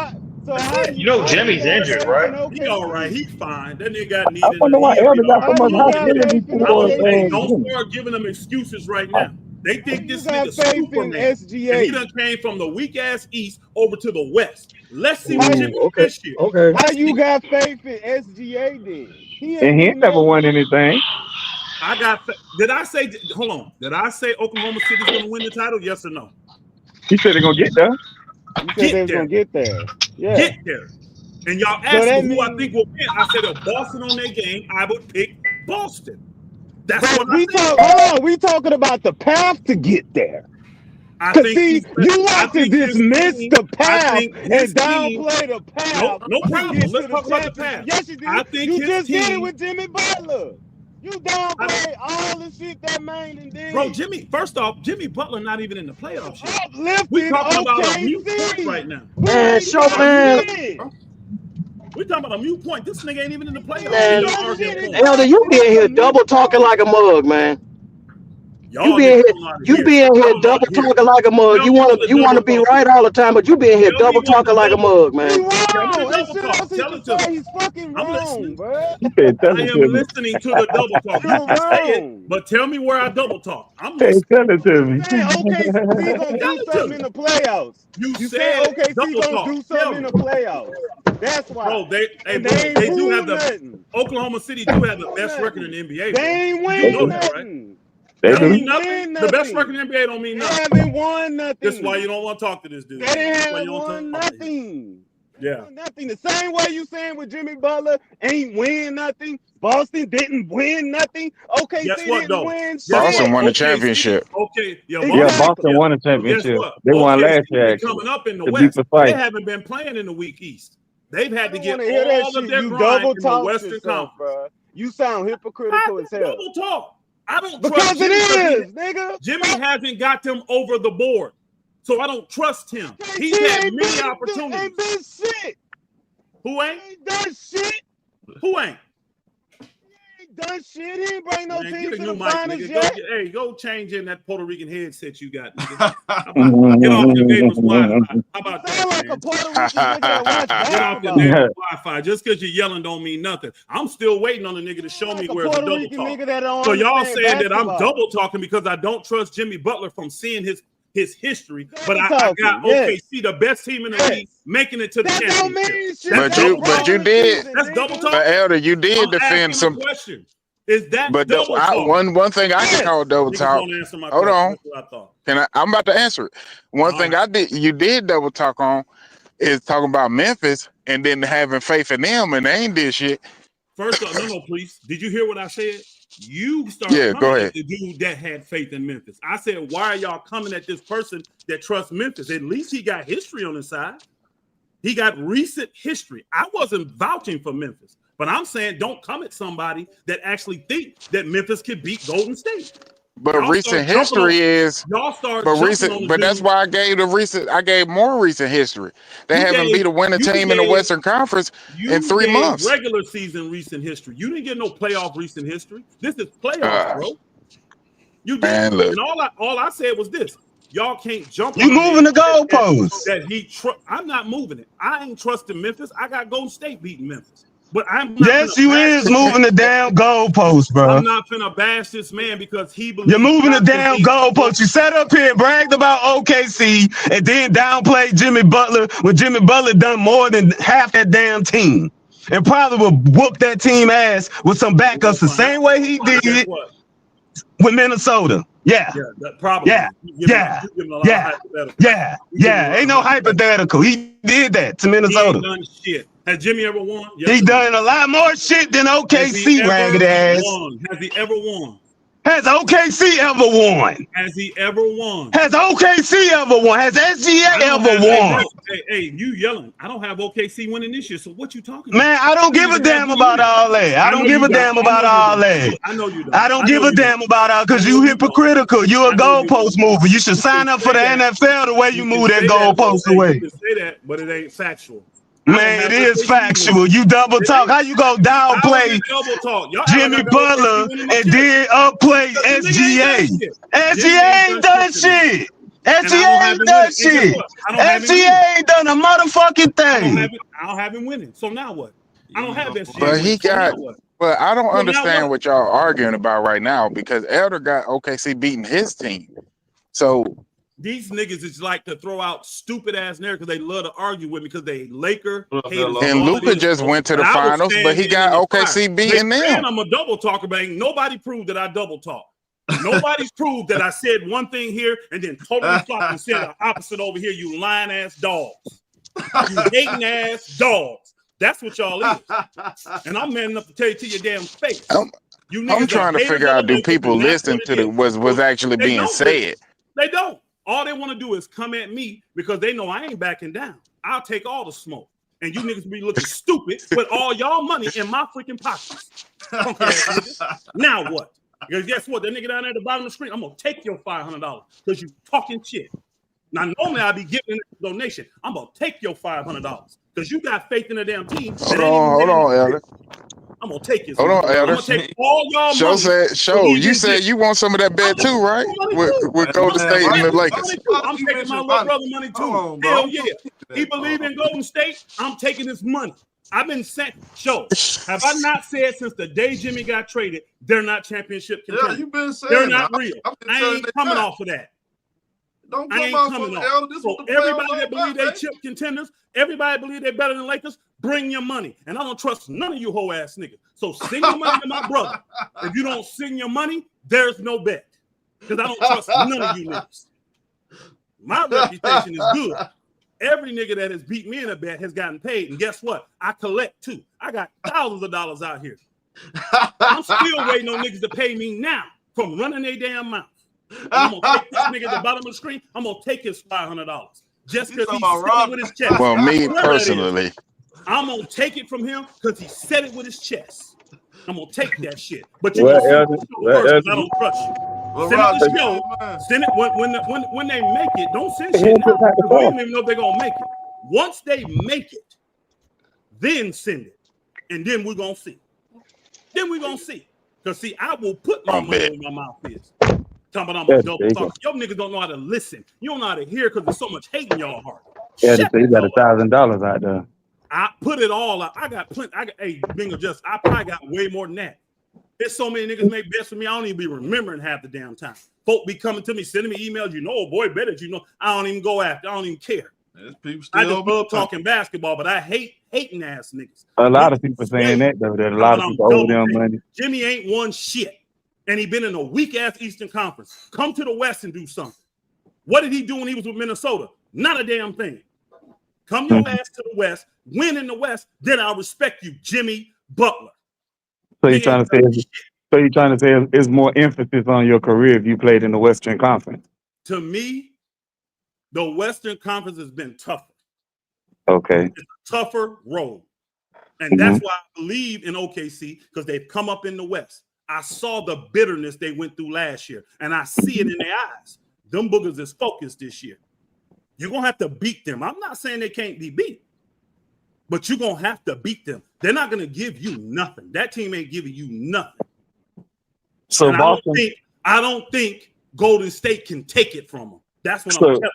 You know Jimmy's injured, right? He all right. He's fine. That nigga got I wonder why Elder got so much hostility towards Don't start giving them excuses right now. They think this nigga Superman. SGA. And he done came from the weak ass East over to the West. Let's see what Jimmy this year. Okay. How you got faith in SGA then? He ain't never won anything. I got. Did I say? Hold on. Did I say Oklahoma City's gonna win the title? Yes or no? He said they're gonna get there. You said they was gonna get there. Yeah. Get there. And y'all asked me who I think will win. I said if Boston on their game, I would pick Boston. That's what we talking about the path to get there. Because see, you like to dismiss the path and downplay the path. No problem. Let's talk about the path. Yes, you do. I think you his just did it team- with Jimmy Butler. You downplay all the shit that man did. Bro, first off, Jimmy Butler not even in the playoffs yet. Uplifting We're talking about a OKC. mute point right now. Man, show man. We're talking about a mute point. This nigga ain't even in the playoffs. Man, Y'all arguing for him. Elder, you be in here double talking like a mug, man. Y'all You be in niggas here, don't know how to you hear. be in here Y'all don't know how double to hear. talking like a mug. You wanna be right all the time, but you be in here Tell me double what the talking like a double- mug, man. He Tell me wrong. the That double shit talk. else he Tell can it to say, me. he's fucking I'm wrong, listening. bro. I am listening to the double talk. You You're can say it, wrong. but tell me where I double talk. I'm Hey, listening. tell it to me. Say OKC gonna Tell do it to something me. in the playoffs. You You said say OKC double gonna talk. do Tell something in me. the playoffs. That's why. Bro, they And bro, they ain't they do won have the nothing. Oklahoma City do have the best record in the NBA. They Bro. ain't You win know that, right? nothing. They That don't do. mean nothing. The best record in the NBA don't mean They nothing. haven't won nothing. That's why you don't want to talk to this dude. They That's why haven't you don't won talk to him. nothing. Yeah. Nothing. The same way you saying with Jimmy Butler ain't win nothing. Boston didn't win nothing. OKC Guess what, didn't though? win shit. Boston won the OKC championship. Okay, yeah, Yeah, Exactly. Boston won a But guess championship. what? They won OKC last year, been actually. coming up in the To be West. They precise. haven't been playing in the weak East. They've had to I get want to hear that all shit. of their You grind double in the talk Western yourself, Conference. bro. You sound hypocritical as hell. Double talk. I don't Because trust it Jimmy is, nigga. Jimmy hasn't got them over the board, so I don't trust him. He's had many opportunities. Ain't been shit. Who ain't? Ain't done shit. Who ain't? Ain't done shit. He ain't bring no Man, team get a to new the mic, finals nigga. yet. Hey, go change in that Puerto Rican headset you got, nigga. Get off your neighbor's Wi-Fi. How about that, Sound like man? a Puerto Rican nigga that watch Get off your basketball. neighbor's Wi-Fi. Just because you're yelling don't mean nothing. I'm still waiting on the nigga to show me Like a where's the Puerto double Rican talk. nigga that don't So y'all understand saying that I'm basketball. double talking because I don't trust Jimmy Butler from seeing his history, but I Double got talking, yes. OKC, the best team in the Yes. league, making it to the That don't championship. mean shit. That's But you double talk. did. That's double talk. But Elder, you did I'm defend asking some. the question. Is that But double talk? one thing I can call double Niggas talk. won't answer my Hold question. on. That's what I thought. I'm about to answer it. One thing you did double talk on is talking about Memphis and then having faith in them, and they ain't did shit. First off, no, please. Did you hear what I said? You started Yeah, coming go at ahead. the dude that had faith in Memphis. I said, why are y'all coming at this person that trusts Memphis? At least he got history on his side. He got recent history. I wasn't vouching for Memphis, but I'm saying don't come at somebody that actually think that Memphis could beat Golden State. But Y'all recent start jumping history is. Y'all start But jumping recent, on the but that's dude. why I gave more recent history. They haven't beat a winning team in the Western Conference in 3 months. Regular season recent history. You didn't get no playoff recent history. This is playoffs, bro. You Man, did. look. And all I said was this. Y'all can't jump. You on moving me the goalposts. I'm not moving it. I ain't trusting Memphis. I got Golden State beating Memphis. But I'm not Yes, you is moving the damn goalposts, bro. I'm not finna bash this man because he believes You're moving the he damn goalposts. You sat up here and bragged about OKC and then downplayed Jimmy Butler when Jimmy Butler done more than half that damn team. And probably will whoop that team ass with some backups the same way he did with Minnesota. Yeah. Probably. Yeah. Ain't no hypothetical. He did that to Minnesota. He ain't done shit. Has Jimmy ever won? He done a lot more shit than OKC, ragged ass. Has he ever won? Has OKC ever won? Has he ever won? Has OKC ever won? Has SGA ever won? Hey, you yelling. I don't have OKC winning this year, so what you talking about? Man, I don't give a damn about all that. I don't give a damn about all that. I know you don't. I don't give a damn about all because you hypocritical. You a goalpost mover. You should sign up for the NFL the way you move that goalpost away. You can say that, but it ain't factual. Man, it is factual. You double talk. How you go downplay Jimmy Butler and then upplay SGA? SGA ain't done shit. SGA ain't done shit. SGA ain't done a motherfucking thing. I don't have him winning. So now what? I don't have SGA. But he got. But I don't understand what y'all arguing about right now because Elder got OKC beating his team. So. These niggas is like to throw out stupid ass narratives because they love to argue with me because they Laker haters. And Luka just went to the finals, but he got OKC beating them. And I'm a double talker, but ain't nobody proved that I double talk. Nobody's proved that I said one thing here and then totally flopped and said the opposite over here. You lying ass dogs, you hating ass dogs. That's what y'all is. And I'm man enough to tell you to your damn face. You niggas I'm trying to figure out, do people listen to the what's actually being said? They don't. All they want to do is come at me because they know I ain't backing down. I'll take all the smoke. And you niggas be looking stupid with all y'all money in my freaking pockets. Now what? Because guess what? That nigga down there at the bottom of the screen, I'm going to take your $500 because you talking shit. Now, normally I'd be giving a donation. I'm going to take your $500 because you got faith in the damn team. Hold on, Elder. I'm going to take it. Hold on, Elder. I'm going to take all y'all money. You said you want some of that bet too, right? With Golden State and the Lakers. I'm taking my little brother money too. Hell yeah. He believe in Golden State. I'm taking his money. I've been saying, have I not said since the day Jimmy got traded, they're not championship contenders? Yeah, you've been saying they're not real. I ain't coming off of that. Don't I ain't coming off. So everybody that believe they chip contenders, everybody believe they're better than Lakers, bring your money. And I don't trust none of you whole ass niggas. So send your money to my brother. If you don't send your money, there's no bet. Because I don't trust none of you niggas. My reputation is good. Every nigga that has beat me in a bet has gotten paid. And guess what? I collect too. I got thousands of dollars out here. I'm still waiting on niggas to pay me now from running their damn mouth. And I'm gonna take this nigga at the bottom of the screen. I'm gonna take his $500 just because he's sitting with his chest. Well, me personally, I'm gonna take it from him because he said it with his chest. I'm gonna take that shit. But you I don't trust you. Send it to show. Send it when they make it. Don't send shit now. We don't even know if they're gonna make it. Once they make it, then send it, and then we're gonna see. Then we're gonna see. Because see, I will put my money where my mouth is. Talking about I'm a double talk. Y'all niggas don't know how to listen. You don't know how to hear because there's so much hate in y'all heart. Yeah, you got $1,000 out there. I put it all out. I got plenty. Hey, Bingo, I probably got way more than that. There's so many niggas make bets for me. I don't even be remembering half the damn time. Folk be coming to me, sending me emails. You know, oh boy, better you know. I don't even go after. I don't even care. I just love talking basketball, but I hate hating ass niggas. A lot of people saying that though. That a lot of people owe them money. Jimmy ain't won shit, and he been in a weak ass Eastern Conference. Come to the West and do something. What did he do when he was with Minnesota? Not a damn thing. Come your ass to the West, win in the West, then I'll respect you, Jimmy Butler. So you're trying to say it's more emphasis on your career if you played in the Western Conference. To me, the Western Conference has been tougher. Okay. It's a tougher road. And that's why I believe in OKC, because they've come up in the West. I saw the bitterness they went through last year, and I see it in their eyes. Them boogers is focused this year. You're going to have to beat them. I'm not saying they can't be beat, but you're going to have to beat them. They're not going to give you nothing. That team ain't giving you nothing. So Boston, I don't think Golden State can take it from them. That's what I'm telling you.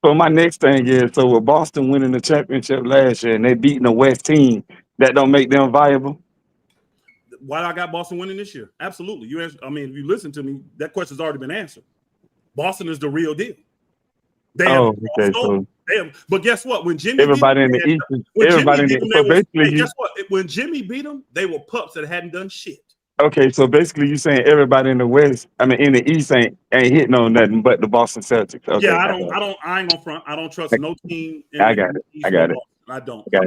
So my next thing is, so with Boston winning the championship last year and they beating the West team, that don't make them viable? Why I got Boston winning this year? Absolutely. If you listen to me, that question's already been answered. Boston is the real deal. But guess what? When Jimmy everybody in the East, guess what? When Jimmy beat them, they were pups that hadn't done shit. Okay, so basically you saying everybody in the West, in the East ain't hitting on nothing but the Boston Celtics. Okay, yeah, I ain't gonna front. I don't trust no team. I got it. I don't give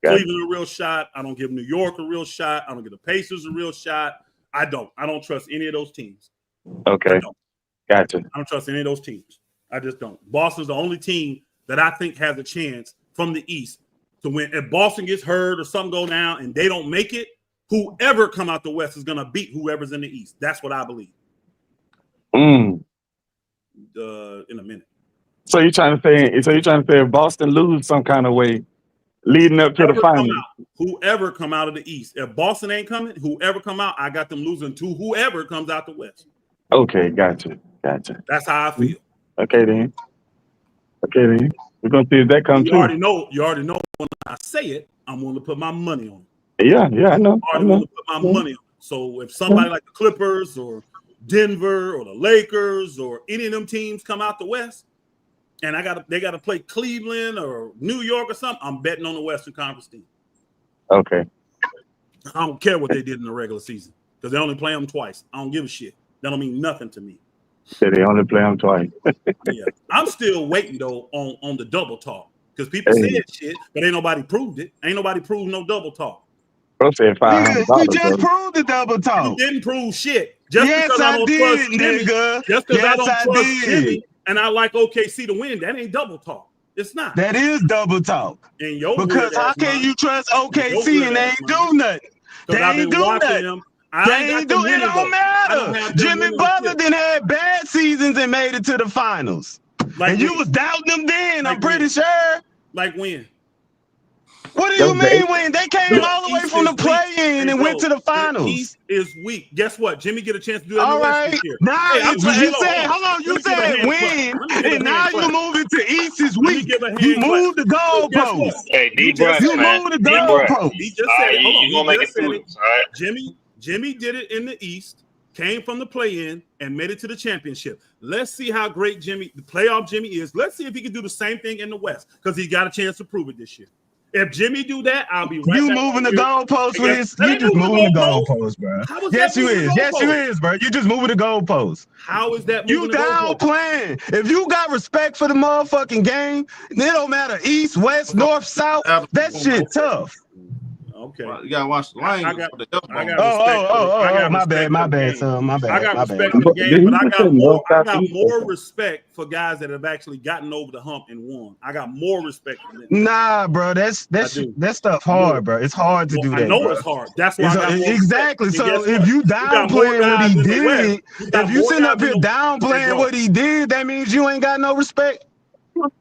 Cleveland a real shot. I don't give New York a real shot. I don't give the Pacers a real shot. I don't trust any of those teams. Okay, gotcha. I don't trust any of those teams. I just don't. Boston's the only team that I think has a chance from the East to win. If Boston gets hurt or something go down and they don't make it, whoever come out the West is going to beat whoever's in the East. That's what I believe. In a minute. So you're trying to say if Boston lose some kind of way leading up to the final, whoever come out of the East. If Boston ain't coming, whoever come out, I got them losing to whoever comes out the West. Okay, gotcha. That's how I feel. Okay then. We're gonna see if that comes true. You already know when I say it, I'm willing to put my money on it. Yeah, I know. I'm willing to put my money on it. So if somebody like the Clippers or Denver or the Lakers or any of them teams come out the West, and they gotta play Cleveland or New York or something, I'm betting on the Western Conference team. Okay. I don't care what they did in the regular season because they only play them twice. I don't give a shit. That don't mean nothing to me. So they only play them twice. Yeah, I'm still waiting though on the double talk because people said shit, but ain't nobody proved it. Ain't nobody proved no double talk. Bro said Nigga, you $500, just bro. proved the double You talk. didn't prove shit. Just Yes, because I I don't did, trust Jimmy, nigga. just because I Yes, don't I trust did. Jimmy, and I like OKC to win, that ain't double talk. It's not. That is double talk. And your Because weird how ass can mind. you trust Your OKC weird and they ass ain't mind. do nothing? They Because I've ain't been do watching nothing. them. They I ain't ain't do got them it. winning Don't though. I don't matter. have them Jimmy winning Butler shit. didn't have bad seasons and made it to the finals. Like And you when? was doubting them then, Like I'm pretty when? sure. Like when? What do Yo, you mean when they came The all the way East from is the weak. play-in Hey, and went bro, to the the finals? East is weak. Guess what? Jimmy get a chance to do that in All the West right. this year. Now Hey, I'm it's glad. you Hey, said, hold on, Let you me give a said hand clap. win, Let me give a and hand now clap. you moving to East is Let me weak. give a You hand clap. moved the Because guess what? goalposts. Hey, You deep just breath, said You it. man. moved the Deep breath. goalposts. He just said it. Hold on. You gonna He make just it said through it. this, all right? Jimmy did it in the East, came from the play-in, and made it to the championship. Let's see how great the playoff Jimmy is. Let's see if he can do the same thing in the West, because he got a chance to prove it this year. If Jimmy do that, I'll be right You back moving on the here. goalposts with his. That You ain't just moving moving the goalposts. goalposts, bro. How is Yes, that you moving the is. Yes, you goalposts? is, bro. You just moving the goalposts. How is that You moving the goalposts? downplaying. If you got respect for the motherfucking game, it don't matter East, West, North, South. That shit tough. Okay. You gotta watch the language with the I F-bomb. got respect for the My bad, my bad, game. son. My bad. I got my respect bad. for the Did game, he but I just got say more. North, I South, got East? more respect for guys that have actually gotten over the hump and won. I got more respect for them. Nah, bro, that stuff hard, bro. It's hard to do I that, know bro. it's hard. That's why I got more Exactly. respect. So And guess if what? you got more downplaying what guys he in the West. did, if you sitting up here downplaying what he did, that means you ain't got no respect.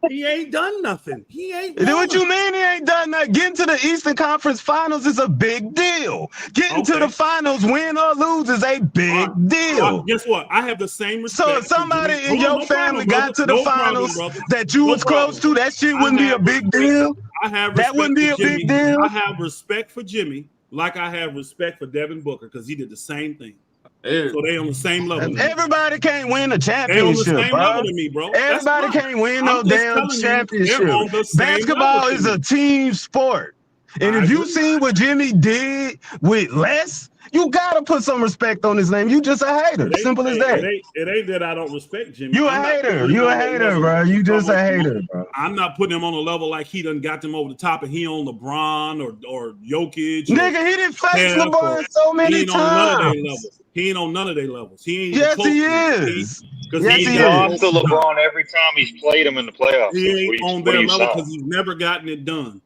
He ain't done nothing. He ain't What won. you mean he ain't done that? Getting to the Eastern Conference Finals is a big deal. Getting to the finals, win or lose, is a big deal. Guess what? I have the same respect. So if somebody for in Jimmy. your family got to the finals brother. that you was close to, that shit wouldn't be a big deal. I have That respect wouldn't be for a Jimmy. big deal. I have respect for Jimmy, like I have respect for Devin Booker, because he did the same thing. So they on the same level. Everybody can't win a They on the championship, same bro. level to me, bro. Everybody can't win no damn championship. They're on the same Basketball level is to a me. team sport. And if you seen what Jimmy did with less, you gotta put some respect on his name. You just a hater. Simple as that. It ain't that I don't respect Jimmy. You a hater. You a hater, bro. You just a hater, bro. I'm not putting him on a level like he done got them over the top and he on LeBron or Jokic. Nigga, he didn't face LeBron so many times. He ain't on none of their levels. He ain't Yes, close he to is. He's lost to LeBron every time he's played him in the playoffs. He ain't on their level because he's never gotten it done.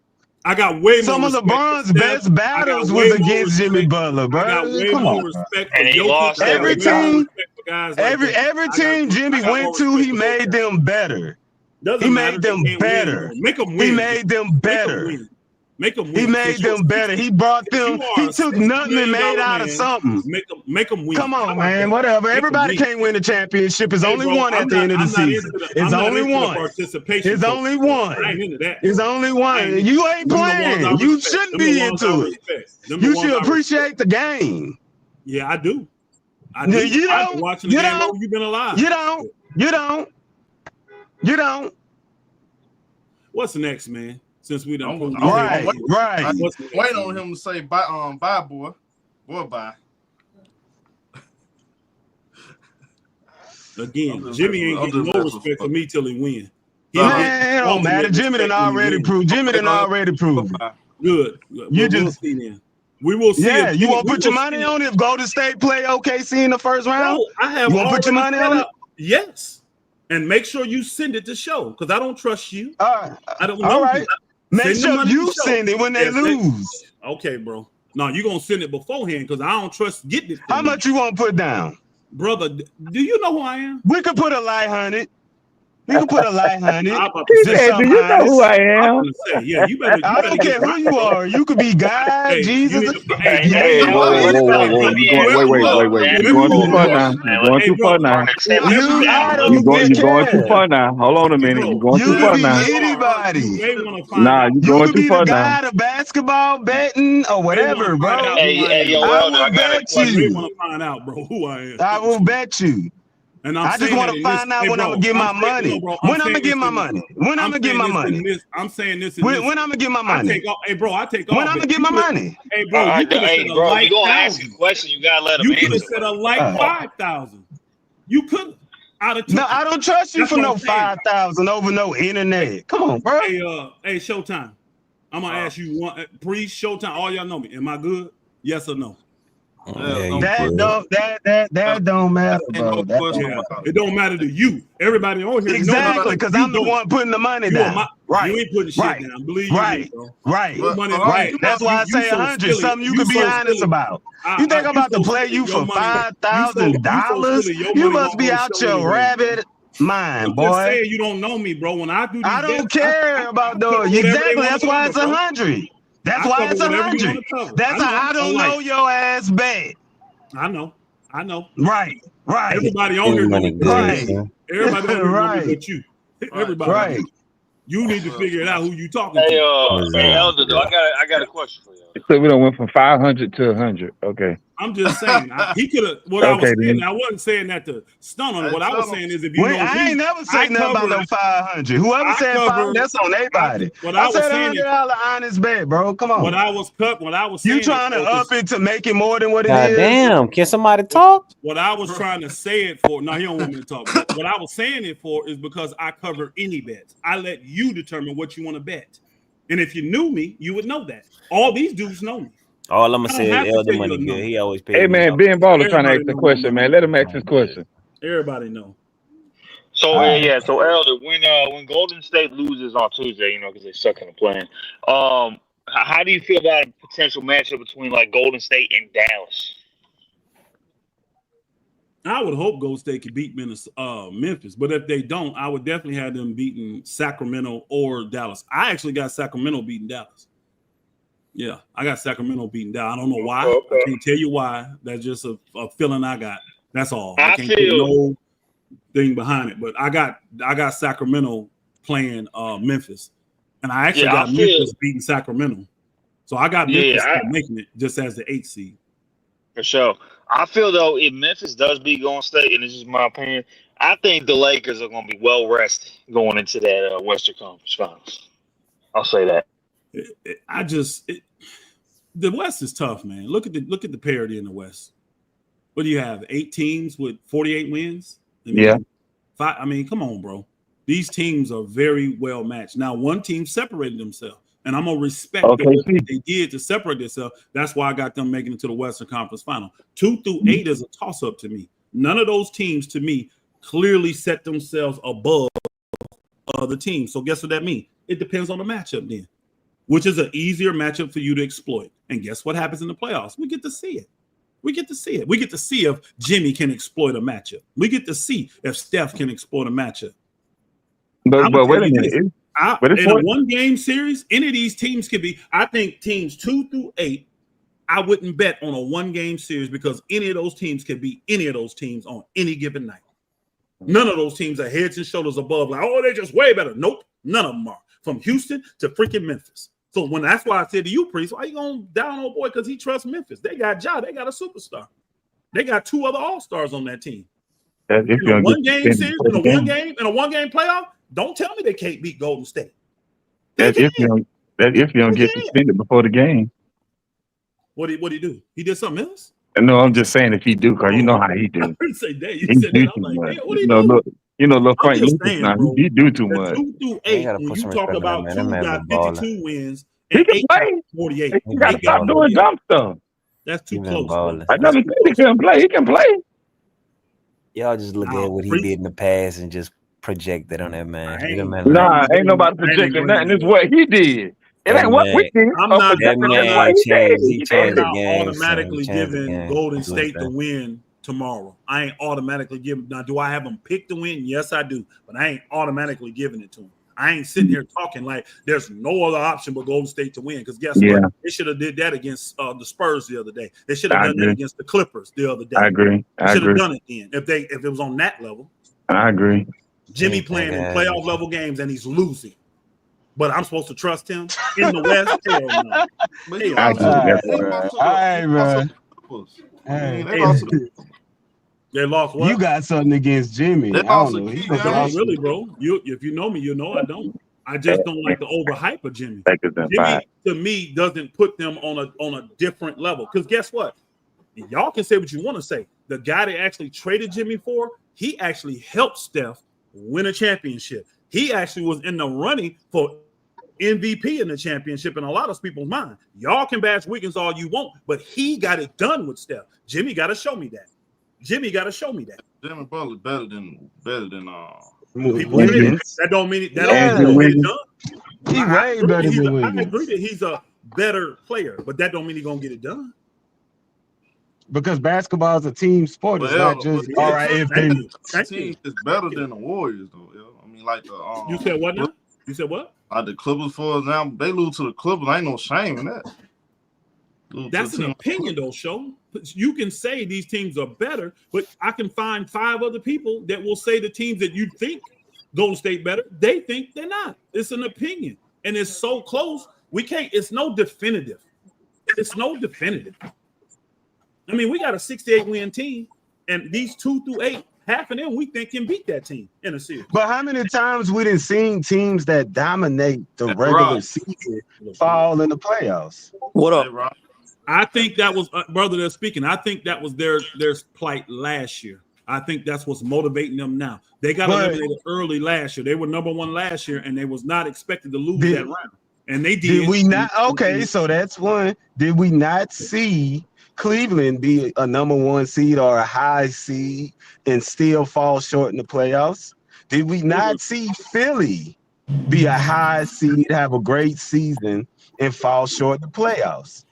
I got way more Some of respect LeBron's for best Steph. battles I got way was more against respect. Jimmy Butler, bro. I got way Come more on, respect and for he Jokic. lost every team. Every team Jimmy I got went more to, respect he for those made guys. them better. Doesn't He matter. made They them can't win, better. bro. Make them He win. made them better. Make them win. He made them better. He brought them. He took nothing and made out of something. Make them win. Come on, man. Whatever. Everybody can't win a championship. It's only one at the end of the season. It's only one. It's only one. I ain't into that. It's only one. You ain't playing. You shouldn't be into it. You should appreciate the game. Yeah, I do. I do. You I've don't. been watching the game while you've been alive. You don't. You don't. You don't. What's next, man? Since we done proved right. Wait on him to say bye, boy, bye. Again, Jimmy ain't getting no respect for me till he win. Man, it don't matter. Jimmy done already proved. Good. We'll see then. We will see. Yeah, you want to put your money on it if Golden State play OKC in the first round? No, I have. You want to put your money on it? Yes. And make sure you send it to show, because I don't trust you. I don't know. All right. Make Send sure you send it when they lose. Okay, bro. No, you're going to send it beforehand because I don't trust getting it. How much you want to put down? Brother, do you know who I am? We could put a light 100. We can put a light 100. He said, do you know who I am? Yeah, you better. I don't care who you are. You could be God, Jesus. Wait. You're going too far now. You're going too far now. You're going too far now. Hold on a minute. You're going too far now. Anybody. Nah, you're going too far now. You could be the guy of basketball betting or whatever, bro. Hey, I will bet you. I want to find out, bro, who I am. I will bet you. And I just want to find out when I'm gonna get my money. When I'm gonna get my money. When I'm gonna get my money. I'm saying this. When I'm gonna get my money. Hey, bro, I take off. When I'm gonna get my money. Hey, bro, you gonna ask a question. You gotta let him answer. You could have said a like 5,000. You could. No, I don't trust you for no 5,000 over no internet. Come on, bro. Hey, ShowTyme. I'm gonna ask you one pre-showtime. All y'all know me. Am I good? Yes or no? That don't matter, bro. That don't matter. It don't matter to you. Everybody on here Exactly, because I'm the one putting the money down. Right. You ain't putting shit down. Believe me, bro. Right. That's why I say 100. Something you can be honest about. You think I'm about to play you for $5,000? You must be out your rabbit mind, boy. I'm just saying you don't know me, bro. When I do, I don't care about those. Exactly. That's why it's 100. That's why it's 100. That's how I don't know your ass bet. I know. Right. Everybody on here knows right. Everybody on here right. knows but you. Everybody. Right. You need to figure it out who you talking to. Hey, Elder, though, I got a question for you. So we done went from 500 to 100. Okay. I'm just saying he could have. What I was saying, I wasn't saying that to stun on. What I was saying is, if you know, I ain't never said nothing about no 500. Whoever said 500, that's on everybody. I said $100 honest bet, bro. Come on. What I was saying, you trying to up it to make it more than what it is? Damn, can somebody talk? What I was trying to say it for. No, he don't want me to talk. But what I was saying it for is because I cover any bets. I let you determine what you want to bet, and if you knew me, you would know that. All these dudes know me. All I'm gonna say is Elder money good. He always pays. Hey man, Ben Baller trying to ask the question, man. Let him ask his question. Everybody know. So so Elder, when Golden State loses on Tuesday, because they suck in the playing, how do you feel about a potential matchup between like Golden State and Dallas? I would hope Golden State could beat Memphis, but if they don't, I would definitely have them beating Sacramento or Dallas. I actually got Sacramento beating Dallas. Yeah, I got Sacramento beating Dallas. I don't know why. Okay. I can't tell you why. That's just a feeling I got. That's all. I can't put no thing behind it. But I got Sacramento playing Memphis, and I actually got Memphis beating Sacramento. So I got Memphis making it just as the 8th seed. For sure. I feel though if Memphis does beat Golden State, and this is my opinion, I think the Lakers are going to be well rested going into that Western Conference Finals. I'll say that. The West is tough, man. Look at the parity in the West. What do you have? 8 teams with 48 wins? Come on, bro. These teams are very well matched. Now, one team separated themselves, and I'm gonna respect what they did to separate themselves. That's why I got them making it to the Western Conference Final. 2 through 8 is a toss-up to me. None of those teams, to me, clearly set themselves above other teams. So guess what that means? It depends on the matchup then, which is an easier matchup for you to exploit. And guess what happens in the playoffs? We get to see it. We get to see if Jimmy can exploit a matchup. We get to see if Steph can exploit a matchup. But wait a minute. In a one-game series, any of these teams could be. I think teams 2 through 8, I wouldn't bet on a one-game series because any of those teams could beat any of those teams on any given night. None of those teams are heads and shoulders above. Like, oh, they're just way better. Nope, none of them are. From Houston to freaking Memphis. So that's why I said to you, Priest, why you going down old boy? Because he trusts Memphis. They got Ja. They got a superstar. They got 2 other all-stars on that team. In a one-game series, in a one-game playoff, don't tell me they can't beat Golden State. If you don't get suspended before the game. What did he do? He did something else? No, I'm just saying if he do, because you know how he do. I didn't say that. You said that. I'm like, what he do? Little Frank Lucas now, he do too much. 2 through 8, when you talk about 2 got 52 wins and he can 8 play. got 48. He got to stop doing dumb stuff. That's too close. I never said he couldn't play. He can play. Y'all just look at what he did in the past and just project that on that man. Ain't nobody projecting nothing. It's what he did. It ain't what we did. I'm not He changed the game. Automatically giving Golden State the win tomorrow. I ain't automatically giving. Now, do I have them pick to win? Yes, I do. But I ain't automatically giving it to them. I ain't sitting here talking like there's no other option but Golden State to win. Because guess what? They should have did that against the Spurs the other day. They should have done that against the Clippers the other day. I agree. They should have done it then if it was on that level. I agree. Jimmy playing in playoff level games and he's losing. But I'm supposed to trust him in the West? Hell no. They lost what? You got something against Jimmy. I don't know. Really, bro. If you know me, you know I don't. I just don't like the overhype of Jimmy. Jimmy, to me, doesn't put them on a different level. Because guess what? Y'all can say what you want to say. The guy they actually traded Jimmy for, he actually helped Steph win a championship. He actually was in the running for MVP in the championship in a lot of people's mind. Y'all can bash Wiggins all you want, but he got it done with Steph. Jimmy got to show me that. Jimmy Butler better than Wiggins. That don't mean that Yeah. don't mean get it done. He way better than I Wiggins. agree that he's a better player, but that don't mean he's gonna get it done. Because basketball is a team sport. It's not just all right. If they the team is better than the Warriors, though. I mean, like the you said what now? You said what? Like the Clippers, for example, they lose to the Clippers. Ain't no shame in that. That's an opinion, though, Show. You can say these teams are better, but I can find 5 other people that will say the teams that you think Golden State better, they think they're not. It's an opinion, and it's so close. We can't. It's no definitive. It's no definitive. I mean, we got a 68 win team, and these 2 through 8, half of them we think can beat that team in a series. But how many times we done seen teams that dominate the regular season fall in the playoffs? What up? I think that was brother that's speaking. I think that was their plight last year. I think that's what's motivating them now. They got eliminated early last year. They were number 1 last year, and they was not expected to lose that round. And they did. Did we not? Okay, so that's one. Did we not see Cleveland be a number 1 seed or a high seed and still fall short in the playoffs? Did we not see Philly be a high seed, have a great season, and fall short in the playoffs?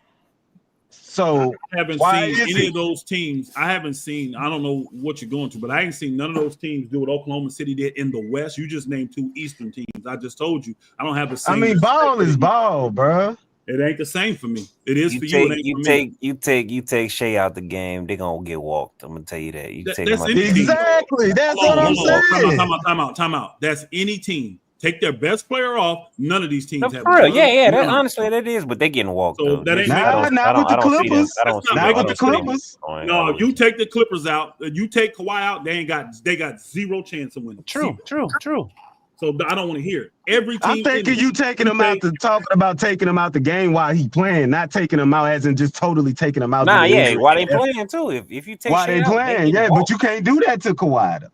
So I haven't seen any of those teams. I don't know what you're going to, but I ain't seen none of those teams do what Oklahoma City did in the West. You just named 2 Eastern teams. I just told you. I don't have the same. I mean, ball is ball, bro. It ain't the same for me. It is for you. You take Shea out the game, they're gonna get walked. I'm gonna tell you that. Exactly. That's what I'm saying. Time out. That's any team. Take their best player off. None of these teams have. For real, yeah. That, honestly, that is, but they getting walked. So though. that ain't not with the Clippers. Not with the Clippers. No, if you take the Clippers out, you take Kawhi out, they got 0 chance of winning. True. So I don't want to hear it. Every team. I'm thinking you taking him out to talking about taking him out the game while he playing, not taking him out as in just totally taking him out. Nah, yeah, while they playing too. If you take while they playing, but you can't do that to Kawhi though.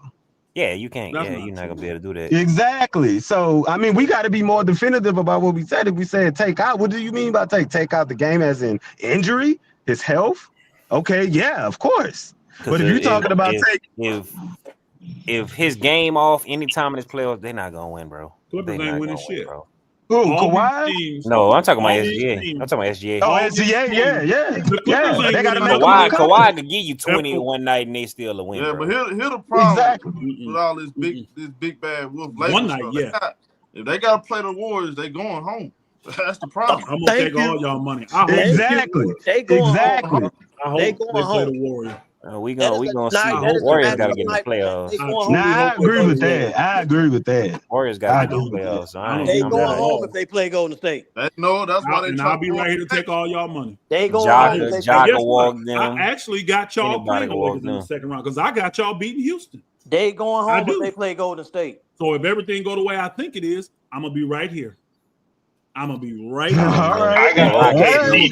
Yeah, you can't. You're not gonna be able to do that. Exactly. So I mean, we got to be more definitive about what we said. If we said take out, what do you mean by take out the game? As in injury, his health? Okay, yeah, of course. But if you're talking about if his game off anytime in his playoffs, they're not gonna win, bro. Clippers ain't winning shit, bro. Who, Kawhi? No, I'm talking about SGA. I'm talking about SGA. Oh, SGA, yeah. They gotta make Kawhi could give you 20 in one night and they still a win. Yeah, bro. but here's the problem with all this big bad Wolf Lakers. One night, if they gotta play the Warriors, they going home. That's the problem. I'm gonna take all y'all money. Exactly. They going home. I hope They they going play home. the Warriors. We gonna see. Warriors gotta get in the playoffs. I agree with that. Warriors gotta get in the playoffs. So They going home if they play Golden State. That's why they. And I'll be right here to take all y'all money. They going home. Jaka walk them. I actually got y'all playing the Lakers in the second round because I got y'all beating Houston. They going home if they play Golden State. So if everything go the way I think it is, I'm gonna be right here. I'm gonna be right here. All right. Let me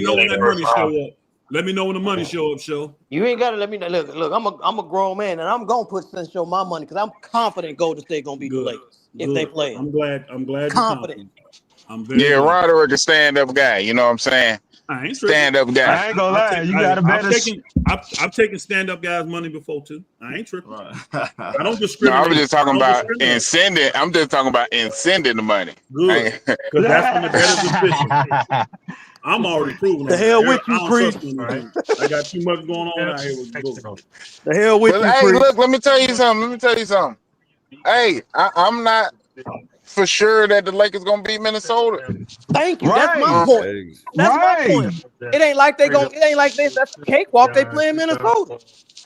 know when that money show up. Let me know when the money show up, Show. You ain't gotta let me know. Look, I'm a grown man and I'm gonna put show my money because I'm confident Golden State gonna beat the Lakers if they play. I'm glad confident. I'm very Roderick a stand-up guy, you know what I'm saying? I ain't stand-up guy. I ain't gonna lie, you got a better. I've taken stand-up guys' money before too. I ain't tripping. I don't No, discriminate. I was just talking about sending. I'm just talking about sending the money. Good, because that's when the better decision. I'm already proving the hell with you, Priest. I got too much going on out here with the hell with you, hey, Priest. Look, let me tell you something. Hey, I'm not for sure that the Lakers gonna beat Minnesota. Thank you. That's my point. That's my point. It ain't like that's a cakewalk. They play in Minnesota.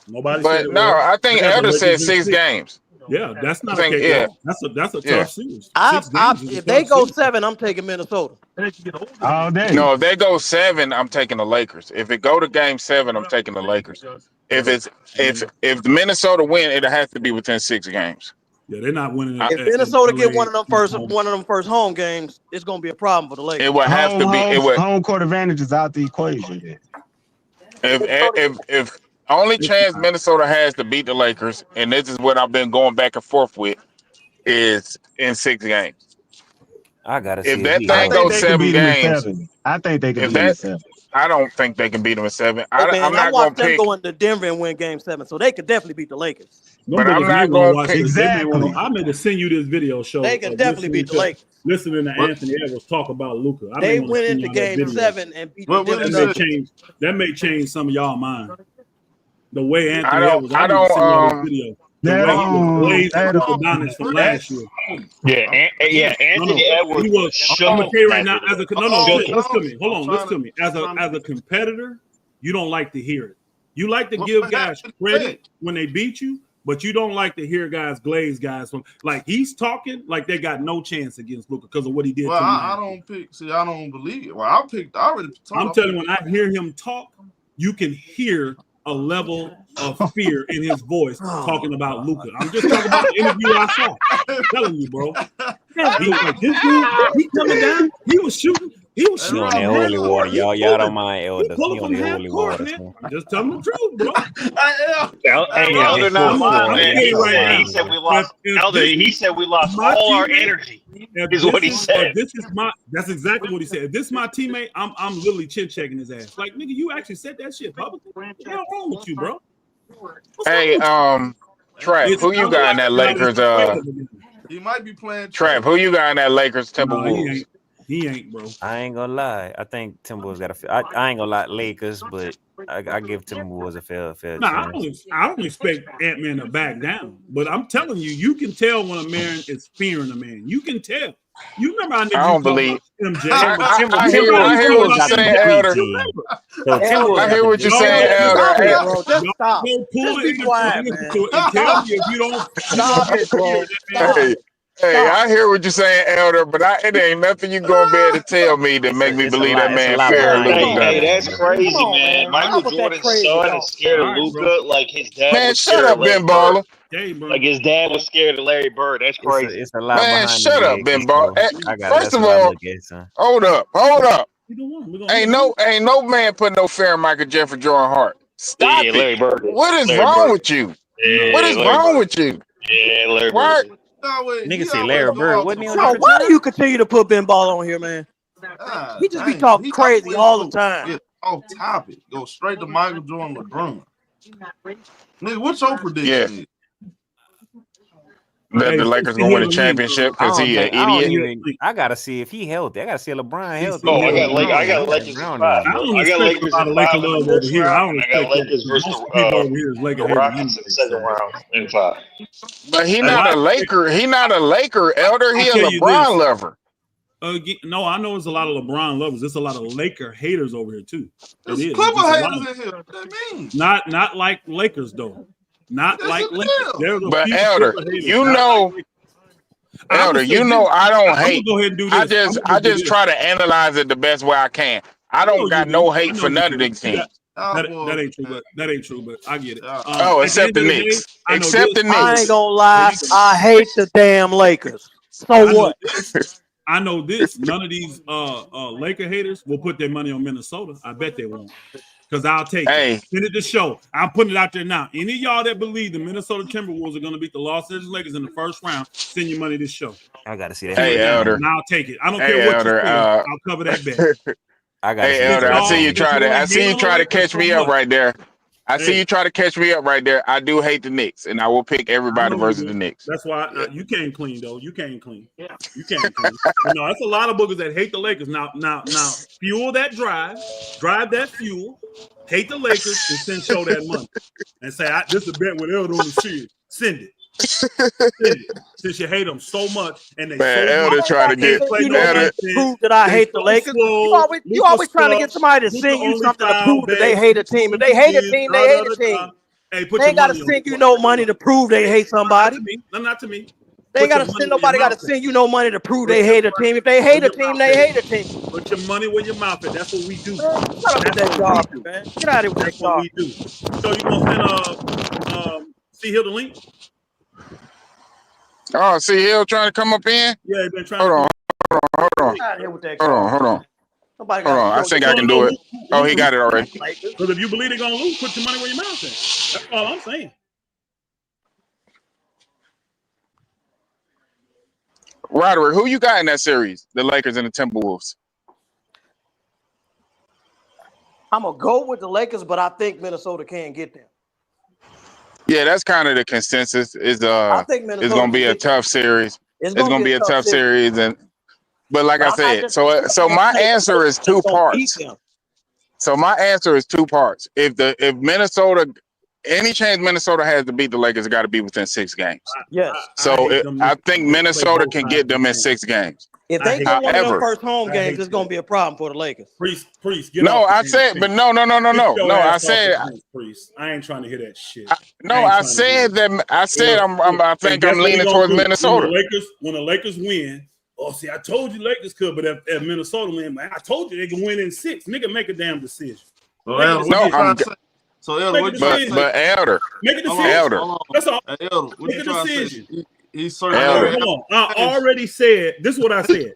Nobody. But no, I think Elder said 6 games. Yeah, that's not a cakewalk. That's a tough series. If they go 7, I'm taking Minnesota. All day. No, if they go 7, I'm taking the Lakers. If it go to game 7, I'm taking the Lakers. If the Minnesota win, it has to be within 6 games. Yeah, they're not winning. If Minnesota get one of them first home games, it's gonna be a problem for the Lakers. It would have to be. Home court advantage is out the equation. If only chance Minnesota has to beat the Lakers, and this is what I've been going back and forth with, is in 6 games. I gotta If see that he I thing healthy. think goes they can 7 beat them in games, 7. I think they can if beat them in that, 7. I don't think they can beat them in 7. Hey man, I'm I not gonna watched them pick, go into Denver and win Game 7, so they could definitely beat the Lakers. Them but I'm brothers may not want to gonna watch pick. this. They may want Exactly. to. I meant to send you this video show They can of definitely beat the Lakers. listening to What? Anthony Edwards talk about Luka. I may They want to went send into y'all that Game video. 7 and beat the What Denver he That may said? Nuggets. change. That may change some of y'all mind. The way I Anthony don't. Edwards. I I need to send y'all this don't. video. The That way he was glazing that Luka Doncic from last year. Yeah, Anthony Edwards He was was. I'm gonna shook tell you right that now. video. Listen Shook to me. Hold on. Listen to me. As a competitor, you don't like to hear it. You like to give guys credit when they beat you, but you don't like to hear guys glaze guys from like he's talking like they got no chance against Luka because of what he did. Well, to I don't pick. See, I don't believe it. Well, I already. I'm telling you, when I hear him talk, you can hear a level of fear in his voice talking about Luka. I'm just talking about the interview I saw. I'm telling you, bro. He was like, this dude, he coming down. He was shooting. He was He shooting. on that from half holy water, court. y'all. Y'all don't mind He Elder. pulling He on from the half holy court, water. man. So. I'm just telling the truth, bro. Elder not lying, man. He right said, now. he said we lost. If Elder, this he is said we lost my all our teammate, energy. if Is this what he said. if this is my, that's exactly what he said. If this is my teammate, I'm literally chin checking his ass. Like, nigga, you actually said that shit publicly. What's wrong with you, bro? What's Hey, Trap, It's who you not got in like that y'all Lakers? afraid of him. He might be playing Trap, who you got in that Lakers Nah, he Timberwolves? ain't. He ain't, bro. I ain't gonna lie. I think Timberwolves got a. I ain't gonna lie, Lakers, but I give Timberwolves a fair Nah, chance. I don't expect Ant-Man to back down. But I'm telling you, you can tell when a man is fearing a man. You can tell. You remember how I niggas don't used to believe. talk about MJ? I hear Everybody what used to you're talk saying, about Elder. MJ. So Timberwolves I hear what you're saying, Elder. Stop Hey, it, bro. Just stop. Go pull Just it be in the quiet, listen man. to it and tell me if you don't Stop it, bro. fear that man. Stop. hey, I hear what you're saying, Elder, but it ain't nothing you gonna be able to tell me to make me It's a believe lot. that It's a man lot fear behind Luka that. Hey, Doncic. that's crazy, Come on, man. man. Michael Stop with that Jordan's crazy son talk. is scared of All right, Luka bro. like his dad Man, was shut scared of up, Larry Ben Bird. Baller. Hey, bro. Like his dad was scared of Larry Bird. That's crazy. It's a lot Man, behind shut the up, Lakers. Ben Baller. So First that's of what I all, look at, son. hold up. Either one. We're gonna Ain't no man put no fear in Michael Jeffrey Jordan Hart. Stop Yeah, it. Larry Bird. What is Larry wrong Bird. with you? No. What Yeah, is Larry wrong Bird. with you? Yeah, Larry Why? Bird. Nigga say Larry Bird. Wasn't he on Bro, different why time? do you continue to put Ben Ball on here, man? He just be talking crazy all the time. Get off topic. Go straight to Michael Jordan, LeBron. Nigga, what's your prediction? Yeah. That the Lakers gonna win a championship because he an idiot. I gotta see if he healthy. I gotta see LeBron healthy. Oh, I got Lakers in 5. I don't I got expect Lakers a lot in of 5 Laker in the love over first here. I round, don't and I got expect that. Lakers versus Most people over here is Laker the haters Rockets in anyway, the second round in 5. But he not a Laker. He not a Laker, Elder. He a LeBron lover. No, I know it's a lot of LeBron lovers. There's a lot of Laker haters over here too. There's It is. Clipper There's a lot haters of- in here. What that mean? Not like Lakers though. Not Yes, like it Lakers. is. There's a But few Elder, Clipper haters, you not know, like Lakers. I Elder, would say you know this. I don't I'm hate. gonna go ahead and do I this. just try to analyze it the best way I can. I don't got no hate for none of these teams. That ain't true, but that ain't true. But I get it. Oh, except the Knicks. Except the I ain't Knicks. gonna lie. I hate the damn Lakers. So what? I know this. None of these Laker haters will put their money on Minnesota. I bet they won't. Because I'll take it. Send it to show. I'm putting it out there now. Any of y'all that believe the Minnesota Timberwolves are going to beat the Los Angeles Lakers in the first round, send your money to this show. I gotta see that. Hey, Elder. And I'll take it. I don't care what you say. I'll cover that bet. I gotta see Elder, I see you If try to. y'all I see you hate on try to the Lakers catch me so up much. right there. I see Hey. you try to catch me up right there. I do hate the Knicks, and I will pick everybody versus the Knicks. That's why you came clean though. You came clean. You came clean. But no, that's a lot of boogers that hate the Lakers. Now, fuel that drive that fuel. Hate the Lakers and send show that money and say this is a bet with Elder on the shit. Send it. Since you hate them so much and they Man, so Elder much, trying to get You know, Elder. to prove that I hate the Lakers. You always trying to get somebody to send you something to prove that they hate a team. If they hate a team, they hate a team. Hey, put They ain't your got to money send you no money to prove they hate somebody. Not to me. They ain't got to send nobody. Got to send you no money to prove they hate a team. If they hate a team, they hate a team. Put your money where your mouth is. That's what we do. Shut up with that garbage, man. Get out of here with that garbage. We do. So you gonna send see here the link? Oh, see Hill trying to come up in? Yeah, they've been trying. Hold on. Get out of here with that Hold garbage. on. Somebody Hold on. I think I can do it. Oh, he got it already. Because if you believe they're gonna lose, put your money where your mouth is. That's all I'm saying. Roderick, who you got in that series? The Lakers and the Timberwolves. I'm gonna go with the Lakers, but I think Minnesota can get them. Yeah, that's kind of the consensus. I think Minnesota It's gonna be a can get tough series. It's It's gonna be a tough series, but like I said, so my answer is two parts. So my answer is two parts. If Minnesota, any chance Minnesota has to beat the Lakers, it got to be within 6 games. Yes. So I think Minnesota can get them in 6 games. If they go one of their first home games, it's gonna be a problem for the Lakers. Priest. No, I said, but no. I said, Priest. I ain't trying to hear that shit. I said that. I said I think I'm leaning towards Minnesota. When the Lakers win. Oh, see, I told you Lakers could, but if Minnesota win, man, I told you they can win in 6. Nigga, make a damn decision. So Elder, what you trying to say? But Elder, make a decision. Elder, that's all. Elder, what you trying to say? He's certain. Hold on. I already said this. Is what I said.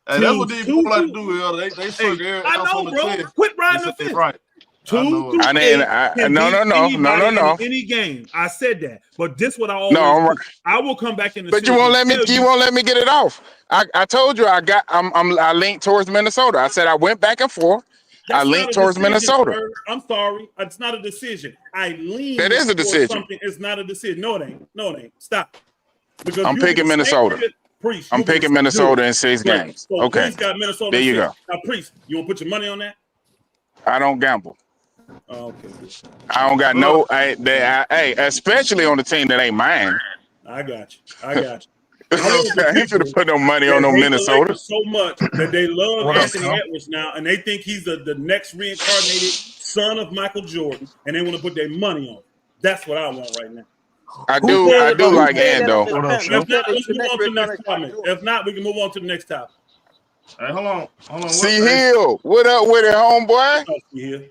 And that's what these people like to do, Elder. They circle every else on the bro. Quit riding the fence. Right. 2 through 8 no. Any game, I said that, but this what I always. No, I will come back in the. But you won't let me. You won't let me get it off. I told you I leaned towards Minnesota. I said I went back and forth. I leaned towards Minnesota. Sir. I'm sorry, it's not a decision. I lean. That is a decision. Something. It's not a decision. No, it ain't. No, it ain't. Stop. Because I'm picking Minnesota. Priest, I'm picking Minnesota in 6 games. So okay. Priest got Minnesota there you go. Now, Priest, you want to put your money on that? I don't gamble. Oh, okay. I don't got no. Hey, especially on the team that ain't mine. I got you. He should have put no money on no Minnesota. So much that they love Anthony Edwards now, and they think he's the next reincarnated son of Michael Jordan, and they want to put their money on it. That's what I want right now. I do like Ando. If not, we can move on to the next topic. Hey, hold on. See Hill, what up with it, homeboy?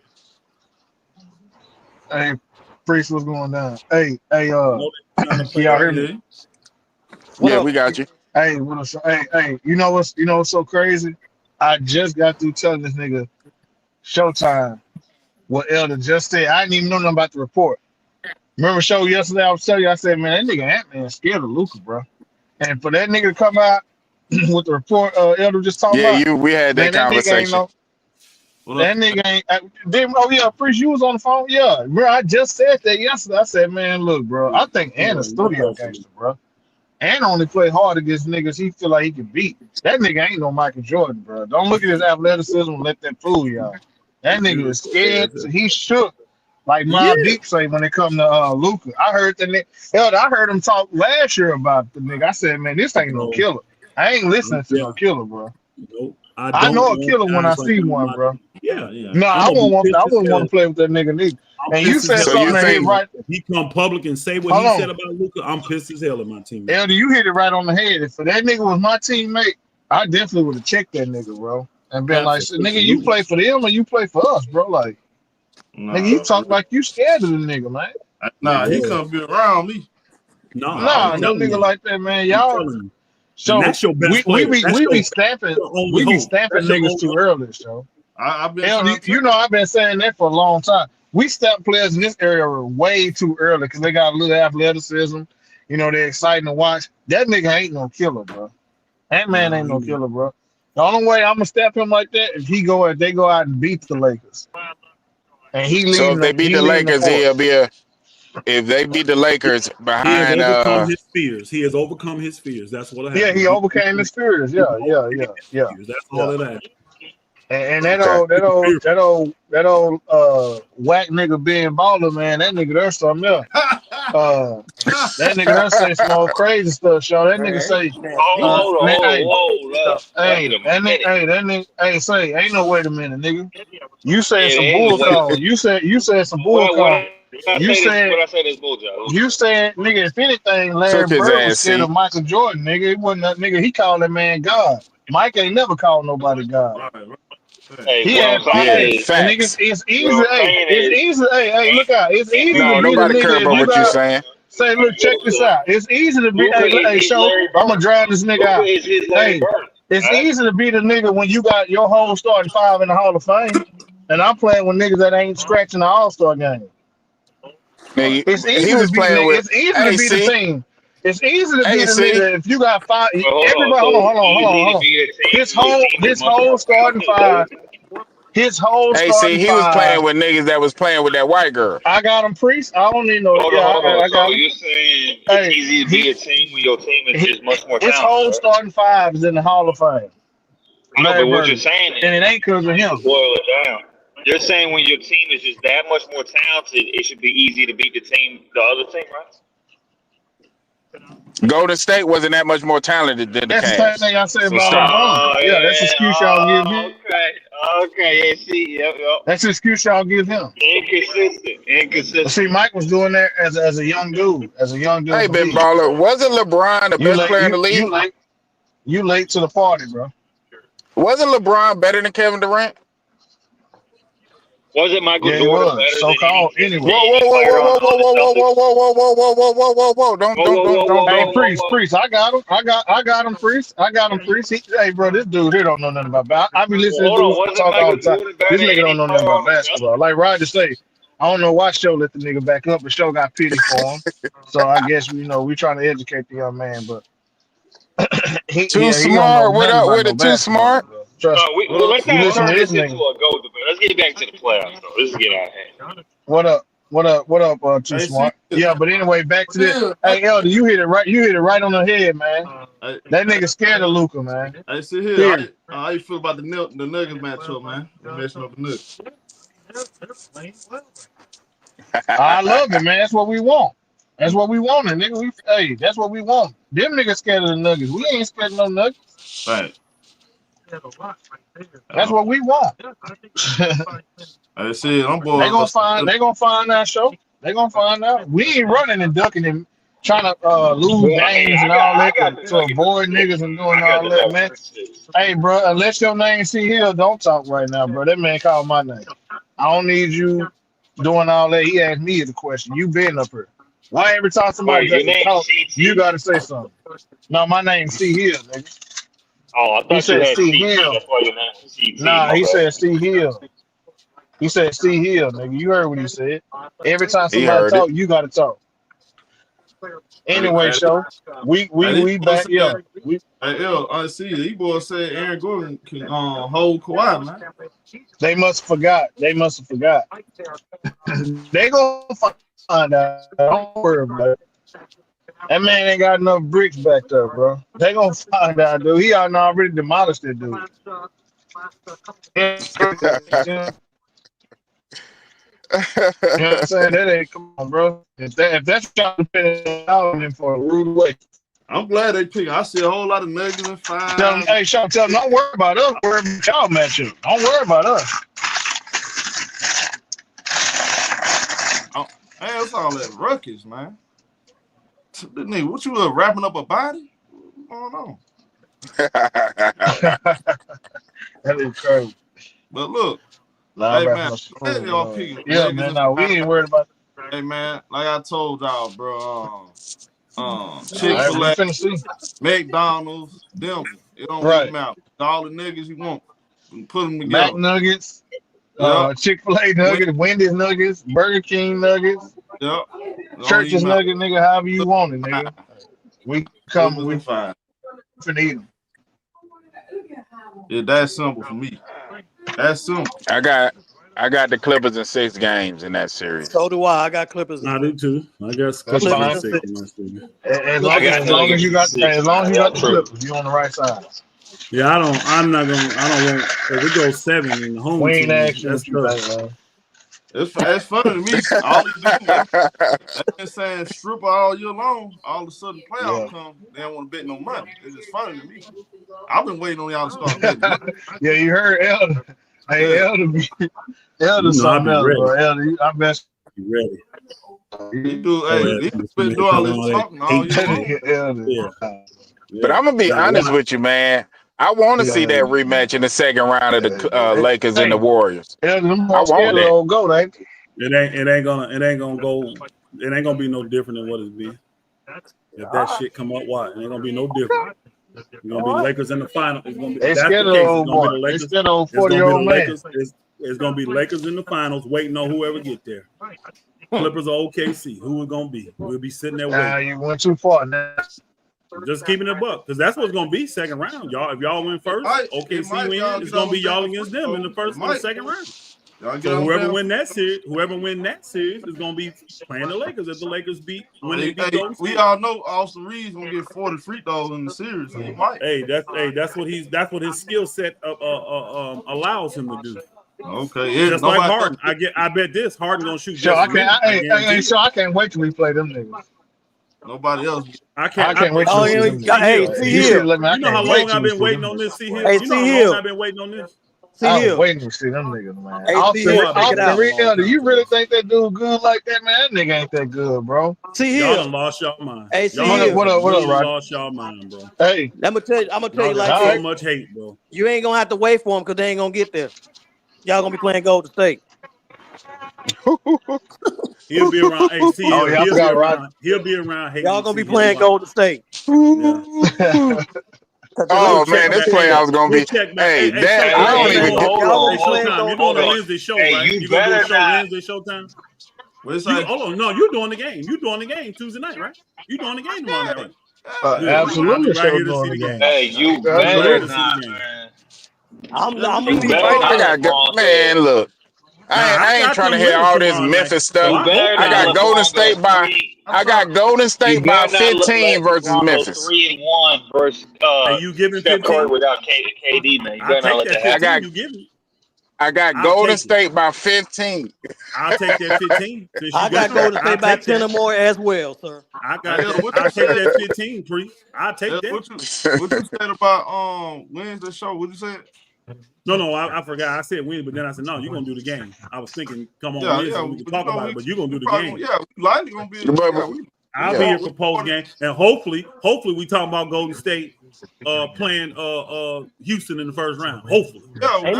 Hey, Priest, what's going down? Hey, y'all hear me? Yeah, we got you. Hey, you know what's so crazy? I just got through telling this nigga ShowTyme what Elder just said. I didn't even know nothing about the report. Remember show yesterday? I was telling you, I said, man, that nigga Ant-Man scared of Luka, bro. And for that nigga to come out with the report Elder just talking about. Yeah, we had that conversation. That nigga ain't. Priest, you was on the phone? Yeah, bro. I just said that yesterday. I said, man, look, bro. I think Ant is studio gangster, bro. Ant only play hard against niggas he feel like he can beat. That nigga ain't no Michael Jordan, bro. Don't look at his athleticism and let that fool y'all. That nigga is scared. He shook. Like Mobb Deep say when it come to Luka. I heard that nigga. I heard him talk last year about the nigga. I said, man, this ain't no killer. I ain't listening to no killer, bro. I know a killer when I see one, bro. Yeah. No, I wouldn't want to play with that nigga neither. And you said something that hit right. He come public and say what he said about Luka. I'm pissed as hell at my teammate. Elder, you hit it right on the head. If that nigga was my teammate, I definitely would have checked that nigga, bro, and been like, nigga, you play for them or you play for us, bro? Like, nigga, you talk like you scared of the nigga, man. Nah, he couldn't be around me. No nigga like that, man. Y'all. So that's your best we be stamping niggas too early, so. I've been saying that for a long time. We stamp players in this area way too early because they got a little athleticism. You know, they're exciting to watch. That nigga ain't no killer, bro. That man ain't no killer, bro. The only way I'm gonna stamp him like that is they go out and beat the Lakers. And so if they beat the Lakers, he'll be a. If they beat the Lakers behind, he has overcome his fears. That's what happened. Yeah, he overcame his fears. Yeah. That's all it is. And that old whack nigga being baller, man, that nigga there something else. That nigga there say some old crazy stuff, show. That nigga say, say, ain't no wait a minute, nigga. You said some bull call. You said some bull call. You said, nigga, if anything, Larry Bird was scared of Michael Jordan, nigga. It wasn't that nigga. He called that man God. Mike ain't never called nobody God. He had niggas. It's easy. Hey, look out. It's easy to be the nigga. What you saying? Say, look, check this out. It's easy to be. Hey, show. I'm gonna drive this nigga out. Hey, it's easy to be the nigga when you got your whole starting 5 in the Hall of Fame, and I'm playing with niggas that ain't scratching the All-Star game. It's easy to be the team. It's easy to Hey, beat a see, nigga if you got five. Everybody, So hold on. His whole starting five. His whole hey, see, starting he was five. playing with niggas that was playing with that white girl. I got him priest. I don't need no. Hold Yeah, on. I got So him. you're saying Hey, it's easy to beat a team when your team is just much more his talented, whole right? starting five is in the Hall of Fame. I know, Larry but what Bird. you're saying is, And it ain't because of to him. boil it down, you're saying when your team is just that much more talented, it should be easy to beat the other team, right? Golden State wasn't that much more talented than the That's the same Cavs. thing I said So about stop. LeBron. Yeah, that's the excuse y'all give him. Okay, yeah, see, yep. That's the excuse y'all give him. Inconsistent. But see, Mike was doing that as a young dude, Hey, for Big me. Baller, wasn't LeBron the You best late, player in the league? you late to the party, bro. Wasn't LeBron better than Kevin Durant? Wasn't Michael Yeah, he Jordan was. better So than called any anyway. player on the Celtics? Don't. Priest. I got him. Priest. Hey, bro, this dude here don't know nothing about. I be listening to Hold on, dudes wasn't talk all Michael the time. Jordan better This than nigga don't any know player nothing on about the basketball. Like Roger say, I don't know why Show let the nigga back up, but Show got pity for him. So I guess we trying to educate the young man, but he Too don't know smart. What nothing up about with no it? Too basketball, smart. bro. Trust me. Well, let's You not listen to turn this this into nigga. a gold debate. Let's get back to the playoffs, though. Let's get out of here. What up, Too Hey, see, Smart? Yeah, but anyway, back to this. yeah, Hey, Elder, you hit it right on the head, man. That nigga scared of Luka, man. I see here. Period. How you feel about the Nuggets matchup, man? We're messing up the Nuggets. I love it, man. That's what we want. That's what we want, nigga. That's what we want. Them niggas scared of the Nuggets. We ain't scared of no Nuggets. Right. That's what we want. I see. I'm bored. They gonna find that show. They gonna find out. We ain't running and ducking and trying to lose games and all that to avoid niggas and doing all that, man. Hey, bro, unless your name C Hill, don't talk right now, bro. That man called my name. I don't need you doing all that. He asked me the question. You been up here. Why every time somebody doesn't talk, you gotta say something? No, my name's C Hill, nigga. Oh, I thought you had C CT. Hill. That's why your name is CT. Nah, he said C Hill. He said C Hill, nigga. You heard what he said. Every time He somebody heard talk, it. you gotta talk. Anyway, show. We back, yeah. I see. These boys said Aaron Gordon can hold Kawhi, man. They must have forgot. They gonna find out. Don't worry about it. That man ain't got enough bricks back there, bro. They gonna find out, dude. He already demolished that dude. You know what I'm saying? That ain't, come on, bro. If that's trying to put out in for a rude way. I'm glad they picked. I see a whole lot of Nuggets and five. Tell them, hey, Sean, tell them, don't worry about us. Worry about y'all matchup. Don't worry about us. Man, it's all that ruckus, man. Nigga, what you wrapping up a body? What's going on? That is crazy. But look, Nah, hey man, y'all picking yeah, man. No, we ain't worried about it. Hey man, like I told y'all, bro. Chick-fil-A, McDonald's, Denver. It don't right. really matter. All the niggas you want, put them together. Mac Nuggets, Chick-fil-A Nuggets, Wendy's Nuggets, Burger King Nuggets, Church's Nuggets, nigga. However you want it, nigga. We come, we fine. Finna eat them. Yeah, that's simple for me. That's simple. I got the Clippers in 6 games in that series. So do I. I got Clippers. I do too. I guess Clippers in 6 in that series. As long as you got the Clippers, you on the right side. Yeah, I don't want. If it goes 7 in the home team, that's tough. It's funny to me. All these dudes, they've been saying stripper all year long. All of a sudden, playoff come, they don't want to bet no money. It's just funny to me. I've been waiting on y'all to start betting. Yeah, you heard Elder. Hey, Elder, something else, bro. Elder, I bet you ready. He do. Hey, he's been doing all this talking all year long. But I'm gonna be honest with you, man. I want to see that rematch in the second round of the Lakers and the Warriors. I want that. It ain't gonna be no different than what it's been. If that shit come up, why? It ain't gonna be no different. It's gonna be Lakers in the final. It's gonna be, they scared of old boy. They scared of 40-year-old man. It's gonna be Lakers in the finals, waiting on whoever get there. Clippers or OKC. Who it gonna be? We'll be sitting there waiting. You went too far now. Just keeping it buck, because that's what's gonna be second round, y'all. If y'all win first, OKC win. It's gonna be y'all against them in the first and the second round. So whoever win that series is gonna be playing the Lakers. If the Lakers beat when they beat Golden State. We all know Austin Reeves gonna get 40 free throws in the series. So he might. That's what his skill set allows him to do. Okay, yeah. Just like Harden. I bet this Harden gonna shoot. So I can't wait till we play them niggas. Nobody else. I can't wait till we see them. Hey, you know how long I've been waiting on this? See Hill. Hey, you know how long I've been waiting on this. I'm waiting to see them niggas, man. Hey, Austin, do you really think that dude good like that, man? That nigga ain't that good, bro. See Y'all Hill. done lost y'all mind. Hey, see Y'all Hill. What up, Rocky? lost y'all mind, bro. Hey, I'm gonna tell you like so this. much hate, bro. You ain't gonna have to wait for them because they ain't gonna get there. Y'all gonna be playing Golden State. He'll be around. Hey, see, he'll be around. Y'all gonna be playing Golden State. Yeah. Oh man, this playoffs gonna be. Hey, that I don't even. Showtime. You're doing a Wednesday show, right? You gonna do a Wednesday Showtime? Hold on, no, you're doing the game. You're doing the game Tuesday night, right? You're doing the game tomorrow night, right? Absolutely, right here to see the game. Hey, you better not, man. I'm gonna be right I gotta go, man. Look, I ain't trying to hear all this Memphis stuff. I got Golden State by. I got Golden State by 15 versus Memphis. 3-1 versus you giving Steph 15? Curry without KD, man. You better not let that happen. I got Golden State by 15. I'll take that 15. I got Golden State by 10 or more as well, sir. I'll take that 15, Priest. I'll take that. What you said about Wednesday show? What you said? No, I forgot. I said Wednesday, but then I said no. You're gonna do the game. I was thinking, come on, Wednesday we can talk about it, but you're gonna do the game. Yeah, likely gonna be. I'll be here for post game, and hopefully we talk about Golden State playing Houston in the first round. Hopefully, don't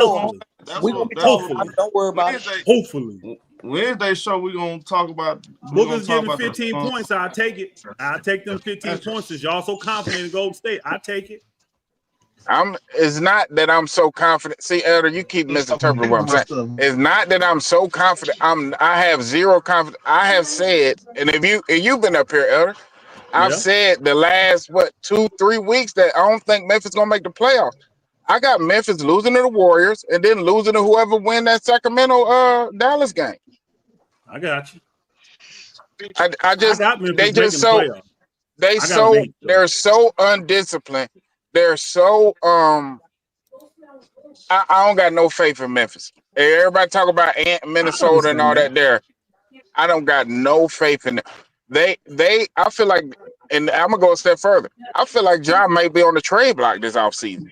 worry about it. Hopefully, Wednesday show we gonna talk about. Booker's giving 15 points. I'll take it. I'll take them 15 points. Since y'all so confident in Golden State, I take it. It's not that I'm so confident. See, Elder, you keep misinterpreting what I'm saying. It's not that I'm so confident. I have zero confidence. I have said, and if you've been up here, Elder, I've said the last 2-3 weeks that I don't think Memphis gonna make the playoffs. I got Memphis losing to the Warriors and then losing to whoever win that Sacramento Dallas game. I got you. They're so undisciplined. They're so I don't got no faith in Memphis. Everybody talk about Minnesota and all that there. I don't got no faith in them. I feel like, and I'm gonna go a step further. I feel like John may be on the trade block this offseason.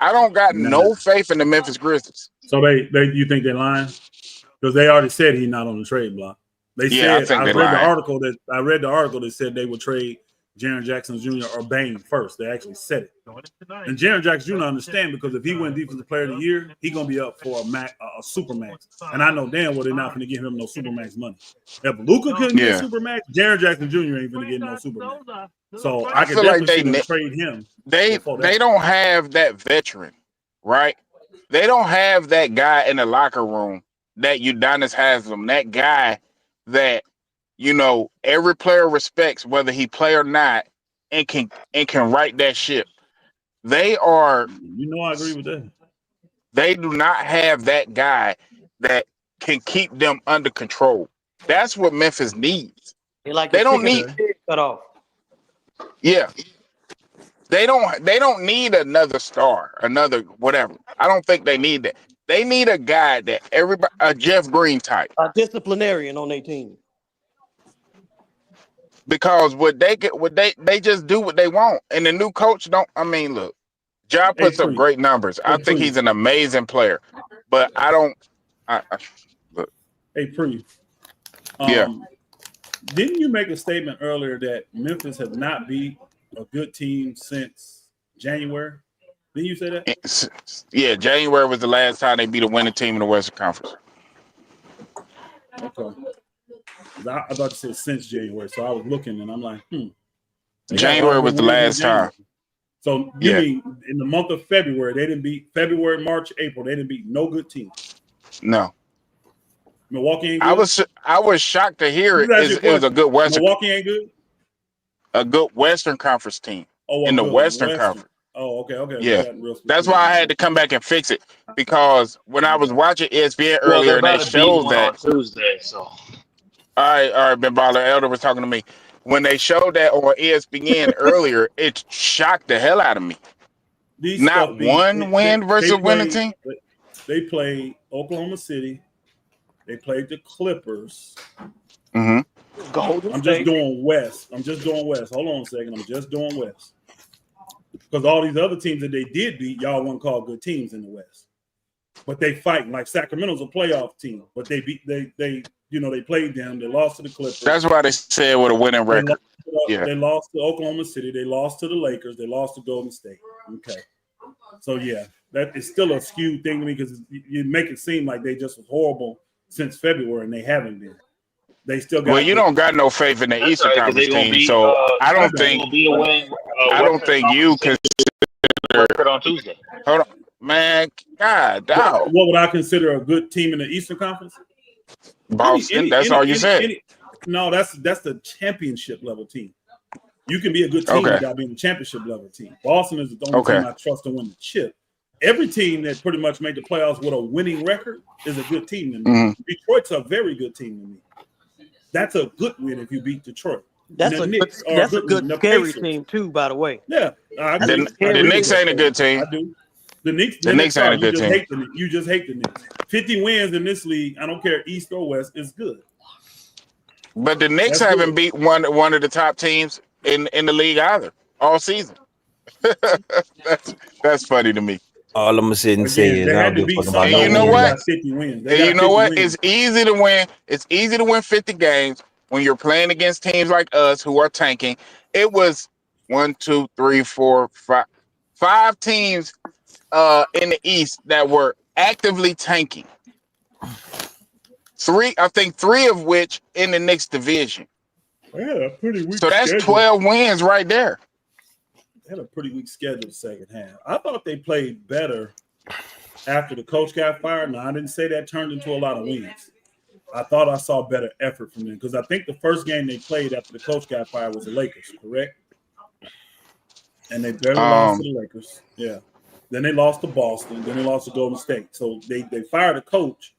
I don't got no faith in the Memphis Grizzlies. So you think they're lying? Because they already said he's not on the trade block. They said I read the article that said they would trade Jaren Jackson Jr. or Bane first. They actually said it. And Jaren Jackson Jr. understand because if he wins Defensive Player of the Year, he's going to be up for a Supermax. And I know damn well they're not going to give him no Supermax money. If Luka couldn't get Supermax, Jaren Jackson Jr. ain't going to get no Supermax. So I can definitely trade him. They don't have that veteran, right? They don't have that guy in the locker room that Udonis Haslem, that guy that every player respects whether he play or not, and can right that ship. They are. I agree with that. They do not have that guy that can keep them under control. That's what Memphis needs. They don't need cut off. Yeah. They don't need another star, another whatever. I don't think they need that. They need a guy that a Jeff Green type, a disciplinarian on their team. Because they just do what they want, and the new coach don't. I mean, look, Ja puts up great numbers. I think he's an amazing player, but I don't. Look. Hey, Pre. Didn't you make a statement earlier that Memphis has not beat a good team since January? Didn't you say that? Yeah, January was the last time they beat a winning team in the Western Conference. Okay. I thought you said since January, so I was looking and I'm like, January was the last time. So you mean in the month of February, they didn't beat February, March, April, they didn't beat no good team. No. Milwaukee ain't I good. was shocked to hear it. Let me ask you It was a good Western, Milwaukee ain't good. a good Western Conference team Oh, in the Western Conference. Oh, okay. Yeah, We got real that's why I had to come back and fix it, because when I was watching ESPN Well, they're earlier and they about to beat showed one on that. Tuesday, so. All right, Ben Baller Elder was talking to me. When they showed that on ESPN earlier, it shocked the hell out of me. Not one win versus a winning team. They played Oklahoma City. They played the Clippers. Mm-hmm. Golden I'm State. just doing West. Hold on a second. I'm just doing West. Because all these other teams that they did beat, y'all wouldn't call good teams in the West. But they fighting. Like Sacramento's a playoff team. But they played them. They lost to the Clippers. That's why they said with a winning record. They lost to Oklahoma City. They lost to the Lakers. They lost to Golden State. Okay. So, yeah, that is still a skewed thing to me, because you make it seem like they just was horrible since February, and they haven't been. They still got. Well, you don't got no faith in the Eastern Conference team, so I don't think you consider record on Tuesday. Hold on, man. God, dog. What would I consider a good team in the Eastern Conference? Boston. That's all you said. No, that's the championship level team. You can be a good team without being a championship level team. Boston is the only team I trust to win the chip. Every team that pretty much made the playoffs with a winning record is a good team to me. Mm-hmm. Detroit's a very good team to me. That's a good win if you beat Detroit. That's a good scary team too, by the way. Yeah, the Knicks ain't a good team. I do. The Knicks ain't a good team. You just hate the Knicks. 50 wins in this league, I don't care East or West, is good. But the Knicks haven't beat one of the top teams in the league either all season. That's funny to me. All I'm gonna sit and say is, I don't give a fuck about you know what? 50 wins. And you know what? It's easy to win. It's easy to win 50 games when you're playing against teams like us who are tanking. It was 1, 2, 3, 4, 5 teams in the East that were actively tanking. Three of which in the Knicks division. Yeah, pretty weak. So that's 12 wins right there. They had a pretty weak schedule the second half. I thought they played better after the coach got fired. Now, I didn't say that turned into a lot of wins. I thought I saw better effort from them, because I think the first game they played after the coach got fired was the Lakers, correct? And they barely lost to the Lakers. Yeah. Then they lost to Boston. Then they lost to Golden State. So they fired a coach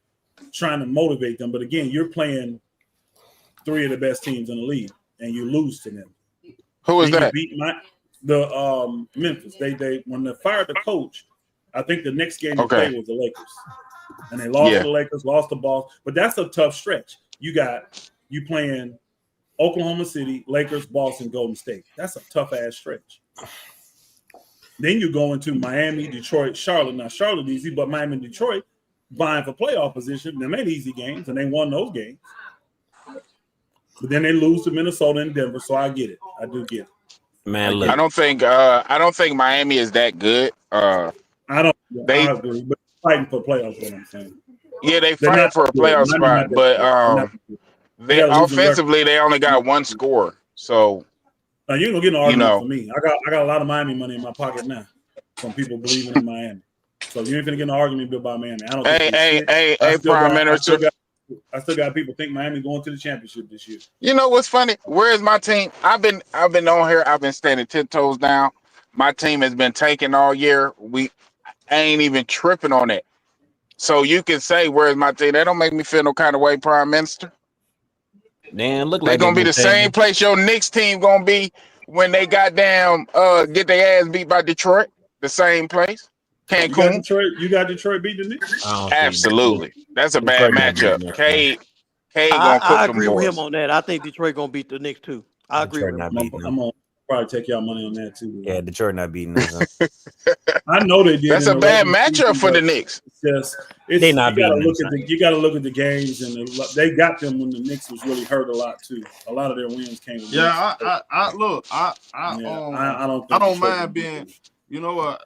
trying to motivate them. But again, you're playing 3 of the best teams in the league, and you lose to them. Who is that? Memphis. They when they fired the coach, I think the next game they played was the Lakers. And they lost to the Lakers, lost to Boston. But that's a tough stretch. You playing Oklahoma City, Lakers, Boston, Golden State. That's a tough ass stretch. Then you go into Miami, Detroit, Charlotte. Now Charlotte easy, but Miami and Detroit vying for playoff position. They made easy games, and they won those games. But then they lose to Minnesota and Denver, so I get it. I do get it. Man, look. I don't think Miami is that good. I agree, but fighting for playoffs, what I'm saying. Yeah, they fight for a playoff spot, but they offensively they only got one score. So now you ain't gonna get an argument from me. I got a lot of Miami money in my pocket now. Some people believing in Miami. So you ain't gonna get an argument about Miami. I don't Hey, Prime Minister. I still got people think Miami going to the championship this year. You know what's funny? Where's my team? I've been on here. I've been standing 10 toes down. My team has been tanking all year. I ain't even tripping on it. So you can say, "Where's my team?" That don't make me feel no kind of way, Prime Minister. Damn, look like they're gonna be the same place your Knicks team gonna be when they got down get their ass beat by Detroit. The same place. Cancun. You got Detroit beat the Knicks? Absolutely. That's a bad matchup. K gonna cook I them agree with boys. him on that. I think Detroit gonna beat the Knicks too. I agree with him. I'm gonna probably take y'all money on that too. Yeah, Detroit not beating us. I know they did. That's a bad matchup for the Knicks. They not beating us. You got to look at the games, and they got them when the Knicks was really hurt a lot too. A lot of their wins came. Yeah, I don't mind being. You know what?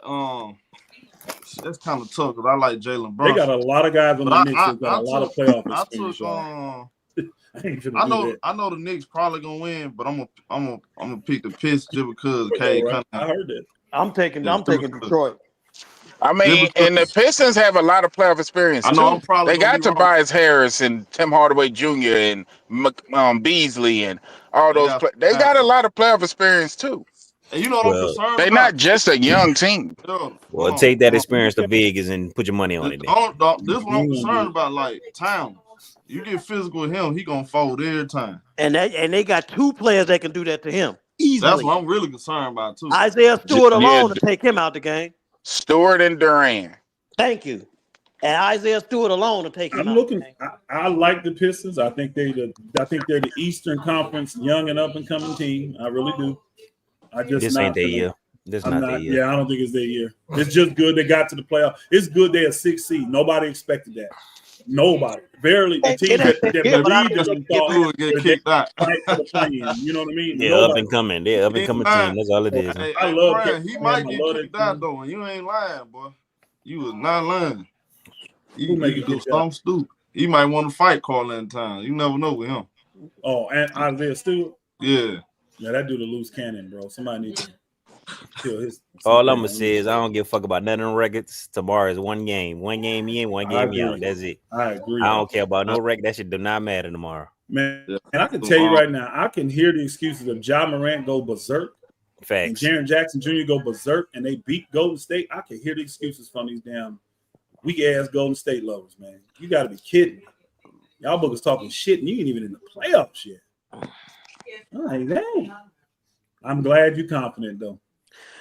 That's kind of tough because I like Jalen Brunson. They got a lot of guys on the Knicks who got a lot of playoff experience. I know the Knicks probably gonna win, but I'm gonna pick the Pistons just because K. I heard that. I'm taking Detroit. I mean, and the Pistons have a lot of playoff experience I know I'm too. probably They gonna got be wrong. Tobias Harris and Tim Hardaway Jr. and Beasley and all They those. got They got a Mavericks. lot of playoff experience too. And you know what I'm Well, concerned They're about? not just a young team. Yo, well, hold take that on. experience to Vegas and put your money on it. Then. This is what I'm concerned about. Like Towns, you get physical with him, he gonna fold every time. And they got two players that can do that to him easily. That's what I'm really concerned about too. Isaiah Stewart alone Yeah. to take him out the game. Stewart and Durant. Thank you. And Isaiah Stewart alone to take him I'm out. looking. I like the Pistons. I think they're the Eastern Conference young and up and coming team. I really do. This ain't their year. This not their year. Yeah, I don't think it's their year. It's just good they got to the playoff. It's good they're a 6th seed. Nobody expected that. Nobody. Barely the team that believed in them thought get kicked out. You know what I mean? They're Nobody. up and coming. They're up and coming team. That's all it is. Hey, I love Brian, he might get love kicked that out team. though, and you ain't lying, boy. You was not lying. Who You make could it do kicked something stupid. He might want to fight Carl in time. You never know with him. Oh, and Isaiah Stewart. Yeah. Yeah, that dude a loose cannon, bro. Somebody needs to kill his. All I'm gonna say is I don't give a fuck about none of the records. Tomorrow is one game. One game in, one game out. That's it. I agree. I don't care about no record. That shit do not matter tomorrow. Man, and I can tell you right now, I can hear the excuses of Ja Morant go berserk. And Facts. Jaren Jackson Jr. go berserk and they beat Golden State. I can hear the excuses from these damn weak ass Golden State lovers, man. You gotta be kidding me. Y'all bookers talking shit and you ain't even in the playoffs yet. Like, dang. I'm glad you're confident though.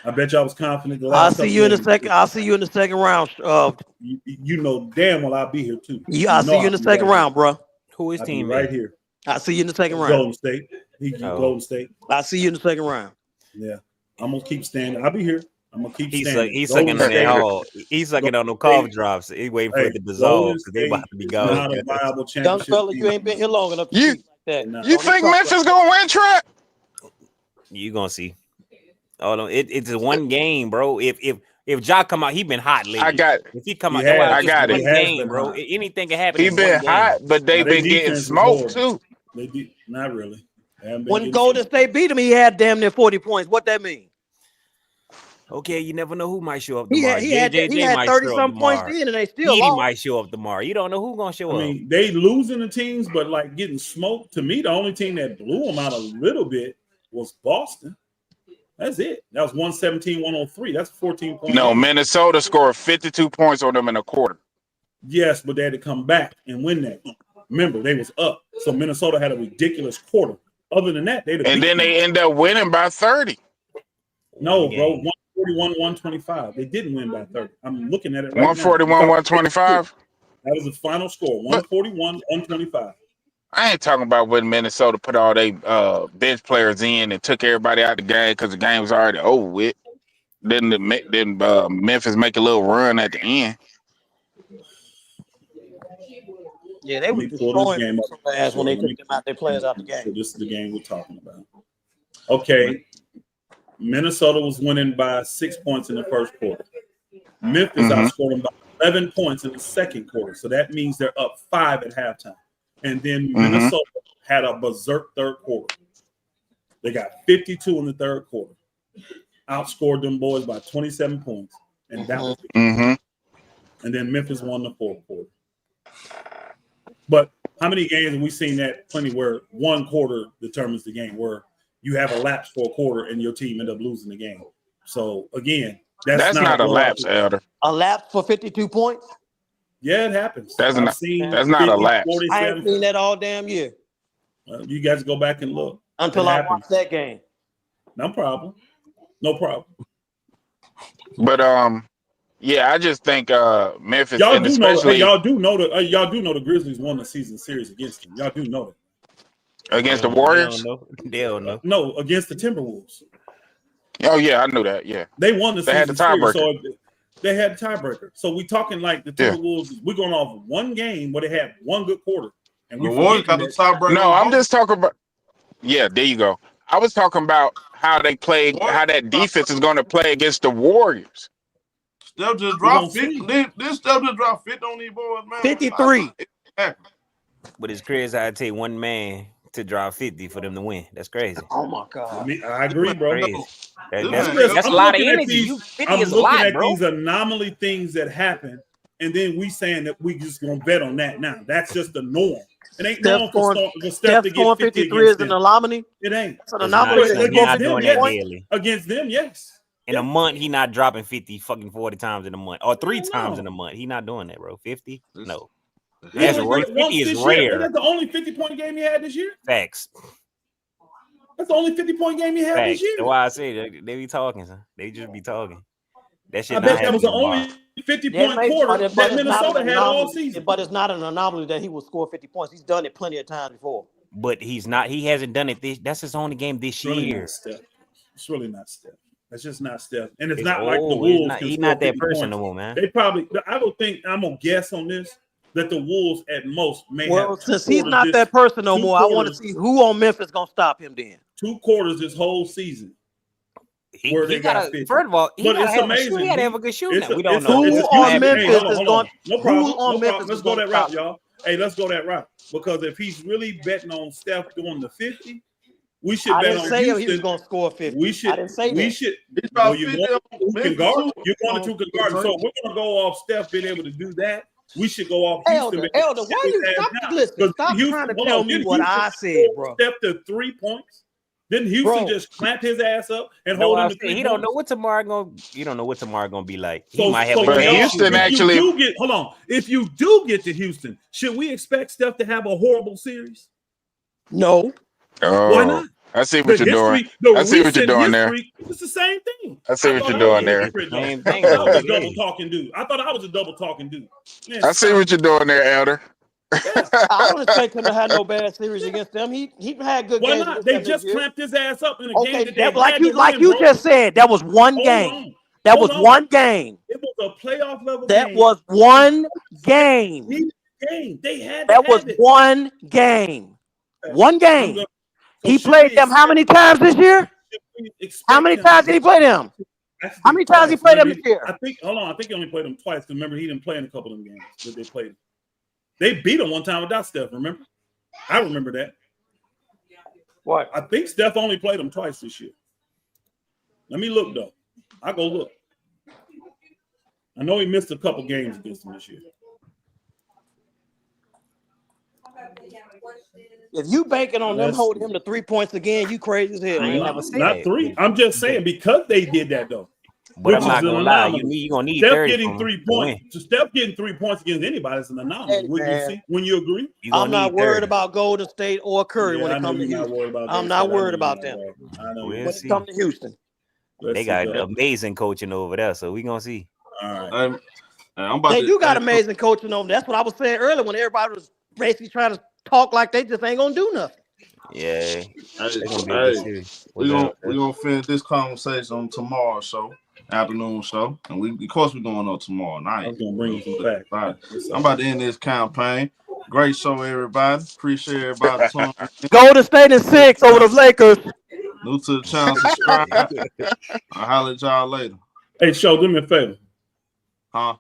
I bet y'all was confident the last I'll see you in the second. I'll see you in the second round. You know damn well I'll be here too. I'll see you in the second round, bro. Who is I'll be team right here? I'll see you in the second round. Golden State. Golden State. I'll see you in the second round. Yeah, I'm gonna keep standing. I'll be here. I'm gonna keep He's standing. he's sucking on that hard. He's sucking on the cough drops. He's waiting for it to dissolve because they about to be gone. Not a viable Young championship. fella, you ain't been here long enough to You- speak like that. You think Memphis gonna win, Trap? You gonna see. Oh, it's a one game, bro. If Ja come out, he been hot lately. If he come out, I got it. One game, bro. Anything can happen. He in been one game. hot, but they been getting smoked too. They did not really. When Golden State beat him, he had damn near 40 points. What that mean? Okay, you never know who might show up He tomorrow. had might 30 show up some points tomorrow. in, and they still Edie lost. might show up tomorrow. You don't know who's gonna show I up. mean, they losing the teams, but like getting smoked. To me, the only team that blew them out a little bit was Boston. That's it. That was 117-103. That's 14 points. No, Minnesota scored 52 points on them in a quarter. Yes, but they had to come back and win that. Remember, they was up. So Minnesota had a ridiculous quarter. Other than that, And then they end up winning by 30. No, bro, 141-125. They didn't win by 30. I'm looking at it right 141-125. That was the final score. 141-125. I ain't talking about when Minnesota put all their bench players in and took everybody out the game because the game was already over with. Then Memphis make a little run at the end. Yeah, they were destroying some ass when they took them out, their players out the game. So this is the game we're talking about. Okay. Minnesota was winning by 6 points in the first quarter. Memphis outscored them by 11 points in the second quarter. So that means they're up 5 at halftime. And then Minnesota had a berserk third quarter. They got 52 in the third quarter. Outscored them boys by 27 points. And that was Mm-hmm. And then Memphis won the fourth quarter. But how many games have we seen that plenty where one quarter determines the game, where you have a lapse for a quarter and your team end up losing the game? So again, that's not a lapse, Elder. A lapse for 52 points? Yeah, it happens. That's not 50, a lapse. 47. I ain't seen that all damn year. Well, you guys go back and look. Until I watched that game. No problem. No problem. But yeah, I just think Memphis, Y'all and do know. especially Y'all do know the Grizzlies won the season series against them. Y'all do know that. Against the Warriors? They don't know. No, against the Timberwolves. Oh yeah, I knew that. Yeah, they won the they season had the tiebreaker. series, so they had the tiebreaker. So we talking like the Timberwolves. We're going off one game where they had one good quarter, and we got the tiebreaker. No, I'm just talking about. Yeah, there you go. I was talking about how they played, how that defense is going to play against the Warriors. Steph just dropped 50. This Steph just dropped 50 on these boys, man. 53. But it's crazy how I take one man to drop 50 for them to win. That's crazy. Oh my God. I agree, bro. Crazy. That's a lot of energy. 50 I'm is a looking lot, at bro. these anomaly things that happen, and then we saying that we just gonna bet on that now. That's just the norm. It ain't normal for Steph to get 50 53 is an anomaly. It ain't. It's an anomaly. Against them, yes. In a month, he not dropping 50 fucking 40 times in a month or 3 times in a month. He not doing that, bro. 50? No. That's rare. 50 is rare. That's the only 50-point game he had this year. Facts. That's the only 50-point game he had this year. That's why I say they be talking, son. They just be talking. That shit. I bet that was the only 50-point quarter that Minnesota had all season. But it's not an anomaly that he will score 50 points. He's done it plenty of times before. But he's not. He hasn't done it. That's his only game this year. It's really not Steph. That's just not Steph. And it's not like the Wolves. He's not that person no more, man. They probably. I don't think. I'm gonna guess on this that the Wolves at most may have. Well, since he's not that person no more, I want to see who on Memphis gonna stop him then. 2 quarters this whole season. Where they got 50. First of all, he but gotta it's amazing. He gotta have a good shooting. We don't know. Who on Memphis is going? No problem. Let's go that route, y'all. Hey, let's go that route because if he's really betting on Steph doing the 50. We should bet on Houston. He was going to score 50. We should. I didn't say that. Should. Well, you want to guard. You're going to guard. So we're going to go off Steph being able to do that. We should go off Houston. Elder, why you stop trying to tell me what I said, bro? Steph to 3 points. Didn't Houston just clamp his ass up and hold him to 3 He don't know what tomorrow gonna be like. He so, might have Houston actually. Hold on. If you do get to Houston, should we expect Steph to have a horrible series? No. Oh, why not? I see what you're doing. I see what you're doing there. It's the same thing. I see what you're doing there. Same thing. I was a double talking dude. I thought I was a double talking dude. Man, I see what you're doing there, Elder. I don't expect him to have no bad series against them. He had good games. Why not? They just clamped his ass up in a game that they like you just said. That was one game. That was one game. It was a playoff level. That was one game. They had. That was one game. One game. He played them how many times this year? How many times did he play them? How many times he played them this year? I think he only played them twice. Remember, he didn't play in a couple of them games that they played. They beat him one time without Steph, remember? I remember that. What? I think Steph only played him twice this year. Let me look, though. I'll go look. I know he missed a couple games against him this year. If you banking on them holding him to 3 points again, you crazy as hell. Not 3. I'm just saying because they did that, though. But I'm not gonna lie, you're gonna need Steph 30 getting 3 points. So Steph getting 3 points against anybody is an anomaly. When you agree? I'm not worried about Golden State or Curry when it comes to Houston. I'm not worried about them. When it comes to Houston, they got amazing coaching over there, so we gonna see. All right. They do got amazing coaching over there. That's what I was saying earlier when everybody was basically trying to talk like they just ain't gonna do nothing. Yeah. We're gonna finish this conversation on tomorrow's show. Afternoon show, and of course we're going on tomorrow night. I'm gonna bring you some facts. I'm about to end this campaign. Great show, everybody. Appreciate everybody tuning in. Golden State is 6 over the Lakers. New to the channel, subscribe. I'll holler at y'all later. Hey, show, do me a favor. Huh?